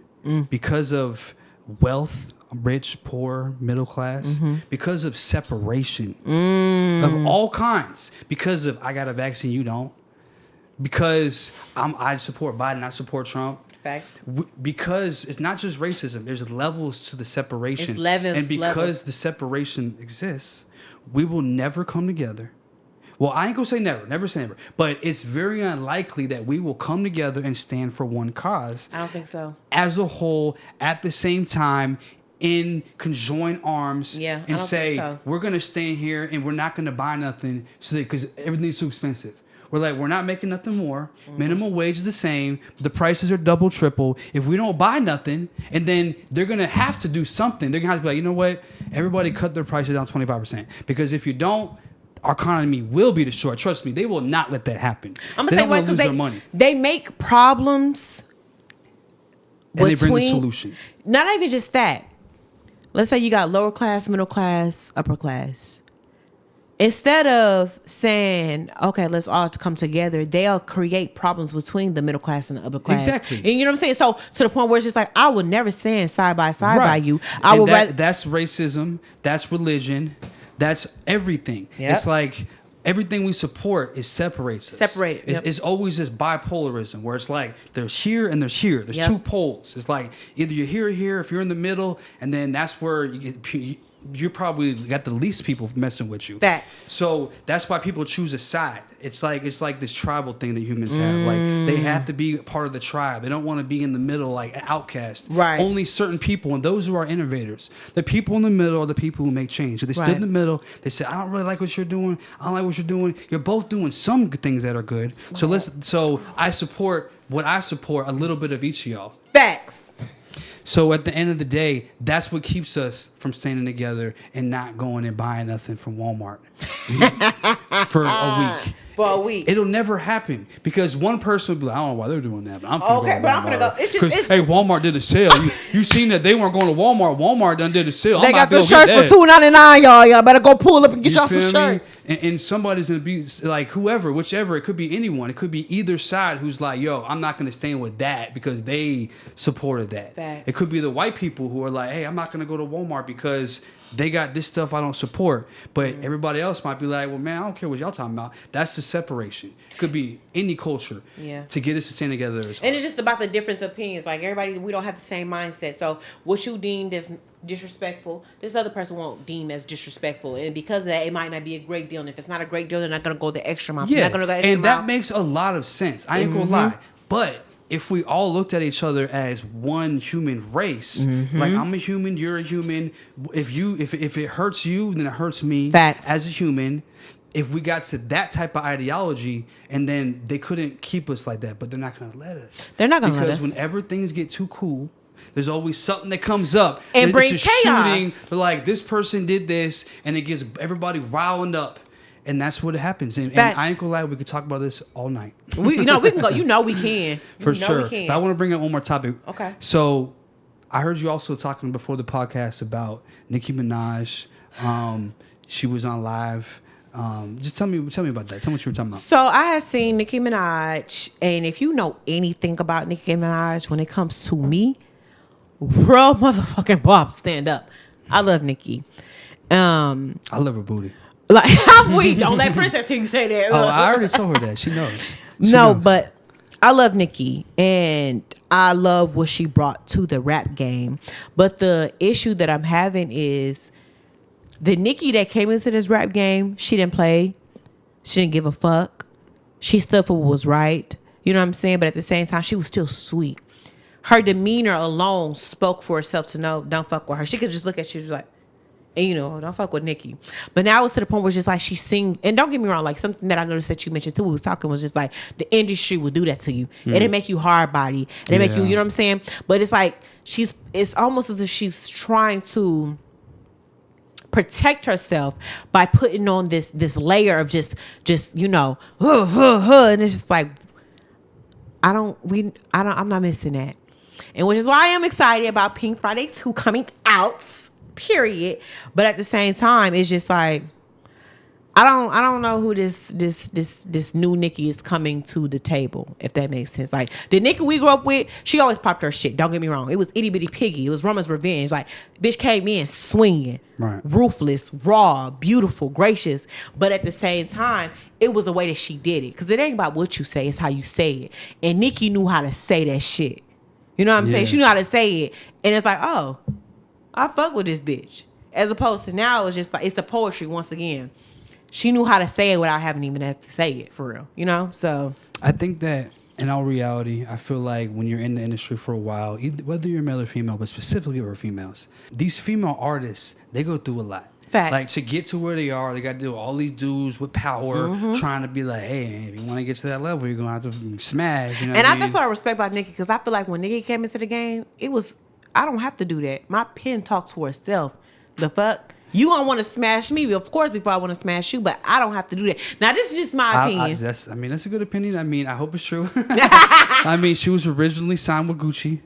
because of wealth, rich, poor, middle class, because of separation of all kinds, because of I got a vaccine, you don't, because I support Biden, I support Trump. Facts. Because it's not just racism. There's levels to the separation. It's levels. And because the separation exists, we will never come together. Well, I ain't gonna say never say never, but it's very unlikely that we will come together and stand for one cause. I don't think so. As a whole, at the same time, in conjoined arms, and say we're gonna stand here and we're not gonna buy nothing, so because everything's too expensive. We're like, we're not making nothing more. Minimum wage is the same. The prices are double, triple. If we don't buy nothing, and then they're going to have to do something. They're going to have to be like, you know what? Everybody cut their prices down 25%. Because if you don't, our economy will be destroyed. Trust me, they will not let that happen. I'm They gonna say don't why, want to because lose their money. they make problems And they bring the solution. Not even just that. Let's say you got lower class, middle class, upper class. Instead of saying, okay, let's all come together, they'll create problems between the middle class and the upper class. Exactly. And you know what I'm saying? So to the point where it's just like, I will never stand side by side by you. That's racism. That's religion. That's everything. Yep. It's like everything we support is separates us. It's always this bipolarism where it's like there's here and there's here. There's two poles. It's like either you're here or here. If you're in the middle, and then that's where you're probably got the least people messing with you. Facts. So that's why people choose a side. It's like this tribal thing that humans have. Like they have to be part of the tribe. They don't want to be in the middle like an outcast. Right. Only certain people, and those who are innovators. The people in the middle are the people who make change. If they stood in the middle, they said, I don't really like what you're doing. I don't like what you're doing. You're both doing some good things that are good. Right. So I support what I support, a little bit of each of y'all. Facts. So at the end of the day, that's what keeps us from standing together and not going and buying nothing from Walmart for a week. For a week. It'll never happen because one person will be like, I don't know why they're doing that, but I'm finna okay, go but I'm gonna go. It's just, hey, Walmart did a sale. You seen that they weren't going to Walmart. Walmart done did a sale. They got the shirts for $2.99, y'all. Y'all better go pull up and get y'all some shirts. And somebody's gonna be like whichever. It could be anyone. It could be either side who's like, yo, I'm not gonna stand with that because they supported that. Facts. It could be the white people who are like, hey, I'm not gonna go to Walmart because they got this stuff I don't support. But everybody else might be like, well, man, I don't care what y'all talking about. That's the separation. It could be any culture. Yeah. To get us to stand together. And it's just about the difference of opinions. Like everybody, we don't have the same mindset. So what you deemed as disrespectful, this other person won't deem as disrespectful, and because of that, it might not be a great deal. And if it's not a great deal, they're not going to go the extra mile. Yeah, and that makes a lot of sense. I ain't gonna lie, but if we all looked at each other as one human race, like I'm a human, you're a human. If it hurts you, then it hurts me. Facts. As a human. If we got to that type of ideology, and then they couldn't keep us like that, but they're not going to let us. They're not going to let us. Because whenever things get too cool, there's always something that comes up. And brings it's a chaos. Shooting, like this person did this, and it gets everybody riled up. And that's what happens. And I ain't gonna lie, we could talk about this all night. We can go. We can. For sure. But I want to bring up one more topic. Okay. So I heard you also talking before the podcast about Nicki Minaj. She was on live. Just tell me about that. Tell me what you were talking about. So I had seen Nicki Minaj, and if you know anything about Nicki Minaj, when it comes to me, real motherfucking Bob, stand up. I love Nicki. I love her booty. Like, I'm weak. Don't let Princess hear you say that. Oh, I already told her that. She knows. But I love Nicki, and I love what she brought to the rap game. But the issue that I'm having is the Nicki that came into this rap game, she didn't play. She didn't give a fuck. She stood for what was right. You know what I'm saying? But at the same time, she was still sweet. Her demeanor alone spoke for herself to know, don't fuck with her. She could just look at you like, and don't fuck with Nicki. But now it's to the point where it's just like she sings, and don't get me wrong, like something that I noticed that you mentioned too, we was talking, was just like the industry will do that to you. It'll make you hard body. It'll make you know what I'm saying? But it's like it's almost as if she's trying to protect herself by putting on this layer of just and it's just like I'm not missing that. And which is why I am excited about Pink Friday 2 coming out. Period. But at the same time, it's just like I don't know who this new Nicki is coming to the table, if that makes sense. Like the Nicki we grew up with, she always popped her shit. Don't get me wrong. It was Itty Bitty Piggy. It was Roman's Revenge. Like bitch came in swinging, right, ruthless, raw, beautiful, gracious. But at the same time, it was the way that she did it. Because it ain't about what you say, it's how you say it. And Nicki knew how to say that shit. You know what I'm saying? She knew how to say it, and it's like, oh, I fuck with this bitch. As opposed to now, it's just like, it's the poetry once again. She knew how to say it without having even had to say it, for real. So I think that in all reality, I feel like when you're in the industry for a while, whether you're male or female, but specifically for females, these female artists, they go through a lot. Facts. Like to get to where they are, they got to do all these dudes with power trying to be like, hey, if you want to get to that level, you're going to have to smash. You know what I mean? That's what I respect about Nicki, because I feel like when Nicki came into the game, it was, I don't have to do that. My pen talks for itself. The fuck? You don't want to smash me, of course, before I want to smash you, but I don't have to do that. Now, this is just my opinion. That's a good opinion. I mean, I hope it's true. I mean, she was originally signed with Gucci.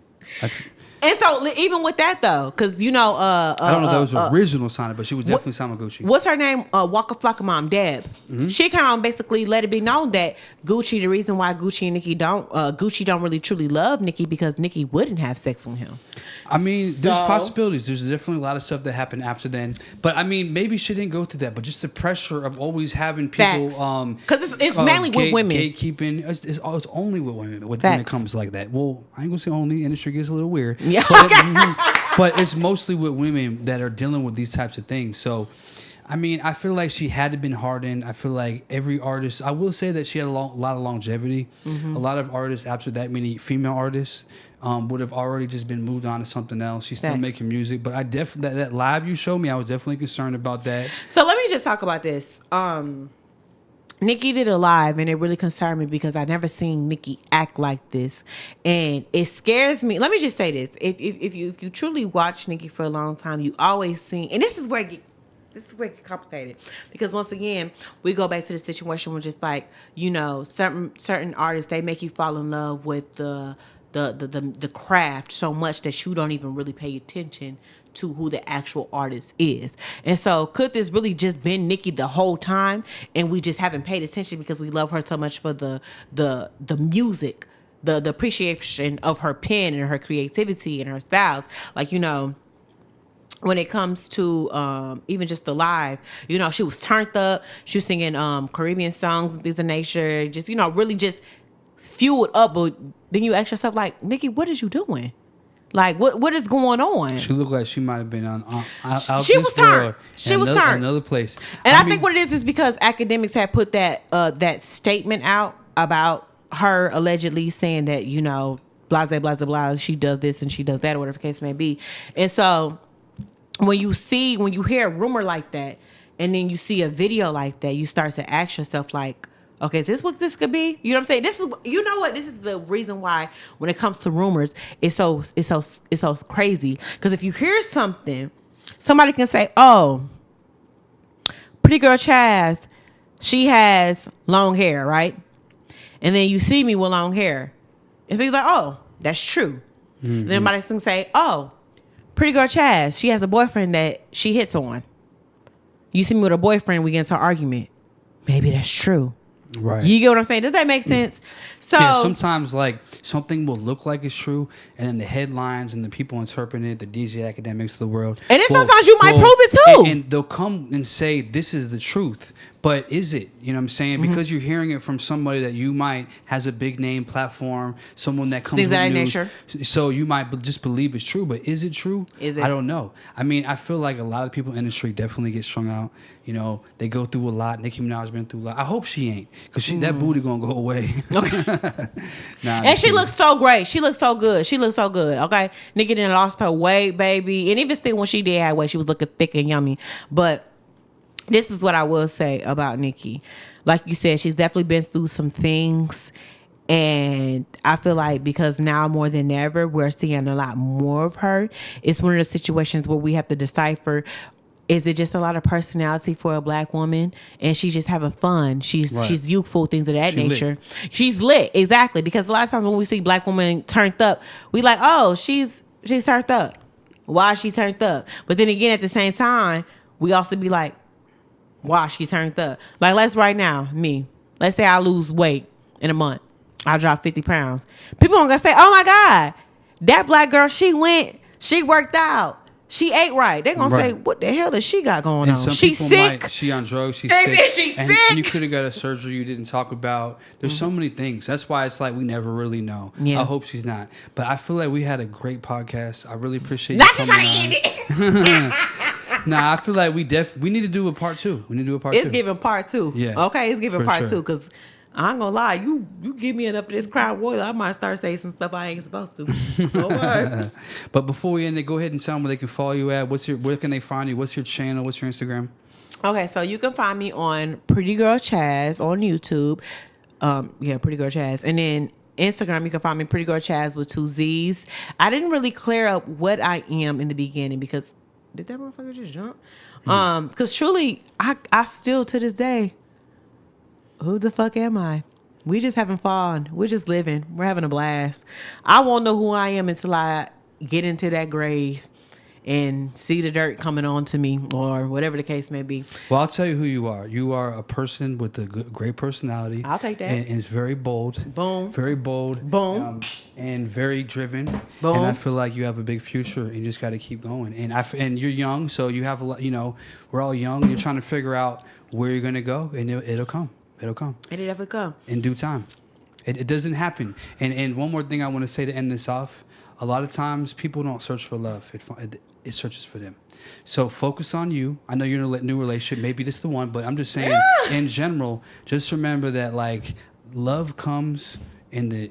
And so, even with that though, because I don't know if that was original signing, but she was definitely signed with Gucci. What's her name? Waka Flocka mom, Deb. Mm-hmm. She kind of basically let it be known that Gucci, the reason why Gucci and Nicki Gucci don't really truly love Nicki because Nicki wouldn't have sex with him. I mean, there's possibilities. There's definitely a lot of stuff that happened after then. But I mean, maybe she didn't go through that. But just the pressure of always having people, because it's mainly with women, gatekeeping. It's only with women when it comes like that. Well, I ain't gonna say only. Industry gets a little weird. Yeah. But it's mostly with women that are dealing with these types of things. So, I mean, I feel like she had to been hardened. I feel like every artist, I will say that she had a lot of longevity. Mm-hmm. A lot of artists, after that many female artists, would have already just been moved on to something else. She's still making music. But I definitely, that live you showed me, I was definitely concerned about that. So let me just talk about this. Nicki did a live, and it really concerned me because I never seen Nicki act like this, and it scares me. Let me just say this: if you truly watch Nicki for a long time, you always see, and this is where it gets complicated because once again we go back to the situation where just like certain artists, they make you fall in love with the craft so much that you don't even really pay attention to who the actual artist is. And so could this really just been Nicki the whole time and we just haven't paid attention because we love her so much for the music, the appreciation of her pen and her creativity and her styles. Like, when it comes to even just the live, she was turned up, she was singing Caribbean songs and things of nature, just really just fueled up. But then you ask yourself, like, Nicki, what is you doing? Like, what is going on? She looked like she might have been on she was turned. She was turned another place. And I think what it is because academics had put that statement out about her allegedly saying that blase blase blase, she does this and she does that or whatever the case may be. And so when you hear a rumor like that and then you see a video like that, you start to ask yourself like, okay, is this what this could be? You know what I'm saying? This is the reason why when it comes to rumors, it's so crazy. Because if you hear something, somebody can say, "Oh, pretty girl Chaz, she has long hair, right?" And then you see me with long hair, and so he's like, "Oh, that's true." Mm-hmm. And then somebody can say, "Oh, pretty girl Chaz, she has a boyfriend that she hits on." You see me with a boyfriend, we get into an argument. Maybe that's true. Right. You get what I'm saying? Does that make sense? So yeah, sometimes like something will look like it's true, and then the headlines and the people interpreting it, the DJ academics of the world, and then sometimes you might prove it too, and they'll come and say this is the truth. But is it? You know what I'm saying? Mm-hmm. Because you're hearing it from somebody that you might has a big name platform, someone that comes with news. Nature. So you might just believe it's true. But is it true? Is it? I don't know. I mean, I feel like a lot of people in the industry definitely get strung out. They go through a lot. Nicki Minaj been through a lot. I hope she ain't, because that booty gonna go away. Okay. And she looks so great. She looks so good. Okay. Nicki done lost her weight, baby. And even still when she did have weight, she was looking thick and yummy. But this is what I will say about Nicki. Like you said, she's definitely been through some things. And I feel like because now more than ever, we're seeing a lot more of her. It's one of the situations where we have to decipher, is it just a lot of personality for a black woman and she's just having fun? She's youthful, things of that nature. Lit. She's lit, exactly. Because a lot of times when we see black women turned up, we like, oh, she's turned up. Why is she turned up? But then again, at the same time, we also be like, why she turned up? Like, let's say I lose weight in a month. I drop 50 pounds. People are going to say, oh my God, that black girl, she worked out. She ate right. They're going to say, what the hell does she got going on? She's sick. She on drugs. She's sick. She's sick. And you could have got a surgery you didn't talk about. There's so many things. That's why it's like we never really know. Yeah. I hope she's not. But I feel like we had a great podcast. I really appreciate you coming on. Not just trying to end it. Nah, I feel like we need to do a part 2. It's giving part 2. Yeah. Okay, it's giving part 2 because I ain't gonna lie, you give me enough of this crowd royal, I might start saying some stuff I ain't supposed to. Okay. But before we end it, go ahead and tell them where they can follow you at. Where can they find you? What's your channel? What's your Instagram? Okay, so you can find me on Pretty Girl Chaz on YouTube. Pretty Girl Chaz. And then Instagram, you can find me Pretty Girl Chaz with 2 Z's. I didn't really clear up what I am in the beginning because Did that motherfucker just jump? Because truly, I still to this day, who the fuck am I? We just having fun. We're just living. We're having a blast. I won't know who I am until I get into that grave and see the dirt coming on to me, or whatever the case may be. Well, I'll tell you who you are. You are a person with a great personality. I'll take that. And it's very bold. Boom. Very bold. Boom. And very driven. Boom. And I feel like you have a big future, and you just got to keep going. And you're young, so you have a lot. You know, we're all young. You're trying to figure out where you're gonna go, and it'll come. It'll come. It'll definitely come In due time. It doesn't happen. And one more thing I want to say to end this off. A lot of times people don't search for love. It searches for them. So focus on you. I know you're in a new relationship. Maybe this is the one, but I'm just saying in general, just remember that like love comes in the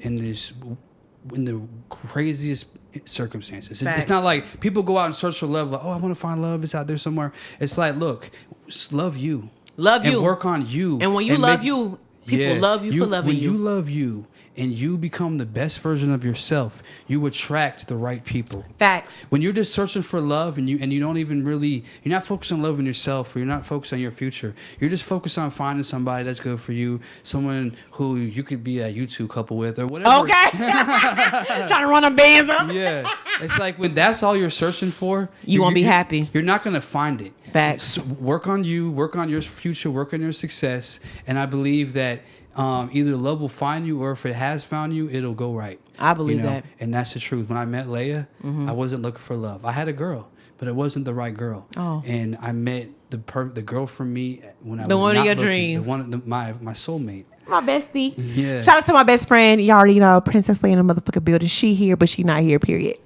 craziest circumstances. It's not like people go out and search for love. Like, oh, I want to find love. It's out there somewhere. It's like, look, just love you. Love you. And work on you. And when you love you, people love you for loving you. When you love you and you become the best version of yourself, you attract the right people. Facts. When you're just searching for love and you don't even really, you're not focused on loving yourself, or you're not focused on your future. You're just focused on finding somebody that's good for you, someone who you could be a YouTube couple with or whatever. Okay. Trying to run a bands up. Yeah. It's like when that's all you're searching for, You won't be happy. You're not going to find it. Facts. Work on you, work on your future, work on your success. And I believe that either love will find you, or if it has found you, it'll go right. I believe that. And that's the truth. When I met Leia, I wasn't looking for love. I had a girl, but it wasn't the right girl. Oh. And I met the girl for me when I was The one of not your looking, dreams. my soulmate. My bestie. Yeah. Shout out to my best friend. You already know Princess Leia in the motherfucking building. She here, but she not here, period.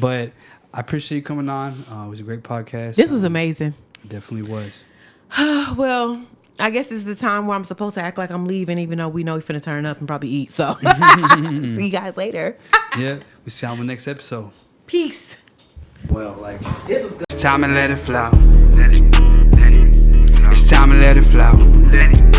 But I appreciate you coming on. It was a great podcast. This was amazing. It definitely was. Well, I guess it's the time where I'm supposed to act like I'm leaving, even though we know we're finna turn up and probably eat. So, see you guys later. Yeah. We'll see you on the next episode. Peace. Well, like, This was good. It's time to let it flow. It's time to let it flow.